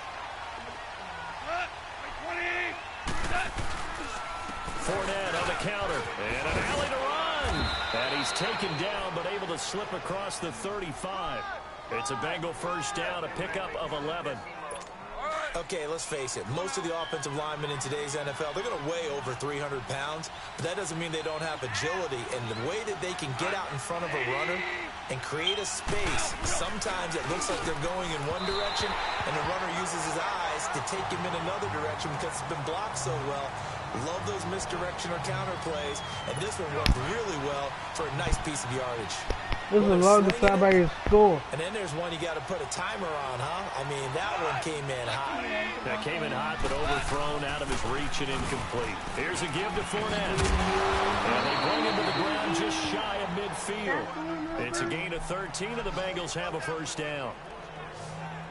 Fournette on the counter, and an alley to run. And he's taken down, but able to slip across the 35. It's a Bengal first down, a pickup of 11. Okay, let's face it. Most of the offensive linemen in today's NFL, they're going to weigh over 300 pounds, but that doesn't mean they don't have agility. And the way that they can get out in front of a runner and create a space, sometimes it looks like they're going in one direction, and the runner uses his eyes to take him in another direction because it's been blocked so well. Love those misdirection or counter plays, and this one worked really well for a nice piece of yardage. This is the longest sideback score. And then there's one you got to put a timer on, huh? I mean, that one came in hot. That came in hot, but overthrown out of his reach and incomplete. Here's a give to Fournette. And they bring him to the ground just shy of midfield. It's a gain of 13, and the Bengals have a first down.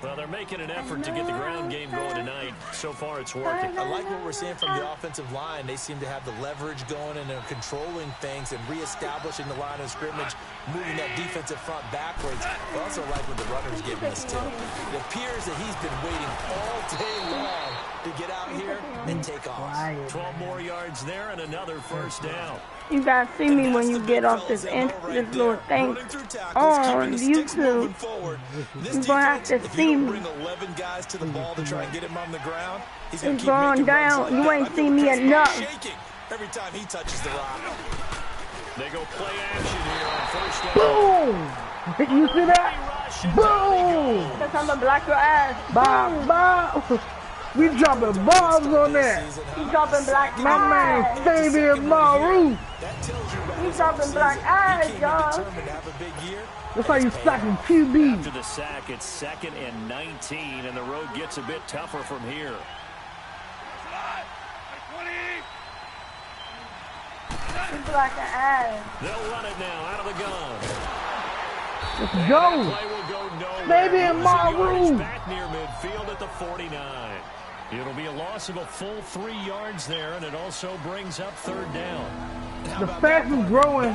Well, they're making an effort to get the ground game going tonight. So far, it's working. I like what we're seeing from the offensive line. They seem to have the leverage going, and they're controlling things and reestablishing the line of scrimmage, moving that defensive front backwards. I also like what the runner's giving us, too. It appears that he's been waiting all day long to get out here and take off. 12 more yards there and another first down. You guys see me when you get off this little thing on YouTube. You're going to have to see me. It's going down. You ain't seen me enough. Every time he touches the rock. They go play action here on first down. Boom! You see that? Boom! Because I'm going to block your ass. Bob, Bob. We dropping bombs on that. He dropping black eyes. My man, Fabian Maru. He dropping black eyes, y'all. That's how you stacking QB. After the sack, it's 2nd and 19, and the road gets a bit tougher from here. He's black eyes. They'll run it now out of the gun. Let's go. Play will go nowhere. Fabian Maru. Back near midfield at the 49. It'll be a loss of a full 3 yards there, and it also brings up 3rd down. The fastest growing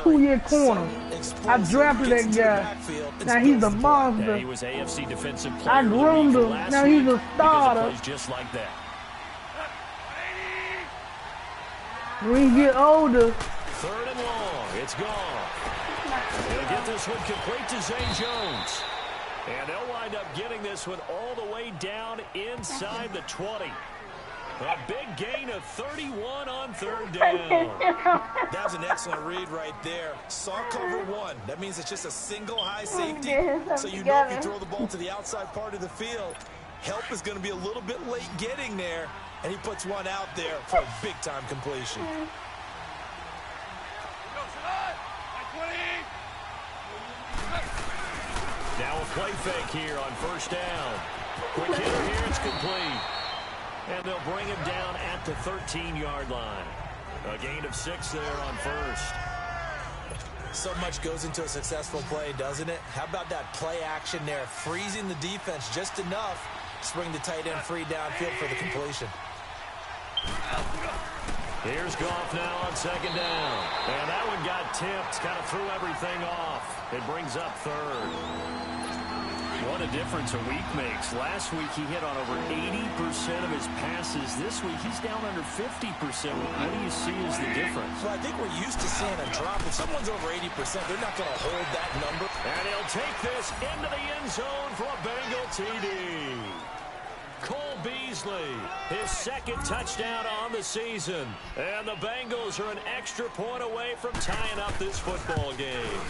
2-year corner. I drafted that guy. Now he's a monster. Yeah, he was AFC Defensive Player I groomed him. Now he's a starter. Just like that. When you get older. 3rd and long. It's gone. He'll get this one complete to Zay Jones. And they'll wind up getting this one all the way down inside the 20. A big gain of 31 on 3rd down. That was an excellent read right there. Saw cover 1. That means it's just a single high safety. So you know if you throw the ball to the outside part of the field, help is going to be a little bit late getting there. And he puts one out there for a big-time completion. Now a play fake here on first down. Quick hitter here, it's complete. And they'll bring him down at the 13-yard line. A gain of 6 there on first. So much goes into a successful play, doesn't it? How about that play action there, freezing the defense just enough to bring the tight end free downfield for the completion. Here's Goff now on second down. And that one got tipped, kind of threw everything off. It brings up third. What a difference a week makes. Last week he hit on over 80% of his passes. This week he's down under 50%. What do you see as the difference? Well, I think we're used to seeing a drop. If someone's over 80%, they're not going to hold that number. And he'll take this into the end zone for a Bengal TD. Cole Beasley, his second touchdown on the season. And the Bengals are an extra point away from tying up this football game.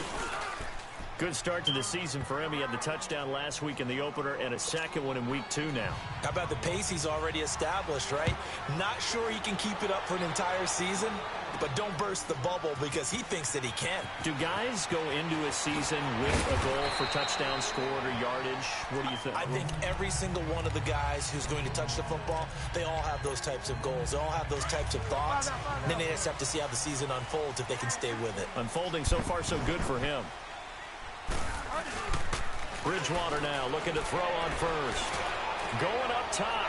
Good start to the season for him. He had the touchdown last week in the opener and a second one in week 2 now. How about the pace he's already established, right? Not sure he can keep it up for an entire season, but don't burst the bubble because he thinks that he can. Do guys go into a season with a goal for touchdown scored or yardage? What do you think? I think every single one of the guys who's going to touch the football, they all have those types of goals. They all have those types of thoughts. And then they just have to see how the season unfolds if they can stay with it. Unfolding so far so good for him. Bridgewater now looking to throw on first. Going up top.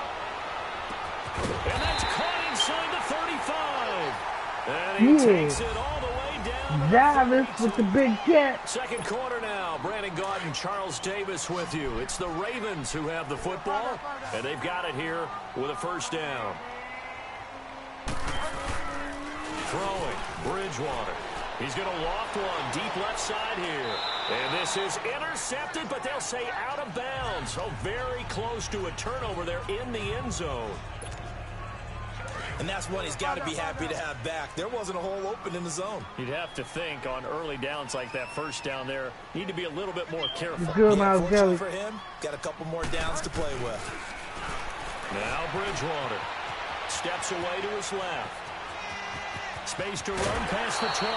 And that's caught inside the 35. And he takes it all the way down. Jarvis with the big catch. Second quarter now. Brandon Gaudin, Charles Davis with you. It's the Ravens who have the football, and they've got it here with a first down. Throwing, Bridgewater. He's going to loft one deep left side here. And this is intercepted, but they'll say out of bounds. So very close to a turnover there in the end zone. And that's one he's got to be happy to have back. There wasn't a hole open in the zone. You'd have to think on early downs like that first down there, need to be a little bit more careful. Good, fortunately for him, got a couple more downs to play with. Now Bridgewater steps away to his left. Space to run past the 20.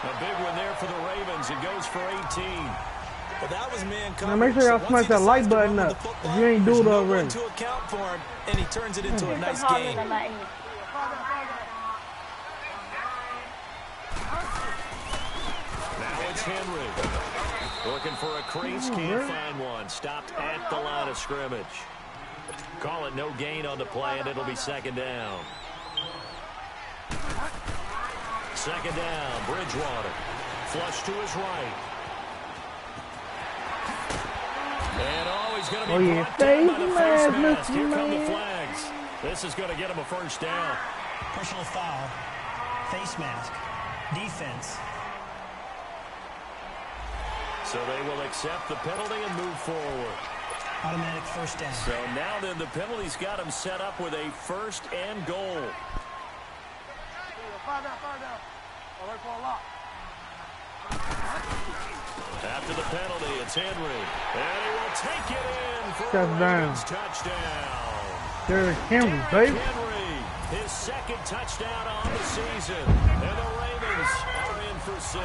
A big one there for the Ravens. It goes for 18. Well, that was man coverage. Now make sure y'all smash that like button up if you ain't do it already. To account for him, and he turns it into a nice game. Now it's Henry. Looking for a crease, can't find one. Stopped at the line of scrimmage. Call it no gain on the play, and it'll be second down. Second down, Bridgewater. Flush to his right. And he's going to be brought down by the face mask. Here come the flags. This is going to get him a first down. Personal foul, face mask, defense. So they will accept the penalty and move forward. Automatic first down. So now then the penalty's got him set up with a first and goal. After the penalty, it's Henry. And he will take it in for a Ravens touchdown. Derrick Henry, baby. Henry, his second touchdown on the season. And the Ravens are in for 6.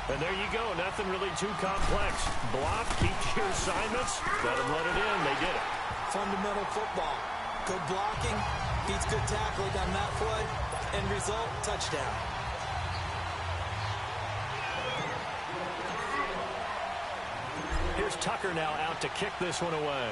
And there you go. Nothing really too complex. Block, keep your assignments. Let them let it in. They did it. Fundamental football. Good blocking. Beats good tackling on that play. End result, touchdown. Here's Tucker now out to kick this one away.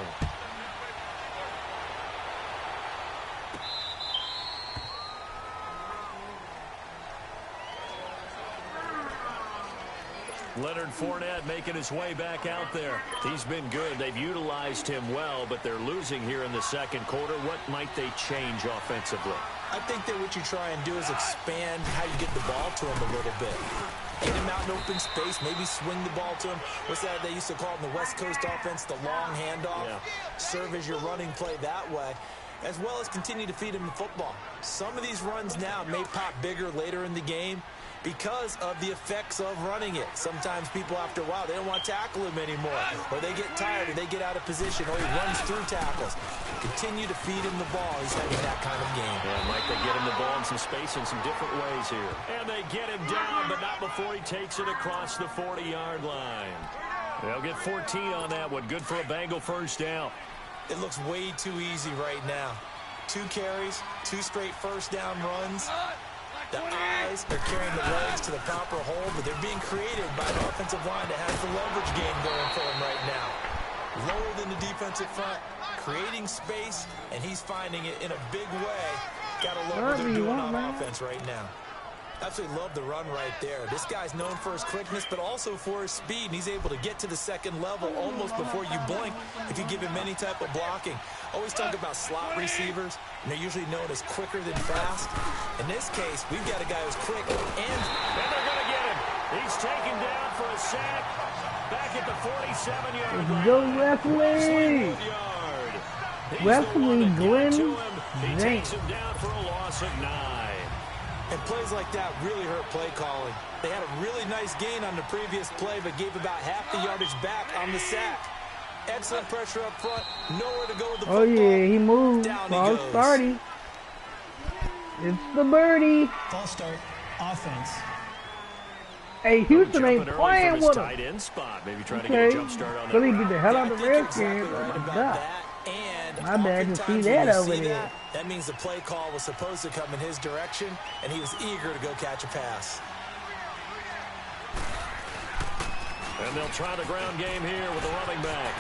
Leonard Fournette making his way back out there. He's been good. They've utilized him well, but they're losing here in the second quarter. What might they change offensively? I think that what you try and do is expand how you get the ball to him a little bit. Get him out in open space, maybe swing the ball to him. What's that they used to call in the West Coast offense, the long handoff? Yeah. Serve as your running play that way, as well as continue to feed him the football. Some of these runs now may pop bigger later in the game because of the effects of running it. Sometimes people, after a while, they don't want to tackle him anymore, or they get tired, or they get out of position, or he runs through tackles. Continue to feed him the ball. He's having that kind of game. Yeah, Mike, they get him the ball in some space in some different ways here. And they get him down, but not before he takes it across the 40-yard line. They'll get 14 on that one. Good for a Bengal first down. It looks way too easy right now. 2 carries, 2 straight first down runs. The eyes are carrying the legs to the proper hole, but they're being created by an offensive line that has the leverage game going for him right now. Lower than the defensive front, creating space, and he's finding it in a big way. Gotta love what they're doing on offense right now. Absolutely love the run right there. This guy's known for his quickness, but also for his speed, and he's able to get to the second level almost before you blink if you give him any type of blocking. Always talk about slot receivers, and they're usually known as quicker than fast. In this case, we've got a guy who's quick, and they're going to get him. He's taken down for a sack. Back at the 47-yard line. Go Wesley! Wesley Glenn He takes him down for a loss of 9. And plays like that really hurt play calling. They had a really nice gain on the previous play, but gave about half the yardage back on the sack. Excellent pressure up front. Nowhere to go with the football. Oh, yeah, he moved. Down False he goes. starting. It's the birdie. False start. Offense. Hey, Houston ain't playing with him. Tight end spot. Maybe trying to get a jump start on that. So he get the hell out of the Redskins. My bad to see that over there. That means the play call was supposed to come in his direction, and he was eager to go catch a pass. And they'll try the ground game here with the running back.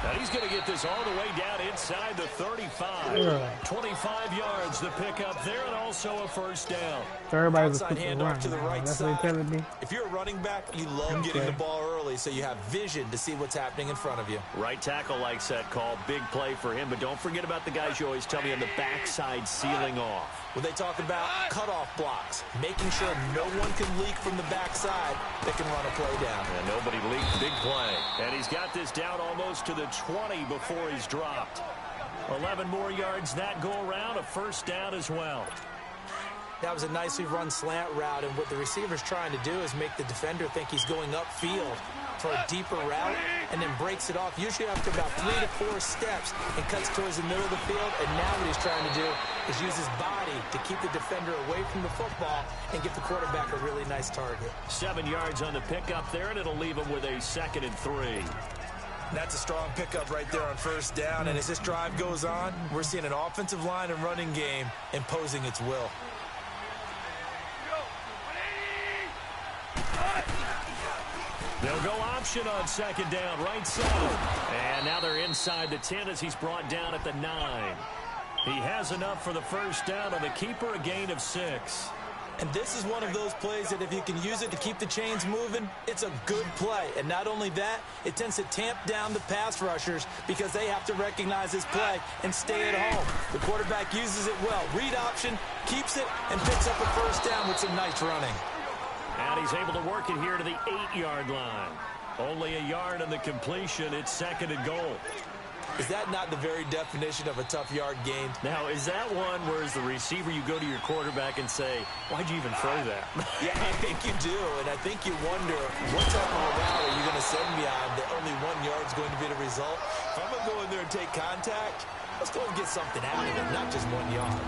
And he's going to get this all the way down inside the 35. 25 yards to pick up there, and also a first down. So everybody's Outside handoff to the right That's side. what they're telling me. If you're a running back, you love getting the ball early so you have vision to see what's happening in front of you. Right tackle likes that call. Big play for him, but don't forget about the guys you always tell me on the backside sealing off. When they talk about cutoff blocks, making sure no one can leak from the backside that can run a play down. And nobody leaked. Big play. And he's got this down almost to the 20 before he's dropped. 11 more yards that go around. A first down as well. That was a nicely run slant route, and what the receiver's trying to do is make the defender think he's going upfield for a deeper route, and then breaks it off, usually after about 3 to 4 steps, and cuts towards the middle of the field. And now what he's trying to do is use his body to keep the defender away from the football and give the quarterback a really nice target. 7 yards on the pickup there, and it'll leave him with a 2nd and 3. That's a strong pickup right there on first down, and as this drive goes on, we're seeing an offensive line and running game imposing its will. They'll go option on 2nd down, right side. And now they're inside the 10 as he's brought down at the 9. He has enough for the first down on the keeper, a gain of 6. And this is one of those plays that if you can use it to keep the chains moving, it's a good play. And not only that, it tends to tamp down the pass rushers because they have to recognize this play and stay at home. The quarterback uses it well. Read option, keeps it, and picks up a first down with some nice running. And he's able to work it here to the 8-yard line. Only a yard on the completion. It's 2nd and goal. Is that not the very definition of a tough yard gain? Now, is that one where as the receiver you go to your quarterback and say, why'd you even throw that? Yeah, I think you do. And I think you wonder, what type of a route are you going to send me on that only 1 yard's going to be the result? If I'm going to go in there and take contact, let's go and get something out of it, not just 1 yard.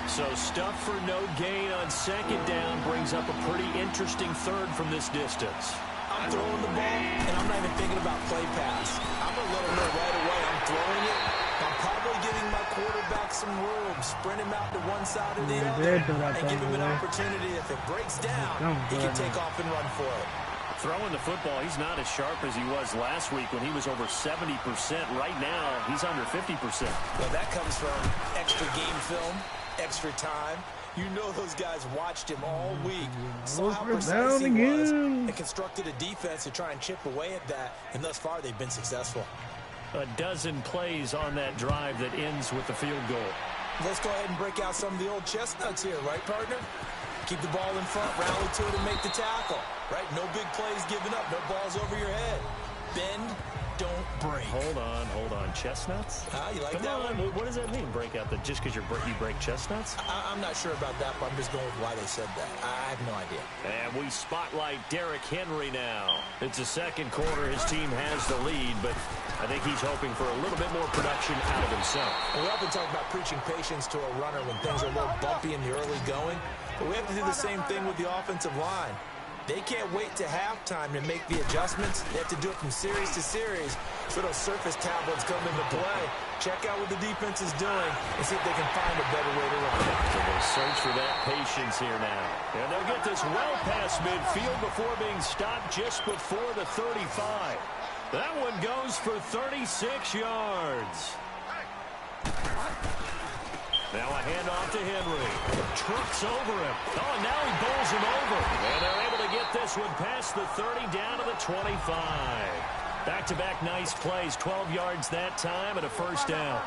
So stuff for no gain on 2nd down brings up a pretty interesting 3rd from this distance. I'm throwing the ball, and I'm not even thinking about play pass. I'm going to let him know right away I'm throwing it. I'm probably giving my quarterback some room, sprint him out to one side or the other, and give him an opportunity. If it breaks down, he can take off and run for it. Throwing the football, he's not as sharp as he was last week when he was over 70%. Right now, he's under 50%. Well, that comes from extra game film, extra time. You know those guys watched him all week, saw how precise he was, and constructed a defense to try and chip away at that, and thus far they've been successful. A dozen plays on that drive that ends with the field goal. Let's go ahead and break out some of the old chestnuts here, right, partner? Keep the ball in front, rally to it, and make the tackle, right? No big plays given up, no balls over your head. Bend, don't break. Hold on. Chestnuts? You like Come that on. one? What does that mean, break out? Just because you break chestnuts? I'm not sure about that, but I'm just going with why they said that. I have no idea. And we spotlight Derrick Henry now. It's the 2nd quarter. His team has the lead, but I think he's hoping for a little bit more production out of himself. And we often talk about preaching patience to a runner when things are a little bumpy in the early going, but we have to do the same thing with the offensive line. They can't wait to halftime to make the adjustments. They have to do it from series to series So those surface tablets come into play. Check out what the defense is doing and see if they can find a better way to run it. So they'll search for that patience here now. And they'll get this well past midfield before being stopped just before the 35. That one goes for 36 yards. Now a handoff to Henry. Trucks over him. Oh, and now he bowls him over. And they're able to get this one past the 30 down to the 25. Back-to-back nice plays. 12 yards that time and a first down.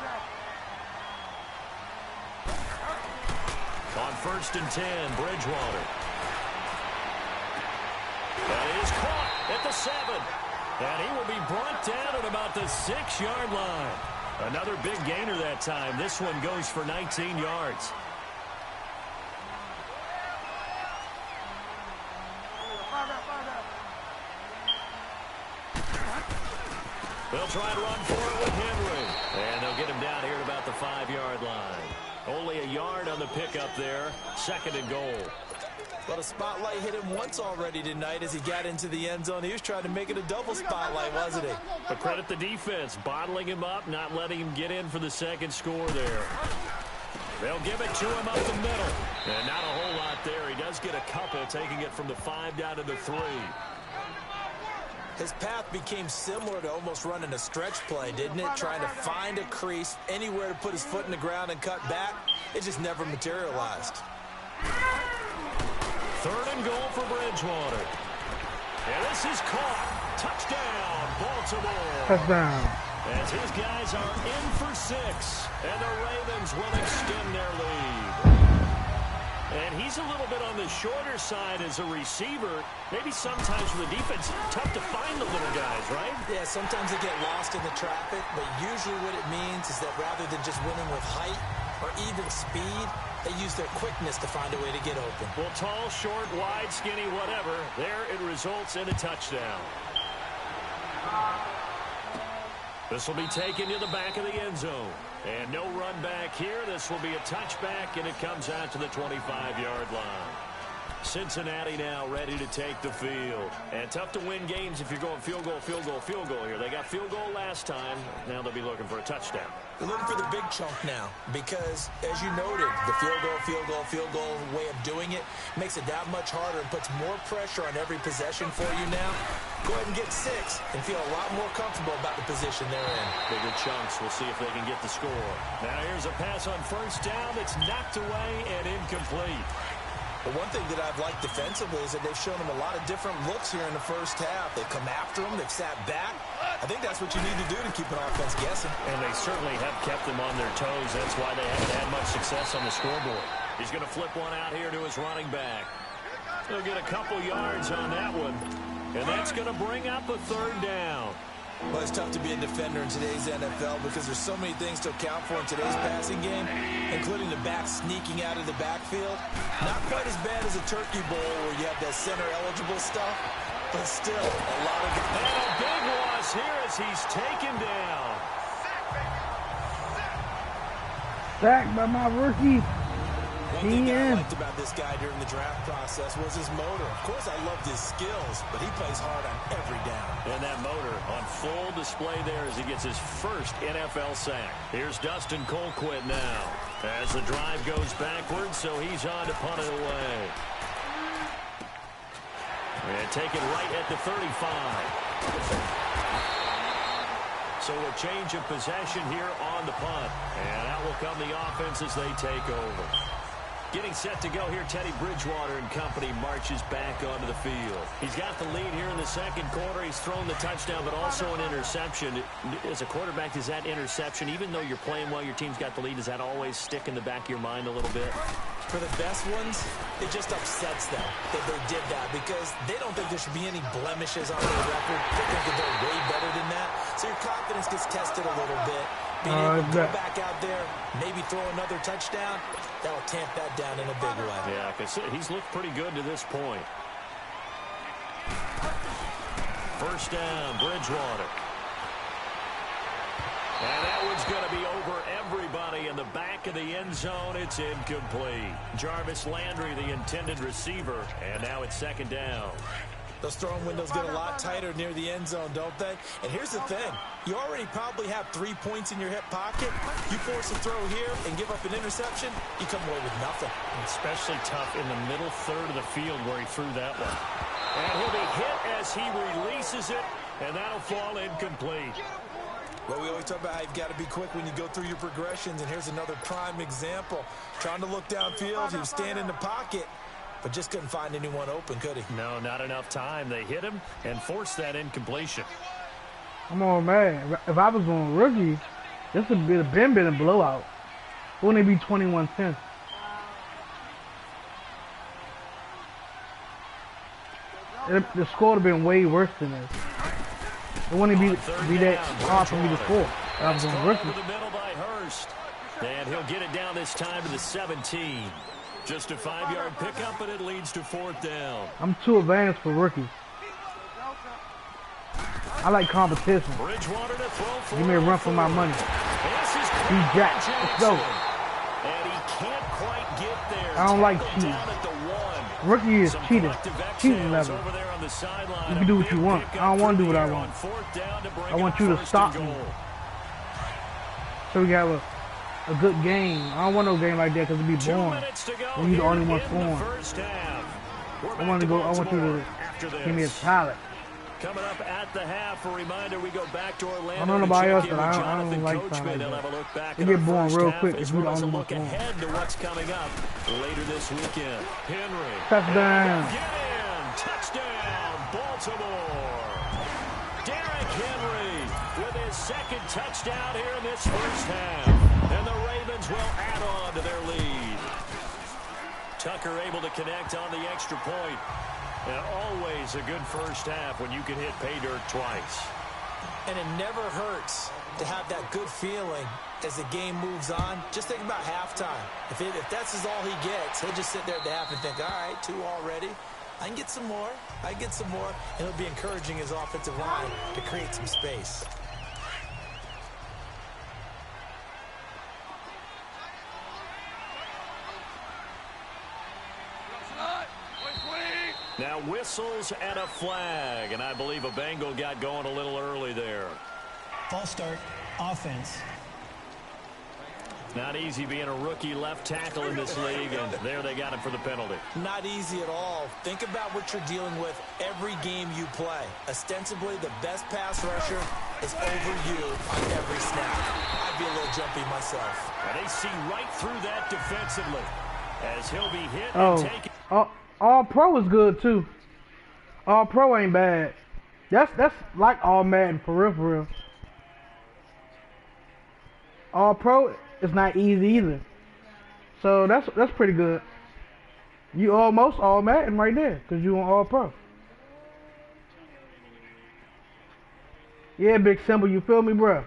On 1st and 10, Bridgewater. That is caught at the 7. And he will be brought down at about the 6-yard line. Another big gainer that time. This one goes for 19 yards. They'll try to run for it with Henry. And they'll get him down here at about the 5-yard line. Only a yard on the pickup there. 2nd and goal. Well, the spotlight hit him once already tonight as he got into the end zone. He was trying to make it a double spotlight, wasn't he? But credit the defense, bottling him up, not letting him get in for the second score there. They'll give it to him up the middle. And not a whole lot there. He does get a couple, taking it from the 5 down to the 3. His path became similar to almost running a stretch play, didn't it? Trying to find a crease, anywhere to put his foot in the ground and cut back. It just never materialized. 3rd and goal for Bridgewater. And this is caught. Touchdown, Baltimore. Touchdown. As his guys are in for 6. And the Ravens will extend their lead. And he's a little bit on the shorter side as a receiver. Maybe sometimes for the defense, tough to find the little guys, right? Yeah, sometimes they get lost in the traffic, but usually what it means is that rather than just winning with height or even speed, they use their quickness to find a way to get open. Well, tall, short, wide, skinny, whatever, there it results in a touchdown. This will be taken to the back of the end zone. And no run back here. This will be a touchback, and it comes out to the 25-yard line. Cincinnati now ready to take the field. And tough to win games if you're going field goal, field goal, field goal here. They got field goal last time. Now they'll be looking for a touchdown. They're looking for the big chunk now because, as you noted, the field goal way of doing it makes it that much harder and puts more pressure on every possession for you now. Go ahead and get 6 and feel a lot more comfortable about the position they're in. Bigger chunks. We'll see if they can get the score. Now here's a pass on 1st down that's knocked away and incomplete. But one thing that I've liked defensively is that they've shown him a lot of different looks here in the first half. They've come after him. They've sat back. I think that's what you need to do to keep an offense guessing. And they certainly have kept them on their toes. That's why they haven't had much success on the scoreboard. He's going to flip one out here to his running back. He'll get a couple yards on that one. And that's going to bring up a 3rd down. Well, it's tough to be a defender in today's NFL because there's so many things to account for in today's passing game, including the back sneaking out of the backfield. Not quite as bad as a turkey bowl where you have that center-eligible stuff, but still a lot of... And a big loss here as he's taken down. Sacked by my rookie. One thing I liked about this guy during the draft process was his motor. Of course, I loved his skills, but he plays hard on every down. And that motor on full display there as he gets his first NFL sack. Here's Dustin Colquitt now as the drive goes backwards, so he's on to punt it away. And take it right at the 35. So a change of possession here on the punt. And out will come the offense as they take over. Getting set to go here, Teddy Bridgewater and company marches back onto the field. He's got the lead here in the 2nd quarter. He's thrown the touchdown, but also an interception. As a quarterback, does that interception, even though you're playing well, your team's got the lead, does that always stick in the back of your mind a little bit? For the best ones, it just upsets them that they did that because they don't think there should be any blemishes on their record. They think that they're way better than that. So your confidence gets tested a little bit. Being able to go back out there, maybe throw another touchdown, that'll tamp that down in a big way. Yeah, because he's looked pretty good to this point. 1st down, Bridgewater. And that one's going to be over everybody in the back of the end zone. It's incomplete. Jarvis Landry, the intended receiver, and now it's 2nd down. Those throwing windows get a lot tighter near the end zone, don't they? And here's the thing. You already probably have 3 points in your hip pocket. You force a throw here and give up an interception, you come away with nothing. Especially tough in the middle third of the field where he threw that one. And he'll be hit as he releases it, and that'll fall incomplete. Well, we always talk about how you've got to be quick when you go through your progressions, and here's another prime example. Trying to look downfield, he was standing in the pocket, but just couldn't find anyone open, could he? No, not enough time. They hit him and forced that incompletion. Come on, man. If I was on rookie, this would have been a blowout. Wouldn't it be 21-10? The score would have been way worse than this. It wouldn't be that hard for me to score. If I was on rookie. The middle by Hurst. And he'll get it down this time to the 17. Just a 5-yard pickup, and it leads to 4th down. I'm too advanced for rookie. I like competition. Bridgewater to throw for. Give me a run for my money. Be Jack. Let's go. And he can't quite get there. I don't like cheating. Rookie is cheating. Cheating level. You can do what you want. I don't want to do what I want. I want you to stop me. So we got a good game. I don't want no game like that because it'd be boring when you're the only one scoring. I want you to give me a talent. Coming up at the half, a reminder, we go back to Orlando. I don't know nobody else, but I don't like something like that. It get boring real quick if you're the only one scoring. Ahead to what's coming up later this weekend. Henry. Touchdown. Get in. Touchdown, Baltimore. Derrick Henry with his second touchdown here in this first half. And the Ravens will add on to their lead. Tucker able to connect on the extra point. And always a good first half when you can hit pay dirt twice. And it never hurts to have that good feeling as the game moves on. Just think about halftime. If that's all he gets, he'll just sit there at the half and think, all right, 2 already. I can get some more. I can get some more. And he'll be encouraging his offensive line to create some space. Now whistles and a flag, and I believe a Bengal got going a little early there. False start, offense. Not easy being a rookie left tackle in this league, and there they got him for the penalty. Not easy at all. Think about what you're dealing with every game you play. Ostensibly, the best pass rusher is over you on every snap. I'd be a little jumpy myself. And they see right through that defensively as he'll be hit and taken. All Pro is good too. All Pro ain't bad. That's like All Madden for real. All Pro is not easy either. So that's pretty good. You almost All Madden right there because you on All Pro. Yeah, Big Simple, you feel me, bro?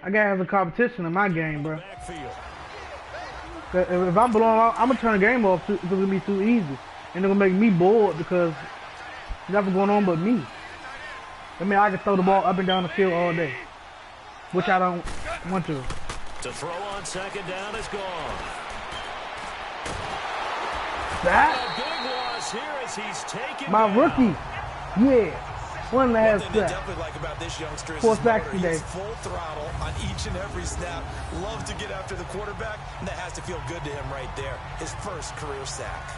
I gotta have a competition in my game, bro. If I'm blowing out, I'm gonna turn the game off because it's gonna be too easy, and it's gonna make me bored because nothing going on but me. I mean, I can throw the ball up and down the field all day, which I don't want to. To throw on second down is gone. That a big loss here as he's taken my down. rookie, yeah. One last thing they definitely like about this youngster is 4 sacks today. He's full throttle on each and every snap. Loves to get after the quarterback, and that has to feel good to him right there. His first career sack.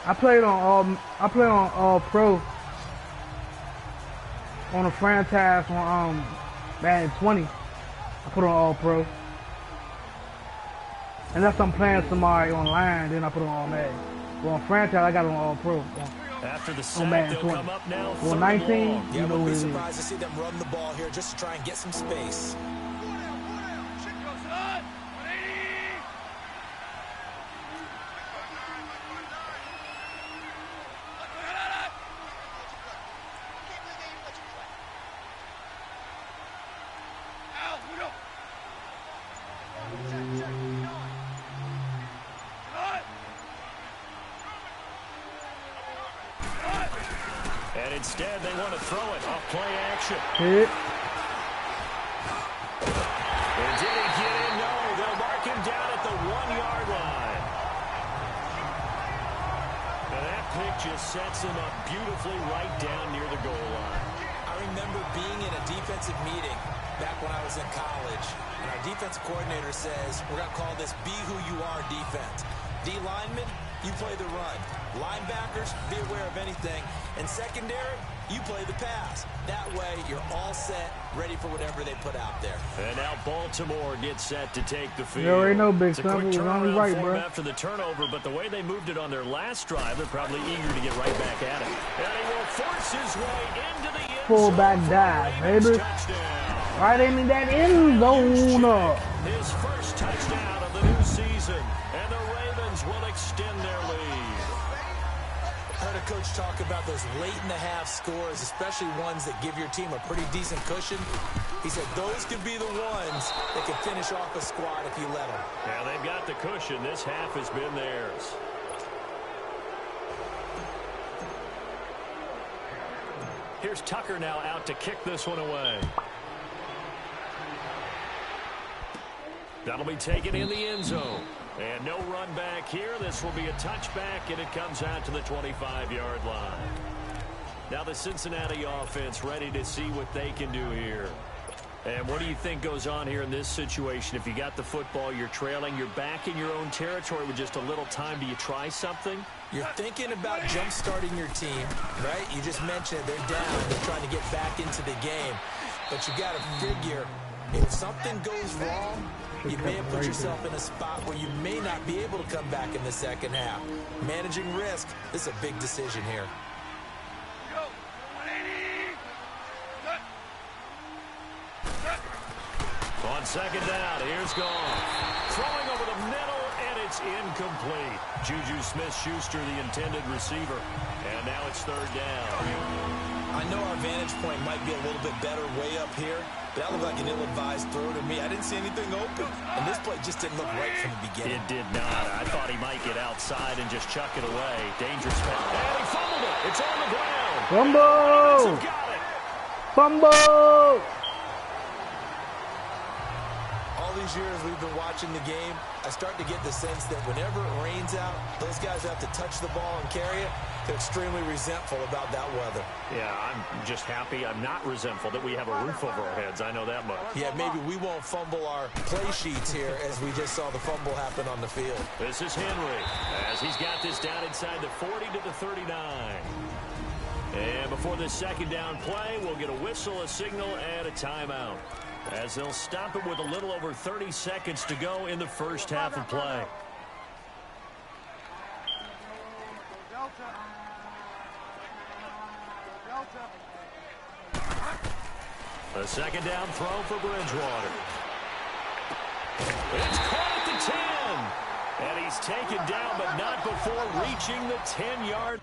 I played on All Pro on a franchise on Madden 20. I put on All Pro. Unless I'm playing somebody online, then I put on All Madden. Well, on franchise, I got on All Pro. After the sack, they'll come up now. Well, 19, yeah, you know wouldn't what be it surprised to see them run the ball here just to try and get some space. And instead, they want to throw it off play action. Hit. And did he get in? No, they'll mark him down at the 1-yard line. And that pick just sets him up beautifully right down near the goal line. I remember being in a defensive meeting back when I was in college, and our defensive coordinator says, we're going to call this be who you are defense. D linemen, you play the run. Linebackers, be aware of anything. And secondary, you play the pass. That way, you're all set, ready for whatever they put out there. And now Baltimore gets set to take the field. You already know, Big It's a quick Son. turnaround Right, for bro. them after the turnover, but the way they moved it on their last drive, they're probably eager to get right back at it. And he will force his way into the end Fullback zone dive, for a Ravens baby. touchdown. Right into that end zone. His first touchdown of the new season, and the Ravens will extend their lead. I heard a coach talk about those late-in-the-half scores, especially ones that give your team a pretty decent cushion. He said those could be the ones that can finish off a squad if you let them. Yeah, they've got the cushion. This half has been theirs. Here's Tucker now out to kick this one away. That'll be taken in the end zone. And no run back here. This will be a touchback, and it comes out to the 25-yard line. Now the Cincinnati offense ready to see what they can do here. And what do you think goes on here in this situation? If you got the football, you're trailing, you're back in your own territory with just a little time. Do you try something? You're thinking about jump-starting your team, right? You just mentioned they're down. They're trying to get back into the game. But you got to figure, if something goes wrong, you may have put yourself in a spot where you may not be able to come back in the second half. Managing risk, this is a big decision here. On second down, here's Goff. Throwing over the middle, and it's incomplete. Juju Smith-Schuster, the intended receiver. And now it's third down. I know our vantage point might be a little bit better way up here, but that looked like an ill-advised throw to me. I didn't see anything open, and this play just didn't look right from the beginning. It did not. I thought he might get outside and just chuck it away. Dangerous pass. And he fumbled it. It's on the ground. Fumble! Got it. Fumble! All these years we've been watching the game, I start to get the sense that whenever it rains out, those guys have to touch the ball and carry it. They're extremely resentful about that weather. Yeah, I'm just happy I'm not resentful that we have a roof over our heads. I know that much. Yeah, maybe we won't fumble our play sheets here as we just saw the fumble happen on the field. This is Henry as he's got this down inside the 40 to the 39. And before this second down play, we'll get a whistle, a signal, and a timeout, as they'll stop it with a little over 30 seconds to go in the first half of play. A second down throw for Bridgewater. It's caught at the 10. And he's taken down, but not before reaching the 10-yard.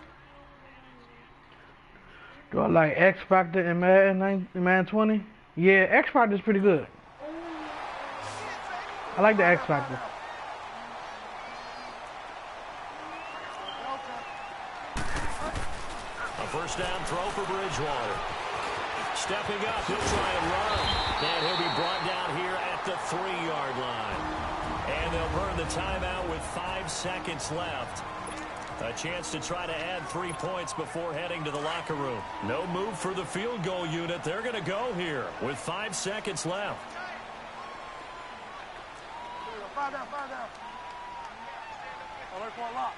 Do I like X Factor in Madden 20? Yeah, X Factor is pretty good. I like the X Factor. A first down throw for Bridgewater. Stepping up, he'll try and run. And he'll be brought down here at the 3-yard line. And they'll burn the timeout with 5 seconds left. A chance to try to add 3 points before heading to the locker room. No move for the field goal unit. They're going to go here with 5 seconds left. Five down. Alert for a lock.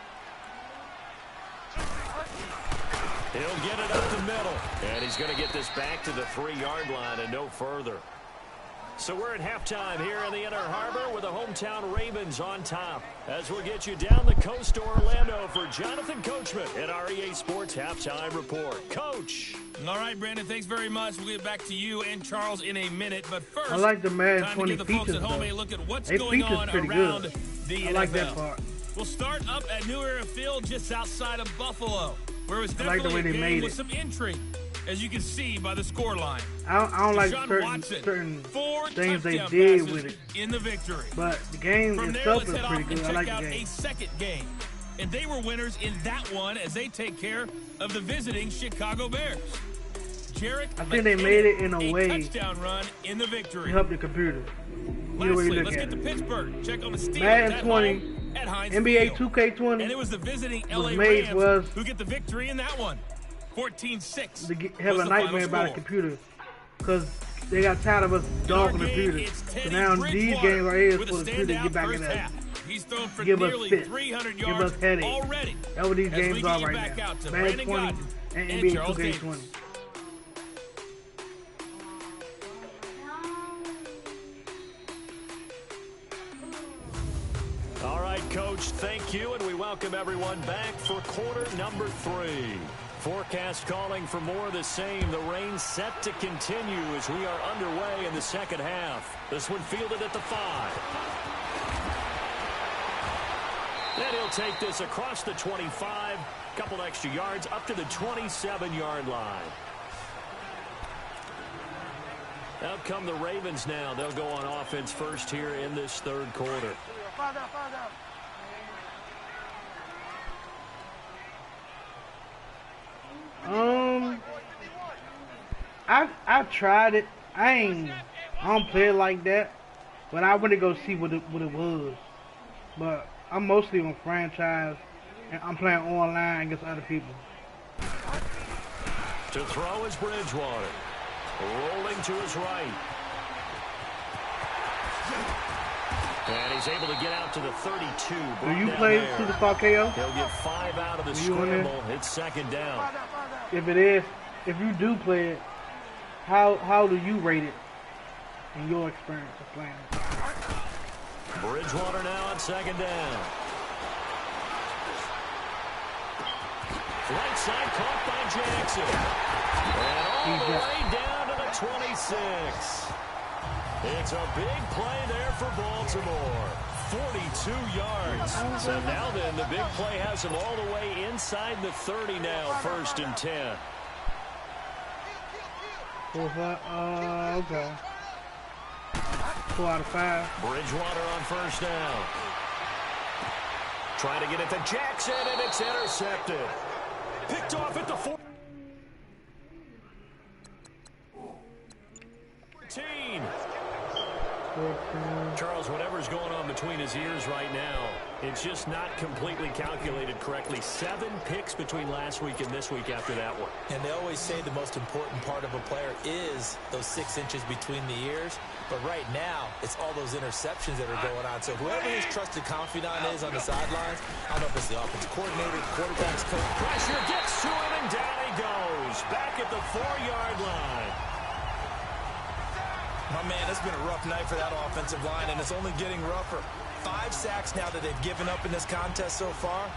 He'll get it up the middle. And he's going to get this back to the 3-yard line and no further. So we're at halftime here in the Inner Harbor with the hometown Ravens on top, as we'll get you down the coast to Orlando for Jonathan Coachman at our EA Sports Halftime Report. Coach. All right, Brandon, thanks very much. We'll get back to you and Charles in a minute. But first, I like the Madden time 20 to give the folks features, at home though. a look at what's They going features on pretty around good. the I NFL. like that part. We'll start up at New Era Field just outside of Buffalo, where it was I like the definitely way a they game made with it. some intrigue, as you can see by the scoreline. I don't like Deshaun certain Watson, 4 things they touchdown did passes with it. in the victory. But the game From there, itself let's is head pretty off and good. I check like out the a game. second game. And they were winners in that one as they take care of the visiting Chicago Bears. Jarek I think they made it in a way touchdown run in the to victory. help the computer. Either way you Lastly, look let's at get to it. Pittsburgh. Check on the Steelers Madden at 20, home at Heinz NBA Field. 2K20 And it was the visiting LA made Rams who get the victory in that one. 14-6. to have a nightmare about a computer, because they got tired of us dogging the computer. So now these games right here is for the computer to get back in there. He's thrown for Give us nearly fit. 300 Give yards us headache. already. That's what these As we games get are you right back now. out to Madden Brandon 20 Godden and and NBA Charles 2K20. Davis. All right, Coach, thank you, and we welcome everyone back for quarter number 3. Forecast calling for more of the same. The rain set to continue as we are underway in the second half. This one fielded at the 5. And he'll take this across the 25, couple extra yards up to the 27-yard line. Out come the Ravens now. They'll go on offense first here in this third quarter. I tried it. I don't play it like that, but I went to go see what it was. But I'm mostly on franchise, and I'm playing online against other people. To throw is Bridgewater. Rolling to his right. And he's able to get out to the 32. Do you play Super Star KO? He'll get 5 out of the scramble. It's second down. If you do play it, how do you rate it in your experience of playing it? Bridgewater now on second down. Right side caught by Jackson. And all the way down to the 26. It's a big play there for Baltimore. 42 yards. So now then, the big play has him all the way inside the 30 now, 1st and 10. Okay. 4 out of 5. Bridgewater on first down. Trying to get it to Jackson, and it's intercepted. Picked off at the 14. Charles, whatever's going on between his ears right now, it's just not completely calculated correctly. 7 picks between last week and this week after that one. And they always say the most important part of a player is those 6 inches between the ears. But right now, it's all those interceptions that are going on. So whoever his trusted confidant is on the sidelines, I don't know if it's the offensive coordinator, the quarterback's coach. Pressure gets to him, and down he goes. Back at the 4-yard line. My man, it's been a rough night for that offensive line, and it's only getting rougher. 5 sacks now that they've given up in this contest so far.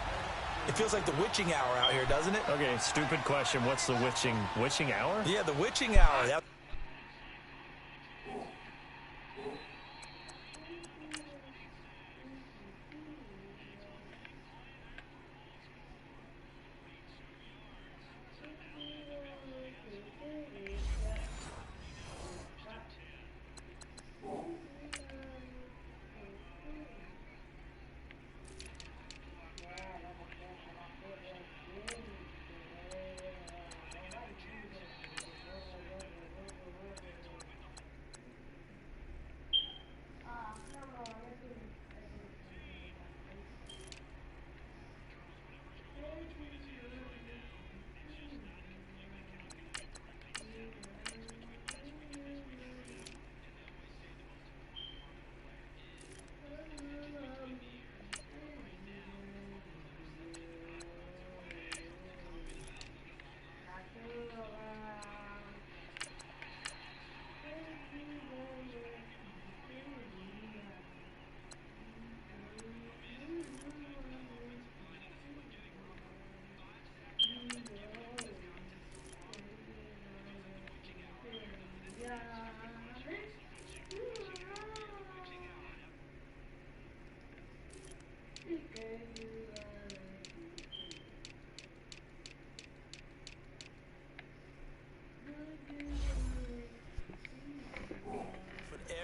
It feels like the witching hour out here, doesn't it? Okay, stupid question. What's the witching hour? Yeah, the witching hour.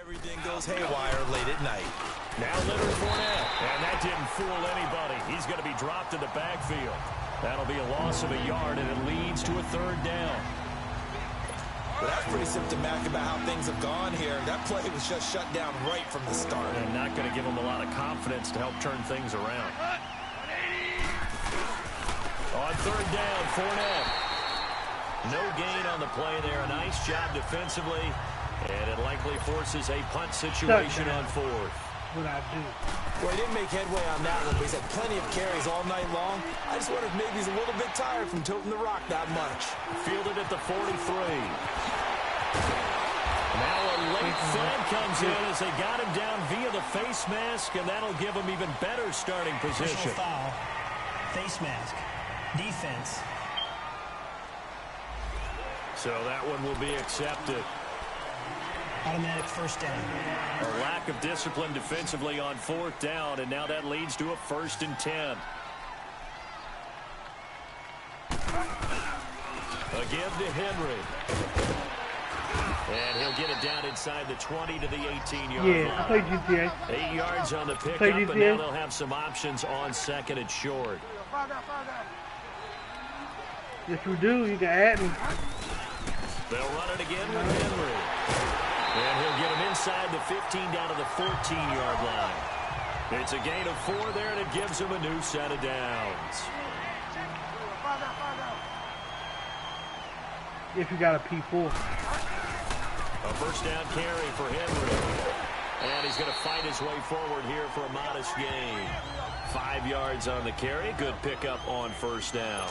Everything goes haywire late at night. Now Leonard Fournette, and that didn't fool anybody. He's going to be dropped in the backfield. That'll be a loss of a yard, and it leads to a 3rd down. Well, that's pretty symptomatic about how things have gone here. That play was just shut down right from the start. And not going to give them a lot of confidence to help turn things around. On third down, Fournette. No gain on the play there. A nice job defensively. And it likely forces a punt situation on fourth. What I do? Well, he didn't make headway on that one, but he's had plenty of carries all night long. I just wonder if maybe he's a little bit tired from toting the rock that much. Fielded at the 43. Now a late flag comes in as they got him down via the face mask, and that'll give him even better starting position. Foul. Face mask. Defense. So that one will be accepted. Automatic first down. A lack of discipline defensively on fourth down, and now that leads to a 1st and 10. Again to Henry. And he'll get it down inside the 20 to the 18-yard line. Yeah, I play GTA. 8 yards on the pickup, and now they'll have some options on 2nd and short. If you do, you can add me. They'll run it again with Henry. And he'll get him inside the 15 down to the 14-yard line. It's a gain of 4 there, and it gives him a new set of downs. If you got a P4. A first down carry for Henry. And he's going to fight his way forward here for a modest gain. 5 yards on the carry. Good pickup on first down.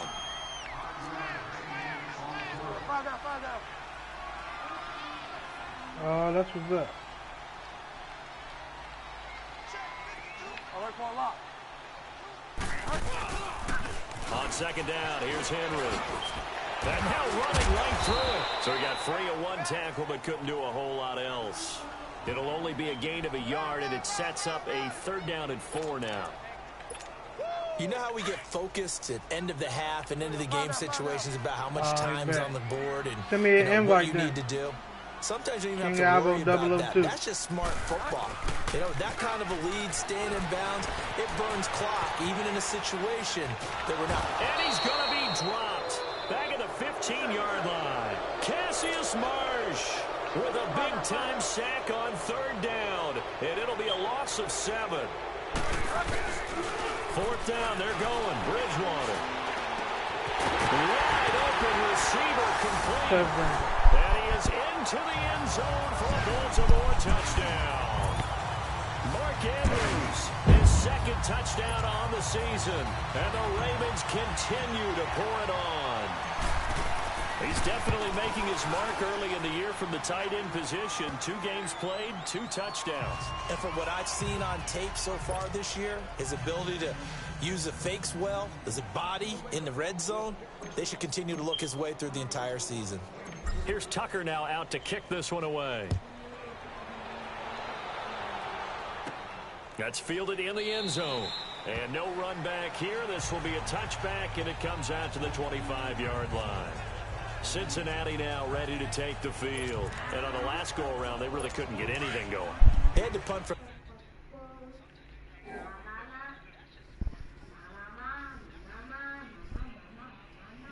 That's what's up. On 2nd down, here's Henry. And now running right through it. So he got free of 1 tackle, but couldn't do a whole lot else. It'll only be a gain of 1 yard, and it sets up a 3rd down and 4 now. You know how we get focused at end of the half and end of the game situations about how much time's on the board and what you need to do? Sometimes you don't even have to worry about that. That's just smart football. You know, that kind of a lead, staying in bounds, it burns clock, even in a situation that we're not. And he's going to be dropped. Back at the 15-yard line. Cassius Marsh with a big-time sack on 3rd down. And it'll be a loss of 7. 4th down, they're going. Bridgewater. Wide open receiver complete. And he is into the end zone for a Baltimore touchdown. Mark Andrews, his 2nd touchdown on the season. And the Ravens continue to pour it on. He's definitely making his mark early in the year from the tight end position. 2 games played, 2 touchdowns. And from what I've seen on tape so far this year, his ability to use the fakes well, his body in the red zone, they should continue to look his way through the entire season. Here's Tucker now out to kick this one away. That's fielded in the end zone. And no run back here. This will be a touchback, and it comes out to the 25-yard line. Cincinnati now ready to take the field. And on the last go-around, they really couldn't get anything going. They had to punt for...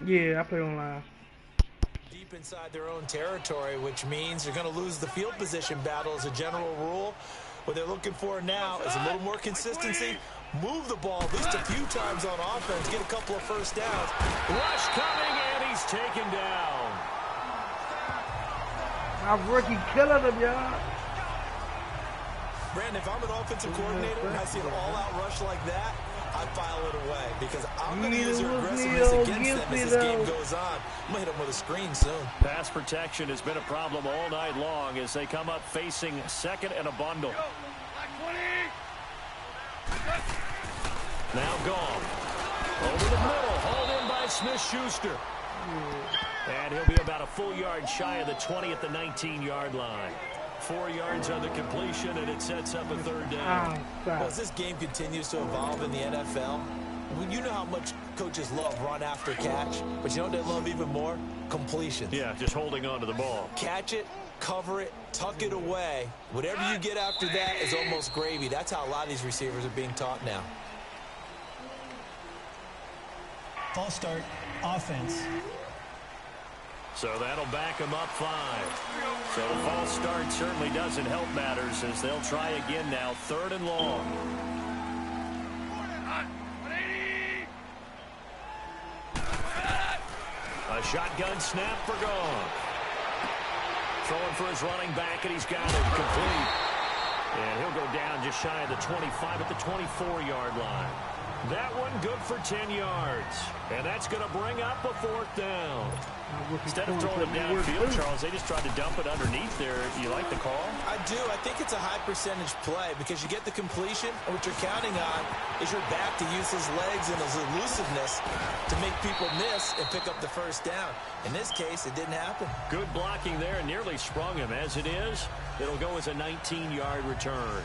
Yeah, I play online. Deep inside their own territory, which means they're going to lose the field position battle as a general rule. What they're looking for now is a little more consistency. Move the ball at least a few times on offense. Get a couple of first downs. Rush coming, and he's taken down. My rookie killing him, y'all. Brandon, if I'm an offensive coordinator and I see an all-out rush like that, I file it away because I'm going to use their aggressiveness against them as this game goes on. I'm going to hit them with a screen soon. Pass protection has been a problem all night long as they come up facing 2nd and a bundle. Now gone. Over the middle, hauled in by Smith-Schuster. And he'll be about a full yard shy of the 20 at the 19-yard line. 4 yards on the completion, and it sets up a 3rd down. Well, as this game continues to evolve in the NFL, you know how much coaches love run after catch, but you know what they love even more? Completion. Yeah, just holding on to the ball. Catch it, cover it, tuck it away. Whatever you get after that is almost gravy. That's how a lot of these receivers are being taught now. False start, offense. So that'll back them up 5. So the false start certainly doesn't help matters as they'll try again now, 3rd and long. A shotgun snap for Gone. Throwing for his running back, and he's got it complete. And he'll go down just shy of the 25 at the 24-yard line. That one good for 10 yards. And that's going to bring up a 4th down. Instead of throwing it downfield, Charles, they just tried to dump it underneath there. You like the call? I do. I think it's a high-percentage play because you get the completion, and what you're counting on is your back to use his legs and his elusiveness to make people miss and pick up the 1st down. In this case, it didn't happen. Good blocking there, nearly sprung him. As it is, it'll go as a 19-yard return.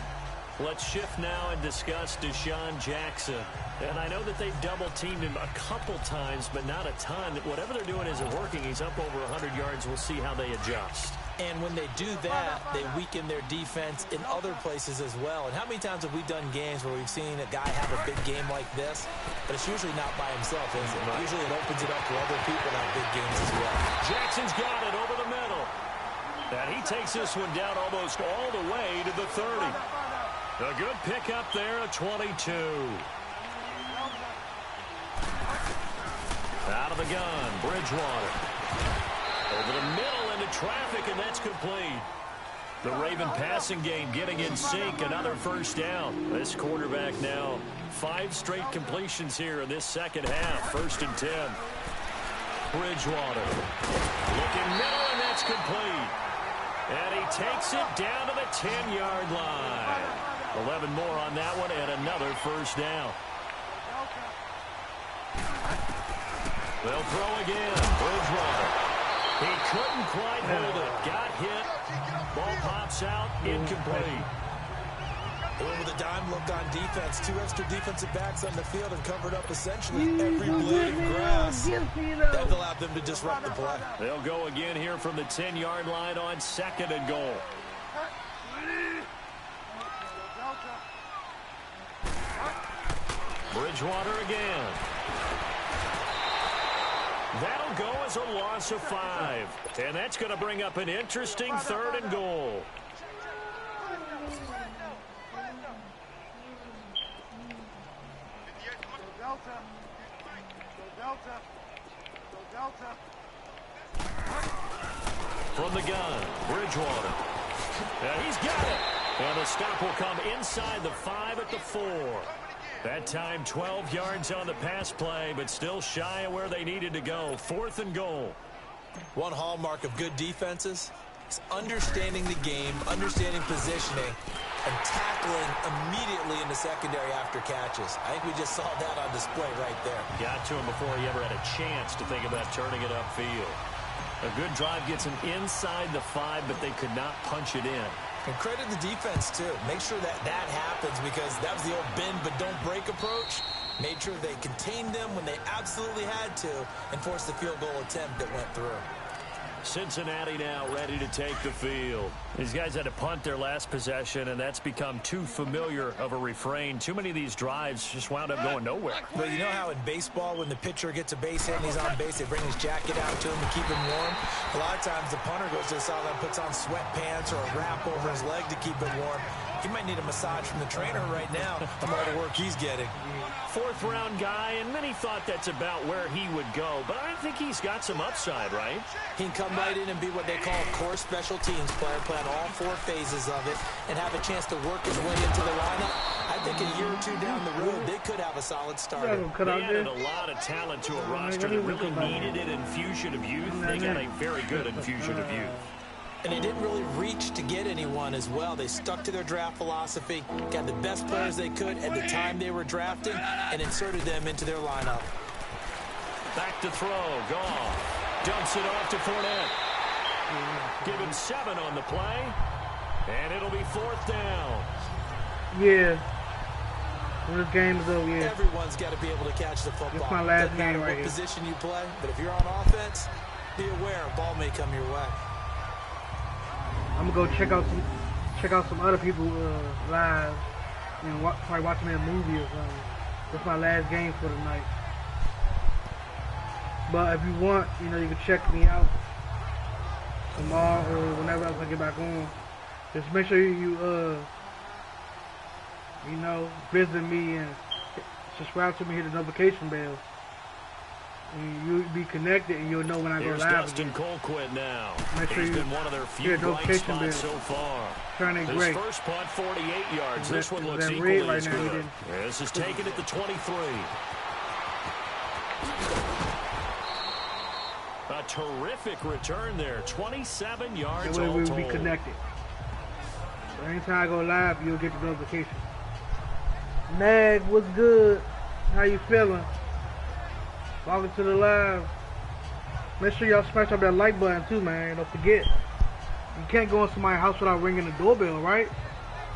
Let's shift now and discuss Deshaun Jackson. And I know that they've double-teamed him a couple times, but not a ton. Whatever they're doing isn't working. He's up over 100 yards. We'll see how they adjust. And when they do that, they weaken their defense in other places as well. And how many times have we done games where we've seen a guy have a big game like this? But it's usually not by himself, is it? Right. Usually it opens it up for other people to have big games as well. Jackson's got it over the middle. And he takes this one down almost all the way to the 30. A good pickup there at 22. Out of the gun, Bridgewater. Over the middle into traffic, and that's complete. The Raven passing game getting in sync. Another 1st down. This quarterback now 5 straight completions here in this second half. 1st and 10. Bridgewater. Looking middle, and that's complete. And he takes it down to the 10-yard line. 11 more on that one, and another 1st down. They'll throw again. Bridgewater. He couldn't quite hold it. Got hit. Ball pops out. Incomplete. Well, with a dime look on defense, 2 extra defensive backs on the field and covered up essentially every blade of grass. That allowed them to disrupt the play. They'll go again here from the 10-yard line on 2nd and goal. Bridgewater again. That'll go as a loss of 5. And that's going to bring up an interesting 3rd and goal. From the gun, Bridgewater. And he's got it. And the stop will come inside the 5 at the 4. That time 12 yards on the pass play, but still shy of where they needed to go. 4th and goal. One hallmark of good defenses is understanding the game, understanding positioning, and tackling immediately in the secondary after catches. I think we just saw that on display right there. Got to him before he ever had a chance to think about turning it upfield. A good drive gets him inside the 5, but they could not punch it in. And credit the defense, too. Make sure that that happens because that was the old bend but don't break approach. Made sure they contained them when they absolutely had to and forced the field goal attempt that went through. Cincinnati now ready to take the field. These guys had to punt their last possession, and that's become too familiar of a refrain. Too many of these drives just wound up going nowhere. But you know how in baseball, when the pitcher gets a base hit and he's on base, they bring his jacket out to him to keep him warm? A lot of times the punter goes to the sideline, puts on sweatpants or a wrap over his leg to keep it warm. He might need a massage from the trainer right now from all the work he's getting. 4th-round guy, and many thought that's about where he would go. But I think he's got some upside, right? He can come right in and be what they call a core special teams player, play on all 4 phases of it, and have a chance to work his way into the lineup. I think a year or 2 down the road, they could have a solid starter. They added a lot of talent to a roster that really needed an infusion of youth. They got a very good infusion of youth. And they didn't really reach to get anyone as well. They stuck to their draft philosophy, got the best players they could at the time they were drafting, and inserted them into their lineup. Back to throw, Goff. Dumps it off to Fournette. Give him 7 on the play, and it'll be 4th down. Yeah. When this game is over, yeah. Everyone's got to be able to catch the football. It's my last game what right here. Position you play, but if you're on offense, be aware a ball may come your way. I'm gonna go check out some other people live and probably watching their movie or something. That's my last game for the night. But if you want, you can check me out tomorrow or whenever else I get back on. Just make sure you visit me and subscribe to me, hit the notification bell. And you'll be connected and you'll know when I go live. Dustin Colquitt now. Make sure He's you been one of their few bright spots so far. Turning His great. first punt, 48 yards. This one looks that equally red right as now, he good. didn't. This is taken at the 23. A terrific return there. 27 yards That way all we'll told. be connected. So anytime I go live, you'll get the notification. Nag, what's good? How you feeling? Welcome to the live. Make sure y'all smash up that like button too, man. Don't forget. You can't go in somebody's house without ringing the doorbell, right?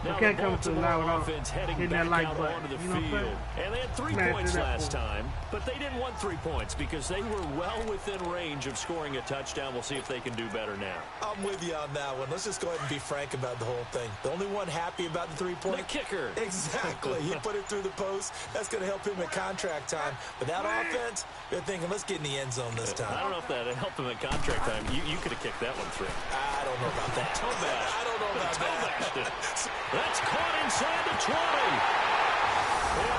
You Now can't the come to the live Baltimore without offense heading hitting back that like out button. onto the You know what I'm field. saying? And they had 3 Smash points it up last for me. time, but they didn't want 3 points because they were well within range of scoring a touchdown. We'll see if they can do better now. I'm with you on that one. Let's just go ahead and be frank about the whole thing. The only one happy about the 3-point? The kicker. Exactly. He put it through the post. That's going to help him at contract time. But that offense, they're thinking, let's get in the end zone this time. I don't know if that helped him at contract time. You could have kicked that one through. I don't know about that. I don't know about that. That's caught inside the 20.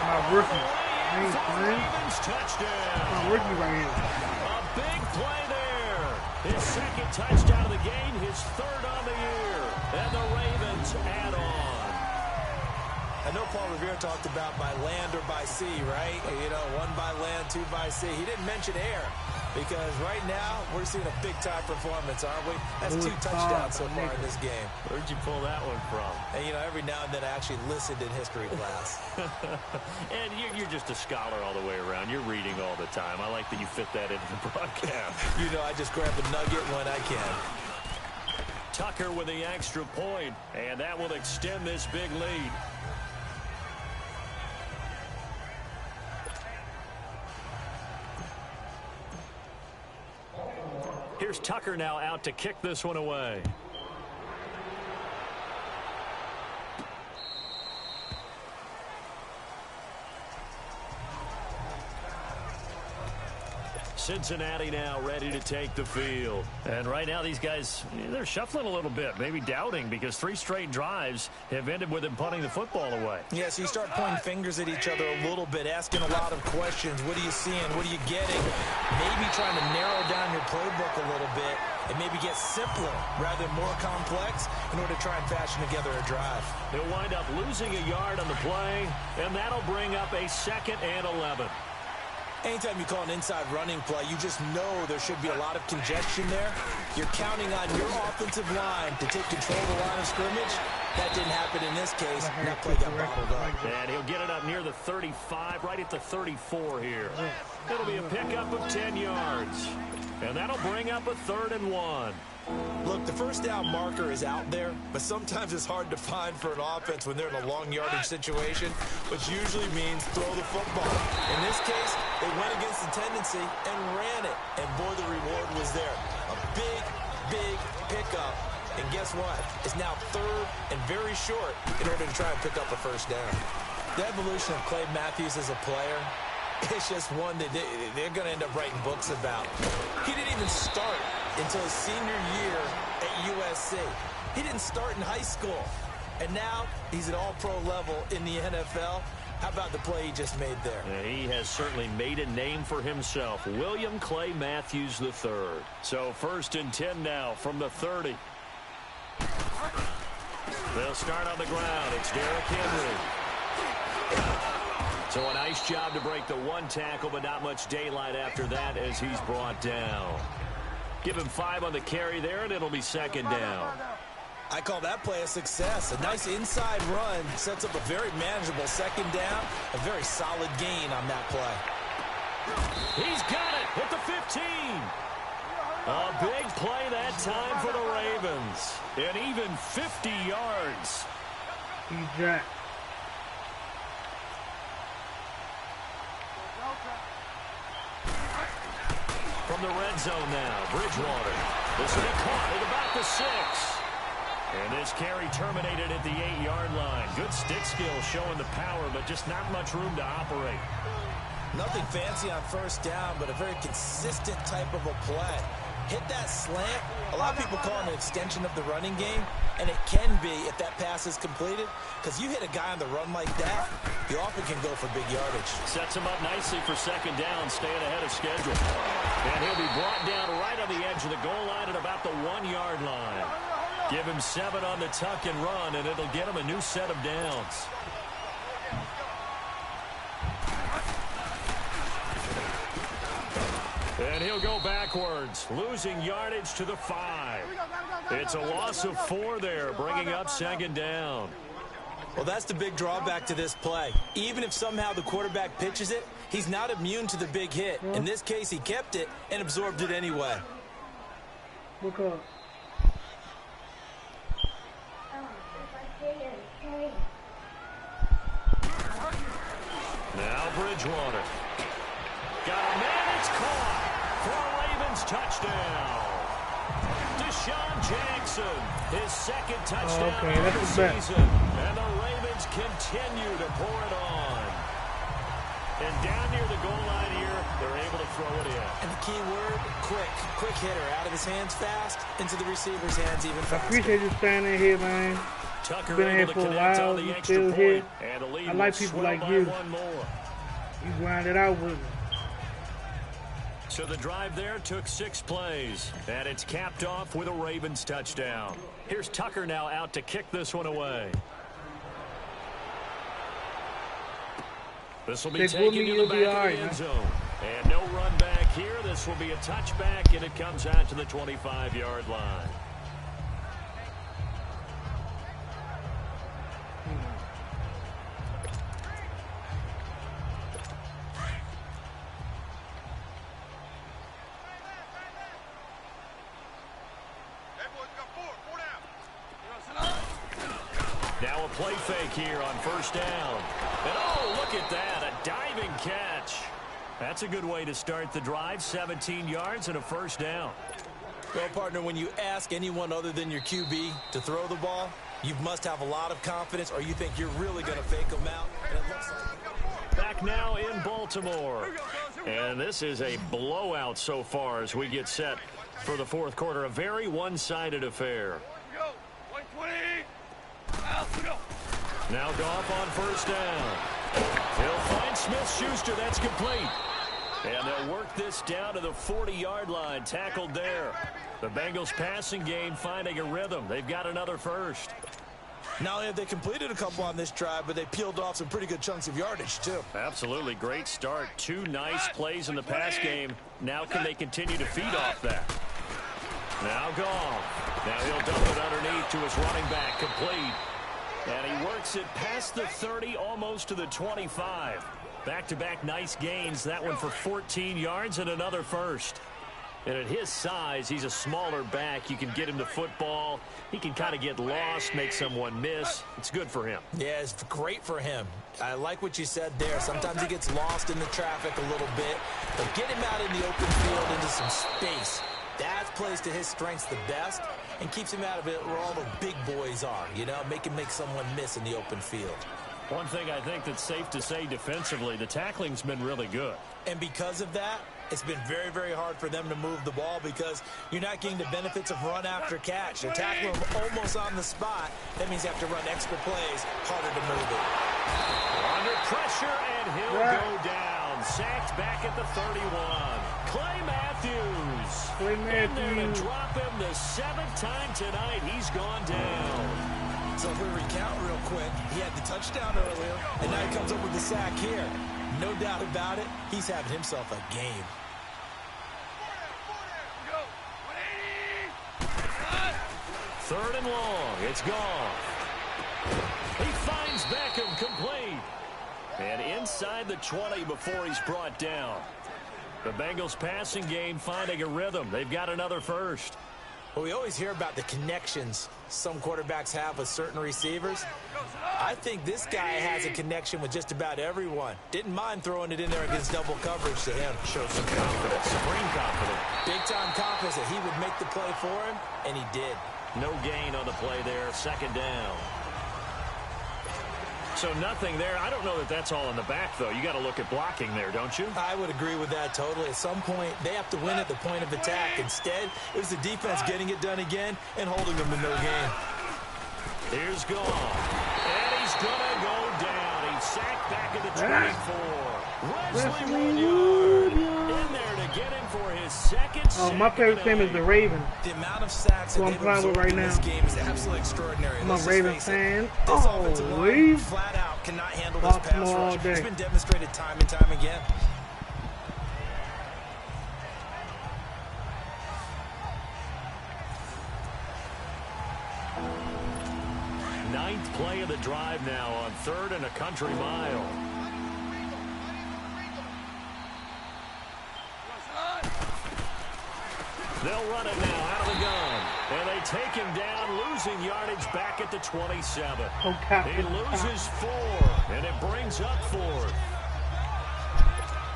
My rookie. I ain't playing. Ravens touchdown. My rookie right here. A big play there. His second touchdown of the game, his third on the year. And the Ravens add on. I know Paul Revere talked about by land or by sea, right? You know, 1 by land, 2 by sea. He didn't mention air because right now we're seeing a big-time performance, aren't we? That's 2 touchdowns so far in this game. Where'd you pull that one from? And, you know, every now and then I actually listened in history class. And you're just a scholar all the way around. You're reading all the time. I like that you fit that into the broadcast. You know, I just grab a nugget when I can. Tucker with the extra point, and that will extend this big lead. Here's Tucker now out to kick this one away. Cincinnati now ready to take the field. And right now these guys, they're shuffling a little bit, maybe doubting, because 3 straight drives have ended with them punting the football away. Yeah, so you start pointing fingers at each other a little bit, asking a lot of questions. What are you seeing? What are you getting? Maybe trying to narrow down your playbook a little bit and maybe get simpler rather than more complex in order to try and fashion together a drive. They'll wind up losing a yard on the play, and that'll bring up a 2nd and 11. Anytime you call an inside running play, you just know there should be a lot of congestion there. You're counting on your offensive line to take control of the line of scrimmage. That didn't happen in this case. That play got bottled up. And he'll get it up near the 35, right at the 34 here. It'll be a pickup of 10 yards. And that'll bring up a 3rd and 1. Look, the first down marker is out there, but sometimes it's hard to find for an offense when they're in a long yardage situation, which usually means throw the football. In this case, they went against the tendency and ran it, and boy, the reward was there. A big, big pickup, and guess what? It's now 3rd and very short in order to try and pick up a first down. The evolution of Clay Matthews as a player, it's just one that they're going to end up writing books about. He didn't even start until his senior year at USC. He didn't start in high school. And now he's at all-pro level in the NFL. How about the play he just made there? Yeah, he has certainly made a name for himself. William Clay Matthews III. So 1st and 10 now from the 30. They'll start on the ground. It's Derrick Henry. So a nice job to break the 1 tackle, but not much daylight after that as he's brought down. Give him 5 on the carry there, and it'll be 2nd down. I call that play a success. A nice inside run sets up a very manageable 2nd down. A very solid gain on that play. He's got it at the 15. A big play that time for the Ravens. And even 50 yards. He's jacked. From the red zone now, Bridgewater. This will be caught at about the 6. And this carry terminated at the 8-yard line. Good stick skill showing the power, but just not much room to operate. Nothing fancy on 1st down, but a very consistent type of a play. hit that slant. A lot of people call it an extension of the running game, and it can be if that pass is completed, because you hit a guy on the run like that, you often can go for big yardage. Sets him up nicely for second down, staying ahead of schedule. And he'll be brought down right on the edge of the goal line at about the 1-yard line. Give him 7 on the tuck and run, and it'll get him a new set of downs. And he'll go backwards, losing yardage to the 5. It's a loss of 4 there, bringing up second down. Well, that's the big drawback to this play. Even if somehow the quarterback pitches it, he's not immune to the big hit. In this case, he kept it and absorbed it anyway. Look up. Now Bridgewater. Got a man, it's caught. For a Ravens touchdown. Deshaun Jackson, his second touchdown of the season. And the Ravens continue to pour it on. And down near the goal line here, they're able to throw it in. And the key word, quick. Quick hitter, out of his hands fast, into the receiver's hands even faster. I appreciate you standing here, man. Tucker Been here able for to a connect while, on the you extra still point. here. And the lead I like people like you. One more. You grind it out with me. So the drive there took 6 plays, and it's capped off with a Ravens touchdown. Here's Tucker now out to kick this one away. This will be taken to the back of the end zone. And no run back here. This will be a touchback, and it comes out to the 25-yard line. Now a play fake here on first down. And oh, look at that, a diving catch. That's a good way to start the drive, 17 yards and a first down. Well, partner, when you ask anyone other than your QB to throw the ball, you must have a lot of confidence or you think you're really going to fake them out. And it looks like... Back now in Baltimore. And this is a blowout so far as we get set for the fourth quarter. A very one-sided affair. Now Goff on first down. He'll find Smith-Schuster. That's complete. And they'll work this down to the 40-yard line. Tackled there. The Bengals passing game finding a rhythm. They've got another first. Not only have they completed a couple on this drive, but they peeled off some pretty good chunks of yardage, too. Absolutely. Great start. 2 nice plays in the pass game. Now can they continue to feed off that? Now Goff. Now he'll dump it underneath to his running back. Complete. And he works it past the 30, almost to the 25. Back-to-back nice gains. That one for 14 yards and another first. And at his size, he's a smaller back. You can get him the football. He can kind of get lost, make someone miss. It's good for him. Yeah, it's great for him. I like what you said there. Sometimes he gets lost in the traffic a little bit. But get him out in the open field into some space. That plays to his strengths the best and keeps him out of it where all the big boys are, you know, make someone miss in the open field. One thing I think that's safe to say defensively, the tackling's been really good. And because of that, it's been very, very hard for them to move the ball because you're not getting the benefits of run after catch. They're tackling him almost on the spot. That means you have to run extra plays, harder to move it. Under pressure, and he'll go down. Sacked back at the 31. Clay Matthews. In there to drop him the 7th time tonight. He's gone down. So if we recount real quick, he had the touchdown earlier, and now he comes up with the sack here. No doubt about it, he's having himself a game. Third and long. It's gone. He finds Beckham complete. And inside the 20 before he's brought down. The Bengals passing game finding a rhythm. They've got another first. Well, we always hear about the connections some quarterbacks have with certain receivers. I think this guy has a connection with just about everyone. Didn't mind throwing it in there against double coverage to him. Shows some confidence, supreme confidence. Big-time confidence that he would make the play for him, and he did. No gain on the play there, second down. So nothing there. I don't know that that's all in the back, though. You got to look at blocking there, don't you? I would agree with that totally. At some point, they have to win at the point of attack. Instead, it was the defense getting it done again and holding them to no gain. Here's Gall. And he's going to go down. He's sacked back at the 24. Wesley Woodyard in there to get him for his second sack. Oh, my favorite team is the Ravens. The amount of sacks that they've absorbed right in now. This game is absolutely extraordinary. I'm a Ravens fan. This offensive line flat out cannot handle this pass rush. It's been demonstrated time and time again. Ninth play of the drive now on 3rd and a country mile. They'll run it now out of the gun. And they take him down, losing yardage back at the 27. He loses 4, and it brings up 4.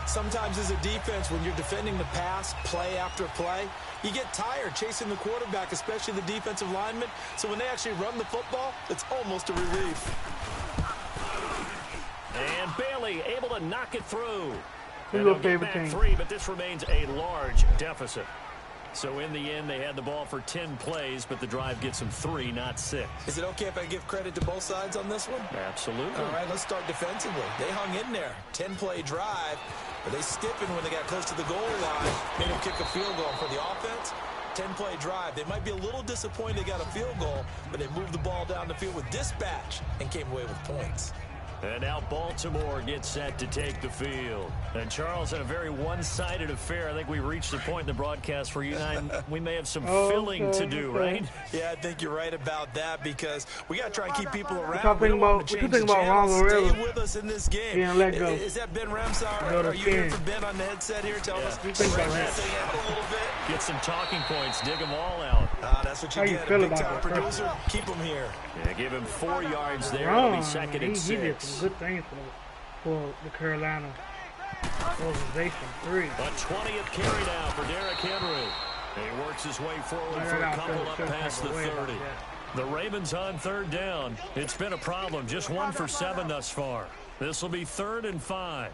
Sometimes as a defense, when you're defending the pass, play after play, you get tired chasing the quarterback, especially the defensive lineman. So when they actually run the football, it's almost a relief. And Bailey able to knock it through. Who's your favorite team? 3, but this remains a large deficit. So in the end, they had the ball for 10 plays, but the drive gets them 3, not 6. Is it okay if I give credit to both sides on this one? Absolutely. All right, let's start defensively. They hung in there. 10-play drive, but they stiffened when they got close to the goal line, made them kick a field goal. For the offense, 10-play drive. They might be a little disappointed they got a field goal, but they moved the ball down the field with dispatch and came away with points. And now Baltimore gets set to take the field. And Charles, in a very one-sided affair, I think we reached the point in the broadcast where you and I, we may have some filling to do, right? Yeah, I think you're right about that because we got to try and keep people around. What you think about Ron Guerrero? Stay with us in this game. Yeah, let go. Is that Ben Ramsar? Are you here for Ben on the headset here? Tell us. Think about that. Out a little bit. Get some talking points. Dig them all out. That's what you get. A big-time producer. Keep them here. Yeah, give him 4 yards there. It'll be 2nd and 6. He did some good things for the Carolina organization. 3. A 20th carry now for Derrick Henry. He works his way forward for a couple up past the 30. The Ravens on 3rd down. It's been a problem. Just 1 for 7 thus far. This will be 3rd and 5.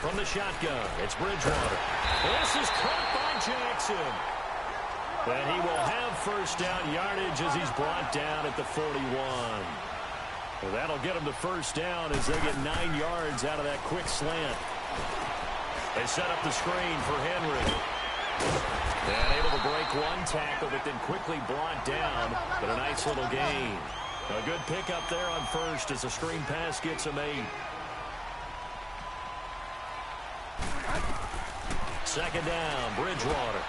From the shotgun, it's Bridgewater. This is caught by Jackson. And he will have first down yardage as he's brought down at the 41. Well, that'll get him the first down as they get 9 yards out of that quick slant. They set up the screen for Henry. And able to break 1 tackle, but then quickly brought down. But a nice little gain. A good pickup there on first as the screen pass gets him 8. 2nd down, Bridgewater.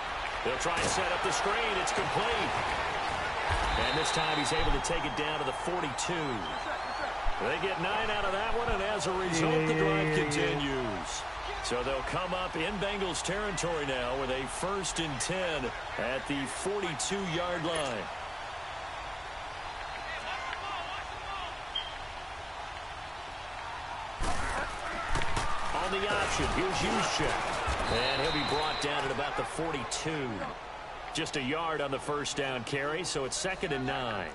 They'll try and set up the screen. It's complete. And this time he's able to take it down to the 42. They get 9 out of that one, and as a result, the drive continues. So they'll come up in Bengals territory now with a 1st and 10 at the 42-yard line. On the option, here's Juszczyk. And he'll be brought down at about the 42. Just a yard on the first down carry, so it's 2nd and 9.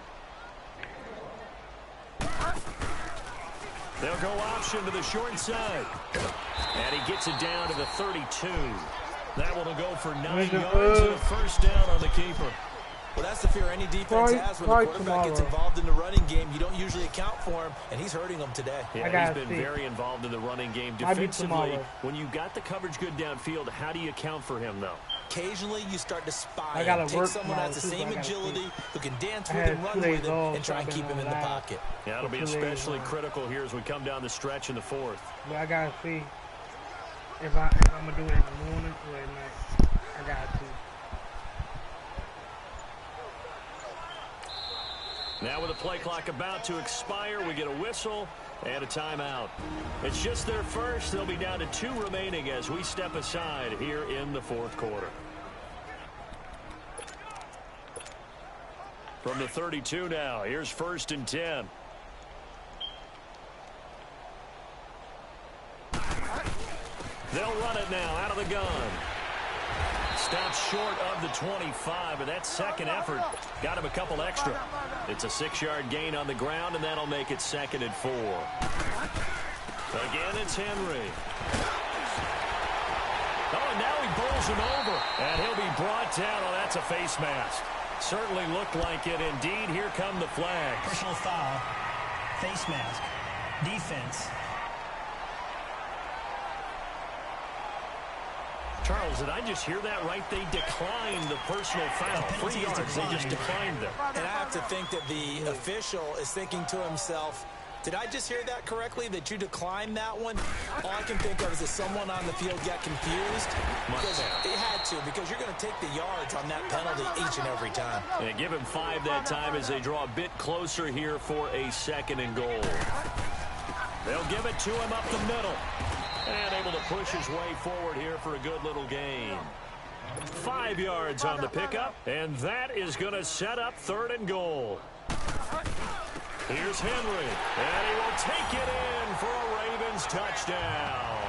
They'll go option to the short side. And he gets it down to the 32. That one will go for 9 yards and a first down on the keeper. Well, that's the fear any defense has when the quarterback gets involved in the running game. You don't usually account for him, and he's hurting them today. Yeah, he's been very involved in the running game. Defensively, when you got the coverage good downfield, how do you account for him, though? Occasionally, you start to spy him. Take someone that has the same agility, who can dance with him, run with him, and try and keep him in the pocket. Yeah, it'll be especially critical here as we come down the stretch in the 4th. But I got to see if I'm going to do it in the morning or at night. I got to see. Now with the play clock about to expire, we get a whistle and a timeout. It's just their first. They'll be down to 2 remaining as we step aside here in the 4th quarter. From the 32 now, here's 1st and 10. They'll run it now out of the gun. Stopped short of the 25, but that second effort got him a couple extra. It's a 6-yard gain on the ground, and that'll make it 2nd and 4. Again, it's Henry. Oh, and now he bowls him over, and he'll be brought down. Oh, that's a face mask. Certainly looked like it. Indeed, here come the flags. Personal foul, face mask, defense. Charles, did I just hear that right? They declined the personal foul. 3 yards, they just declined them. And I have to think that the official is thinking to himself, did I just hear that correctly, that you declined that one? All I can think of is that someone on the field got confused. Because it had to, because you're going to take the yards on that penalty each and every time. Yeah, give him 5 that time as they draw a bit closer here for a 2nd and goal. They'll give it to him up the middle. And able to push his way forward here for a good little gain. 5 yards on the pickup, and that is going to set up 3rd and goal. Here's Henry, and he will take it in for a Ravens touchdown.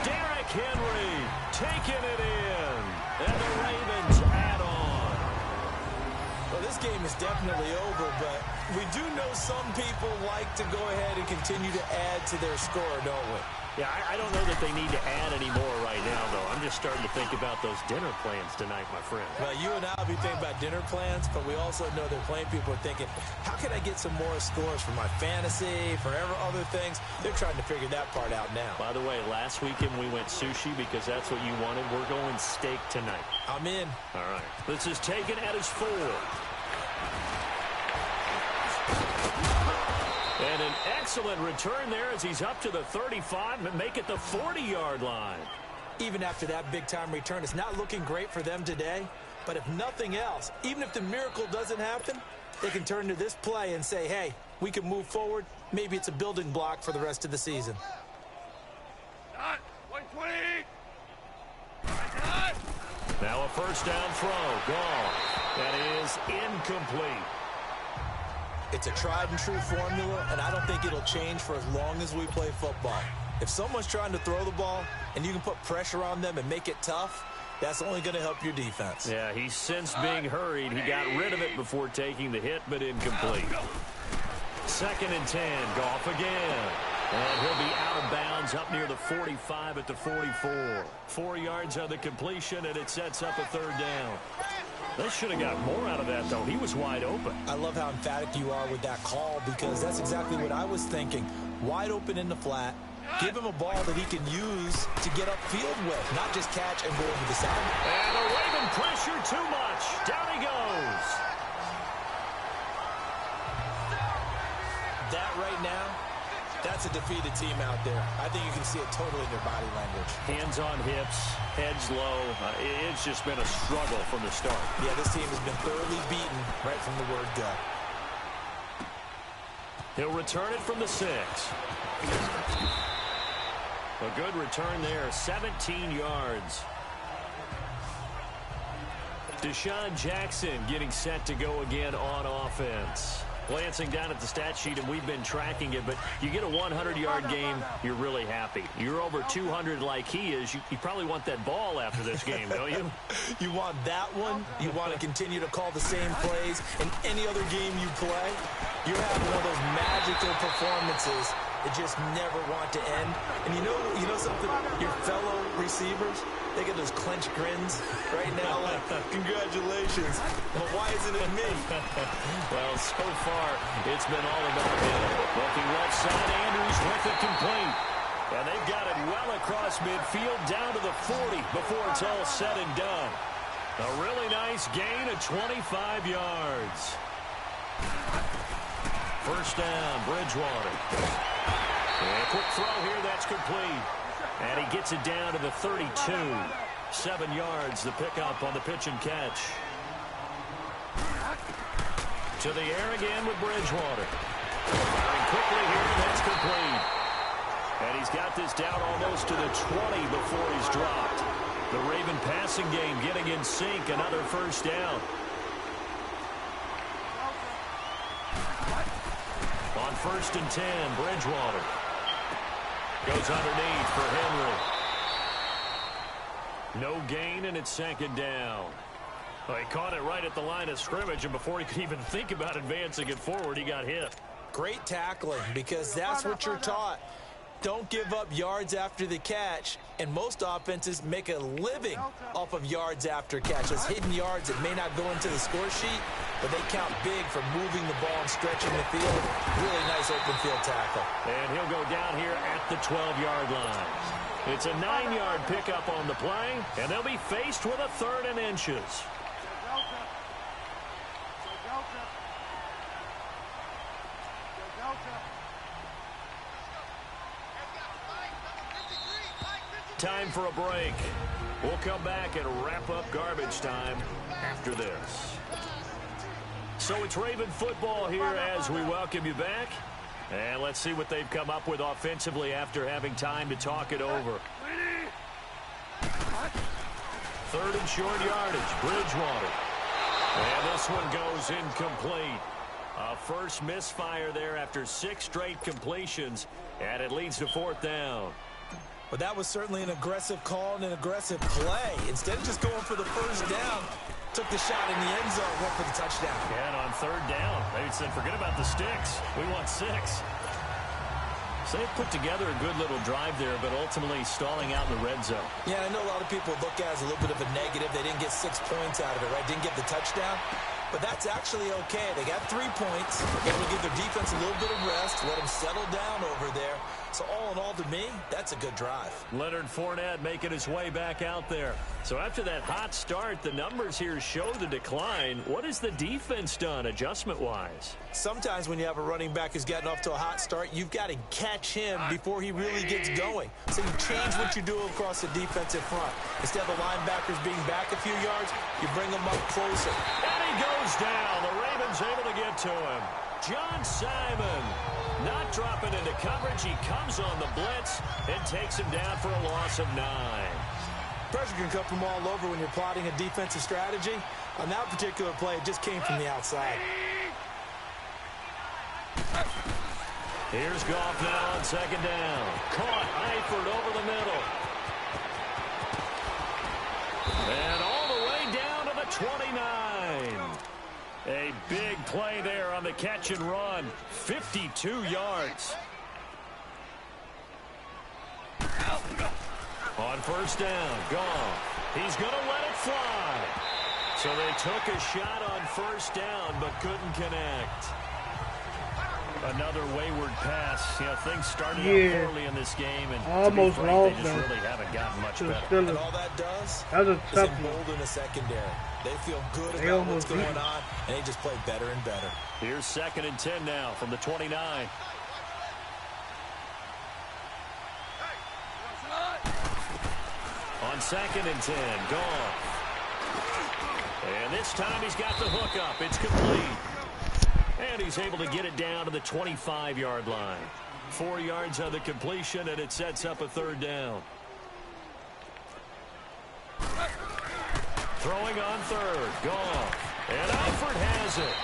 Derrick Henry taking it in, and the Ravens add on. Well, this game is definitely over, but we do know some people like to go ahead and continue to add to their score, don't we? Yeah, I don't know that they need to add any more right now, though. I'm just starting to think about those dinner plans tonight, my friend. Well, you and I will be thinking about dinner plans, but we also know that plenty of people are thinking, how can I get some more scores for my fantasy, for other things? They're trying to figure that part out now. By the way, last weekend we went sushi because that's what you wanted. We're going steak tonight. I'm in. All right. This is taken at his 4. And an excellent return there as he's up to the 35 and make it the 40-yard line. Even after that big-time return, it's not looking great for them today. But if nothing else, even if the miracle doesn't happen, they can turn to this play and say, hey, we can move forward. Maybe it's a building block for the rest of the season. 120. Now a first down throw. Gone. That is incomplete. It's a tried-and-true formula, and I don't think it'll change for as long as we play football. If someone's trying to throw the ball and you can put pressure on them and make it tough, that's only going to help your defense. Yeah, he's since being hurried. He got rid of it before taking the hit, but incomplete. 2nd and 10. Goff again. And he'll be out of bounds up near the 45 at the 44. 4 yards on the completion, and it sets up a 3rd down. They should have got more out of that, though. He was wide open. I love how emphatic you are with that call because that's exactly what I was thinking. Wide open in the flat. Give him a ball that he can use to get upfield with, not just catch and go over the side. And the Raven pressure too much. Down he goes. That right now, that's a defeated team out there. I think you can see it totally in their body language. Hands on hips, heads low. It's just been a struggle from the start. Yeah, this team has been thoroughly beaten right from the word go. He'll return it from the 6. A good return there, 17 yards. Deshaun Jackson getting set to go again on offense. Glancing down at the stat sheet, and we've been tracking it, but you get a 100-yard game, you're really happy. You're over 200 like he is. You probably want that ball after this game, don't you? You want that one. You want to continue to call the same plays in any other game you play. You're having one of those magical performances that just never want to end. And you know something? Your fellow receivers, they get those clenched grins right now like, congratulations. But why isn't it me? Well, so far, it's been all about him. Looking left side, Andrews with it complete. And they've got it well across midfield down to the 40 before it's all said and done. A really nice gain of 25 yards. First down, Bridgewater. And a quick throw here, that's complete. And he gets it down to the 32. 7 yards, the pickup on the pitch and catch. To the air again with Bridgewater. Firing quickly here, and that's complete. And he's got this down almost to the 20 before he's dropped. The Raven passing game getting in sync, another first down. On 1st and 10, Bridgewater. Goes underneath for Henry. No gain, and it's second down. Well, he caught it right at the line of scrimmage, and before he could even think about advancing it forward, he got hit. Great tackling, because that's what you're taught. Don't give up yards after the catch, and most offenses make a living off of yards after catch. Those hidden yards that may not go into the score sheet, but they count big for moving the ball and stretching the field. Really nice open field tackle. And he'll go down here at the 12-yard line. It's a 9-yard pickup on the play, and they'll be faced with a 3rd and inches. Time for a break. We'll come back and wrap up garbage time after this. So it's Raven football here as we welcome you back. And let's see what they've come up with offensively after having time to talk it over. 3rd and short yardage, Bridgewater. And this one goes incomplete. A first misfire there after 6 straight completions, and it leads to 4th down. But that was certainly an aggressive call and an aggressive play. Instead of just going for the first down, took the shot in the end zone, went for the touchdown. Yeah, and on 3rd down, they said, forget about the sticks. We want 6. So they put together a good little drive there, but ultimately stalling out in the red zone. Yeah, I know a lot of people look at it as a little bit of a negative. They didn't get 6 points out of it, right? Didn't get the touchdown. But that's actually okay. They got 3 points. Able to give their defense a little bit of rest, let them settle down over there. So all in all, to me, that's a good drive. Leonard Fournette making his way back out there. So after that hot start, the numbers here show the decline. What has the defense done adjustment-wise? Sometimes when you have a running back who's gotten off to a hot start, you've got to catch him before he really gets going. So you change what you do across the defensive front. Instead of the linebackers being back a few yards, you bring them up closer. And he goes down. The Ravens able to get to him. John Simon not dropping into coverage. He comes on the blitz and takes him down for a loss of 9. Pressure can come from all over when you're plotting a defensive strategy. On that particular play, it just came from the outside. Here's Goff now on 2nd down. Caught Eifert over the middle. And all the way down to the 29. A big play there on the catch and run. 52 yards. On 1st down, Goff. He's going to let it fly. So they took a shot on 1st down, but couldn't connect. Another wayward pass. You know, things started out poorly in this game, and almost to be frank, they just really haven't gotten much better. And all that does is embolden the secondary. They feel good about what's going on, and they just play better and better. Here's 2nd and 10 now from the 29. On 2nd and 10, Goff. And this time he's got the hook up. It's complete. And he's able to get it down to the 25-yard line. 4 yards on the completion, and it sets up a 3rd down. Throwing on 3rd, Goff. And Eifert has it.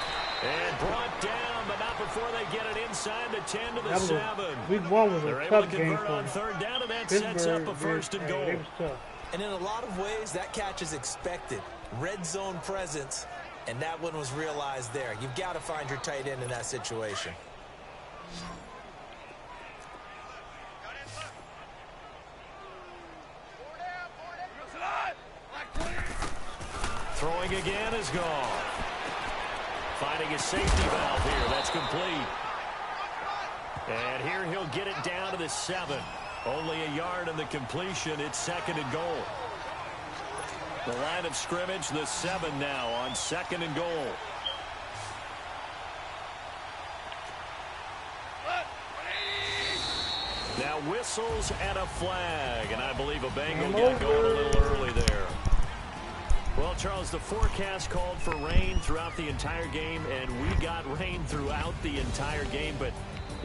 And brought down, but not before they get it inside the 10 to the 7. Week 1 was They're a able tough to game convert for on 3rd down, and that sets up a 1st and goal. And in a lot of ways, that catch is expected. Red zone presence, and that one was realized there. You've got to find your tight end in that situation. Throwing again is Goff. Finding a safety valve here. That's complete. And here he'll get it down to the 7. Only a yard on the completion. It's 2nd and goal. The line of scrimmage, the 7 now on 2nd and goal. Now whistles and a flag. And I believe a Bengal got going a little early there. Well, Charles, the forecast called for rain throughout the entire game, and we got rain throughout the entire game. But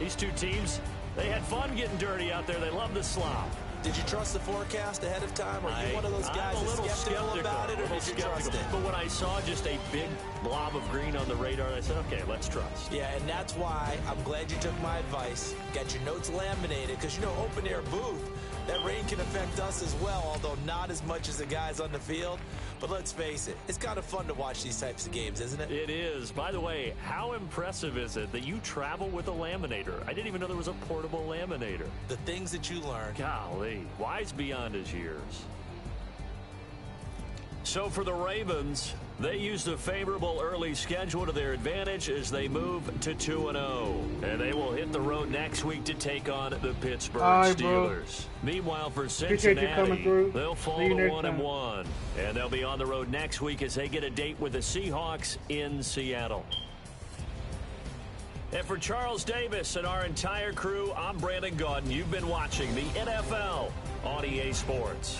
these two teams, they had fun getting dirty out there. They love the slop. Did you trust the forecast ahead of time? Or are you one of those guys I'm a little skeptical about it, or did you trust it? But when I saw just a big blob of green on the radar, I said, okay, let's trust. Yeah, and that's why I'm glad you took my advice. Got your notes laminated, because, you know, open air booth, that rain can affect us as well, although not as much as the guys on the field. But let's face it, it's kind of fun to watch these types of games, isn't it? It is. By the way, how impressive is it that you travel with a laminator? I didn't even know there was a portable laminator. The things that you learn. Golly, wise beyond his years. So for the Ravens, they used a favorable early schedule to their advantage as they move to 2-0. And they will hit the road next week to take on the Pittsburgh Steelers. Meanwhile, for Cincinnati, they'll fall to 1-1. And they'll be on the road next week as they get a date with the Seahawks in Seattle. And for Charles Davis and our entire crew, I'm Brandon Gaudin. You've been watching the NFL on EA Sports.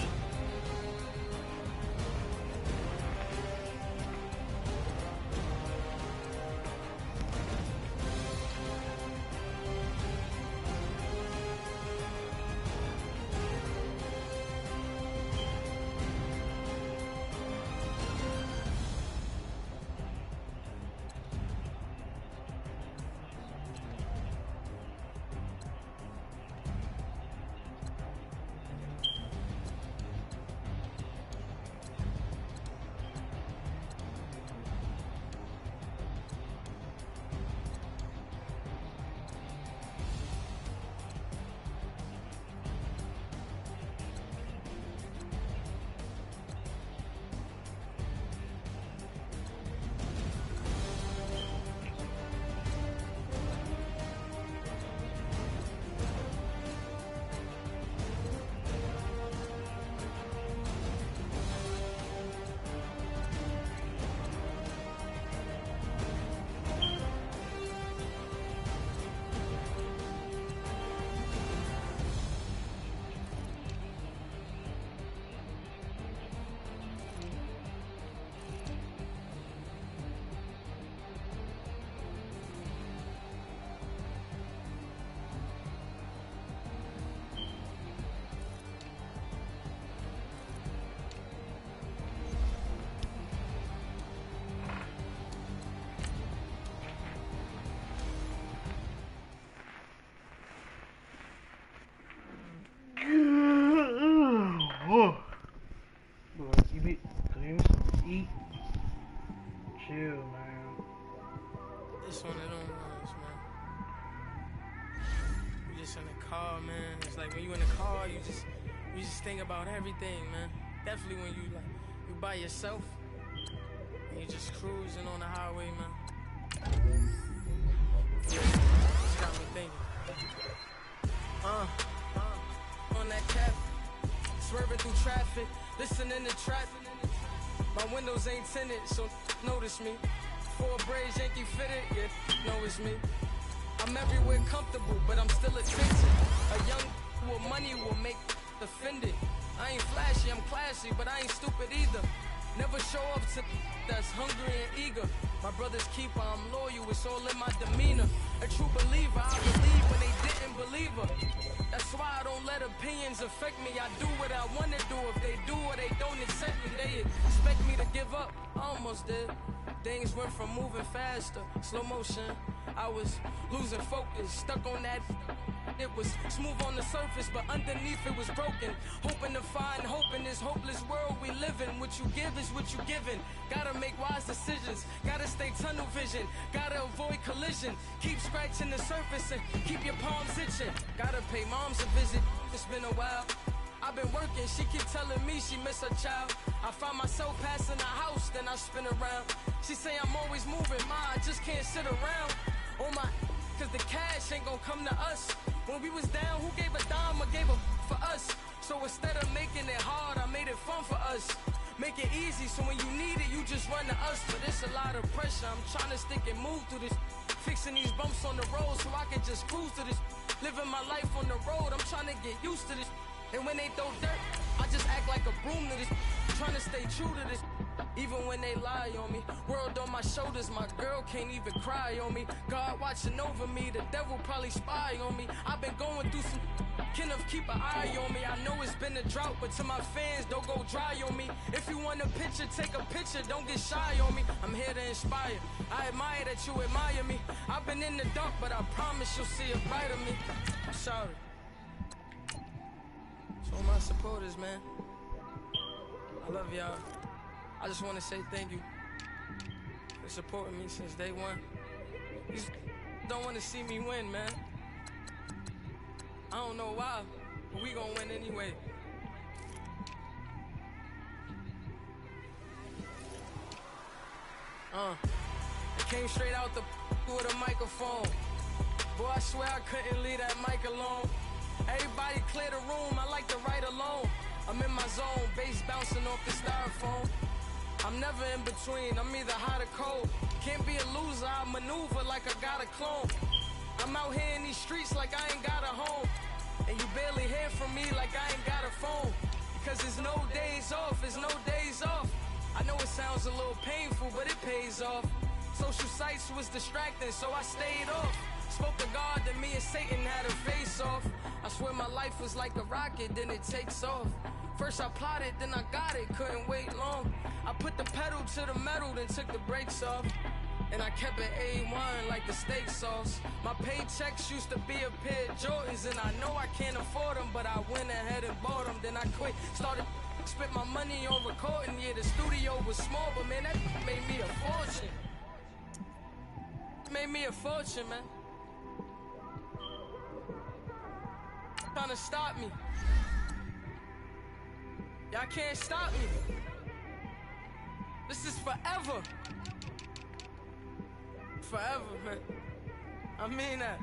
Eat. Chill, man. This one of them ones, man. You just in the car, man. It's like when you in the car, you just think about everything, man. Definitely when you by yourself and you just cruising on the highway, man. Just got me thinking. On that cap, swerving through traffic, listening to traffic. My windows ain't tinted, so notice me. 4 braids, Yankee fitted, yeah, know it's me. I'm everywhere comfortable, but I'm still attentive. A young with money will make offended. I ain't flashy, I'm classy, but I ain't stupid either. Never show up to that's hungry and eager. My brother's keeper, I'm loyal, it's all in my demeanor. A true believer, I believe when they didn't believe her. That's why I don't let opinions affect me. I do what I want to do. If they do or they don't accept me, they expect me to give up. I almost did. Things went from moving faster, slow motion. I was losing focus, stuck on that. It was smooth on the surface, but underneath it was broken. Hoping to find hope in this hopeless world we live in. What you give is what you given. Gotta make wise decisions. Gotta stay tunnel vision. Gotta avoid collision. Keep scratching the surface and keep your palms itching. Gotta pay moms a visit. It's been a while. I've been working, she keep telling me she miss her child. I find myself passing the house, then I spin around. She say I'm always moving, I just can't sit around. Oh my, cause the cash ain't gonna come to us. When we was down, who gave a dime or gave a for us? So instead of making it hard, I made it fun for us. Make it easy, so when you need it, you just run to us. But it's a lot of pressure, I'm trying to stick and move through this. Fixing these bumps on the road so I can just cruise to this. Living my life on the road, I'm trying to get used to this. And when they throw dirt, I just act like a broom to this. Trying to stay true to this. even when they lie on me. World on my shoulders, my girl can't even cry on me. God watching over me, the devil probably spy on me. I've been going through some, Kenneth, keep an eye on me. I know it's been a drought, but to my fans, don't go dry on me. If you want a picture, take a picture, don't get shy on me. I'm here to inspire, I admire that you admire me. I've been in the dark, but I promise you'll see a brighter me. I'm sorry. To all my supporters, man, I love y'all. I just want to say thank you for supporting me since day one. You don't want to see me win, man. I don't know why, but we gonna win anyway. I came straight out the with a microphone. Boy, I swear I couldn't leave that mic alone. Everybody clear the room, I like to write alone. I'm in my zone, bass bouncing off the styrofoam. I'm never in between, I'm either hot or cold. Can't be a loser, I maneuver like I got a clone. I'm out here in these streets like I ain't got a home. And you barely hear from me like I ain't got a phone. Because there's no days off, there's no days off. I know it sounds a little painful, but it pays off. Social sites was distracting, so I stayed off. Spoke to God that me and Satan had a face off. I swear my life was like a rocket, then it takes off. First I plotted, then I got it, couldn't wait long. I put the pedal to the metal, then took the brakes off. And I kept it A1 like the steak sauce. My paychecks used to be a pair of Jordans, and I know I can't afford them, but I went ahead and bought them. Then I quit, started spent my money on recording. Yeah, the studio was small, but man, that made me a fortune. Made me a fortune, man. Trying to stop me. Y'all can't stop me. This is forever. Forever, man. I mean that.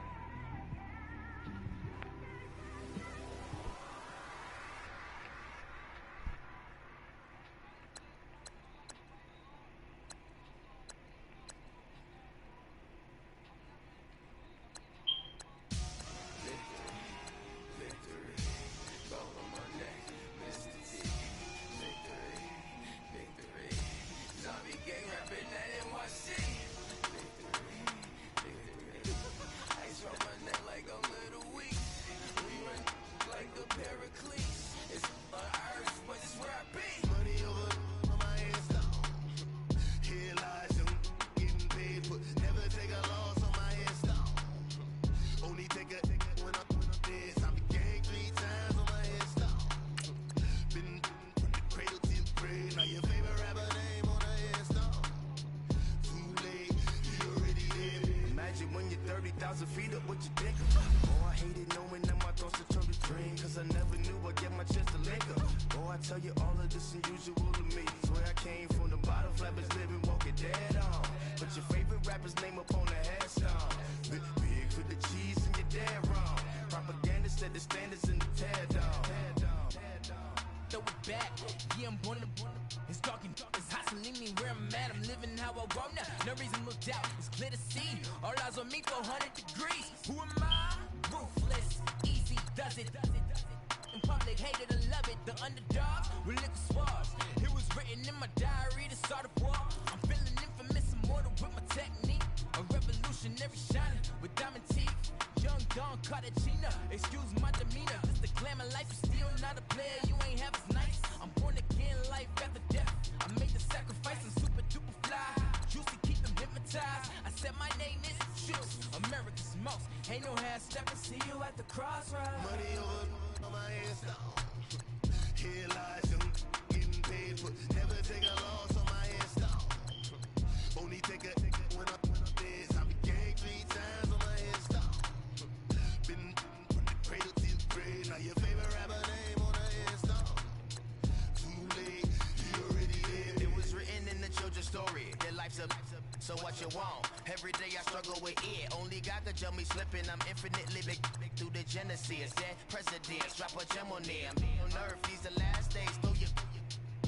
So what you want? Every day I struggle with it. Only God could tell me slipping. I'm infinitely big through the genesis. Dead presidents, drop a gem on them. On earth, these the last days. Throw your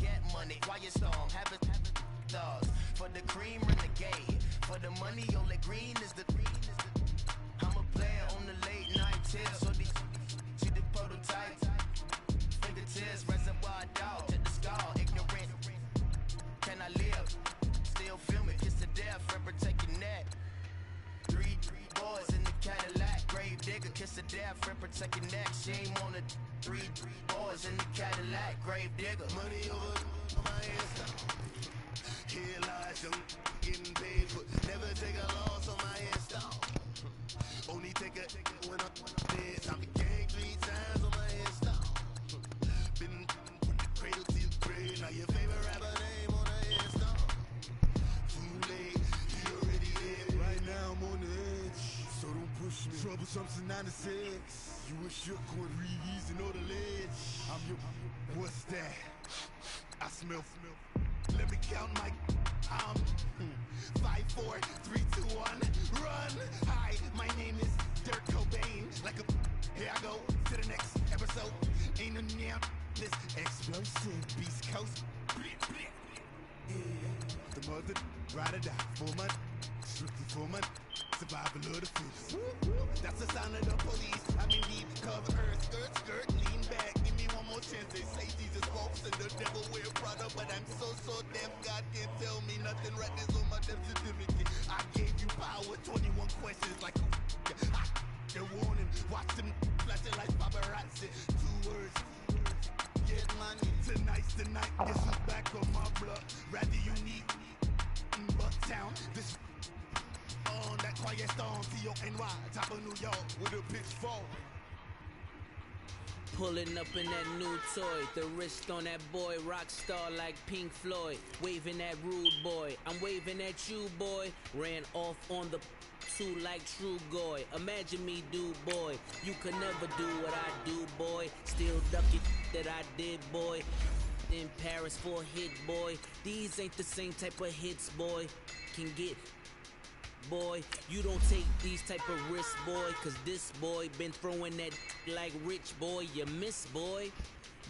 get money, quiet storm, have it dogs. For the cream, renegade. For the money, only green is the I'm a player on the late night tips. So these see the prototype. Fingertips, reservoir dog, check the skull. Ignorant. Can I live? digger, kiss a death friend, protect your neck. Shame on the 3 boys in the Cadillac, grave digger. Money over my head. Here lies young, getting paid for. Never take a loss on my install. Only take a when I'm dead. I'm the gang 3 times on my install. Been from the cradle to the grave. Now your favorite rapper name on the install. Too late, you already dead. Right now I'm on the edge, so don't push me. Troublesome since 96. You wish you could read and know the ledge. I'm your. What's that? I smell. Let me count my. 5, 4, 3, 2, 1, run. Hi, my name is Dirk Cobain. Like a. Here I go to the next episode. Ain't no damn this explosive Beast Coast. Yeah, the mother ride or die for my. Strictly for my. Survival of the fittest. That's the sound of the police. I'm in deep cover earth, skirt, lean back. Give me one more chance. They say Jesus walks and the devil wear Prada, but I'm so deaf. God can't tell me nothing. Right is on my death certificate. I gave you power. 21 questions like they're warning. Watch them flashing like paparazzi. 2 words. Get money. Tonight's the night. This is back on my blood. Rather you need in Bucktown. This. On that quiet storm, T-O-N-Y, top of New York, with a pitchfork. Pulling up in that new toy, the wrist on that boy, rock star like Pink Floyd. Waving at rude boy, I'm waving at you boy. Ran off on the 2 like True Goy. Imagine me do boy, you could never do what I do boy. Still ducking that I did boy. In Paris for a hit boy. These ain't the same type of hits boy. Can get boy, you don't take these type of risks, boy, cause this boy been throwing that like rich boy, you miss, boy.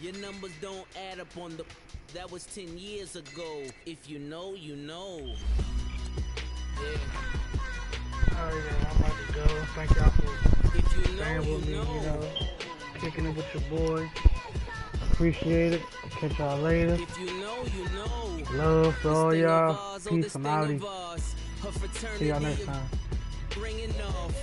Your numbers don't add up on the. That was 10 years ago. If you know, you know. Yeah. Oh yeah, I'm about to go. Thank y'all for staying with me, you know, kicking it with your boy. Appreciate it. Catch y'all later. If you know, you know. Love to all y'all. Peace and outie. See y'all next time. Ringing off.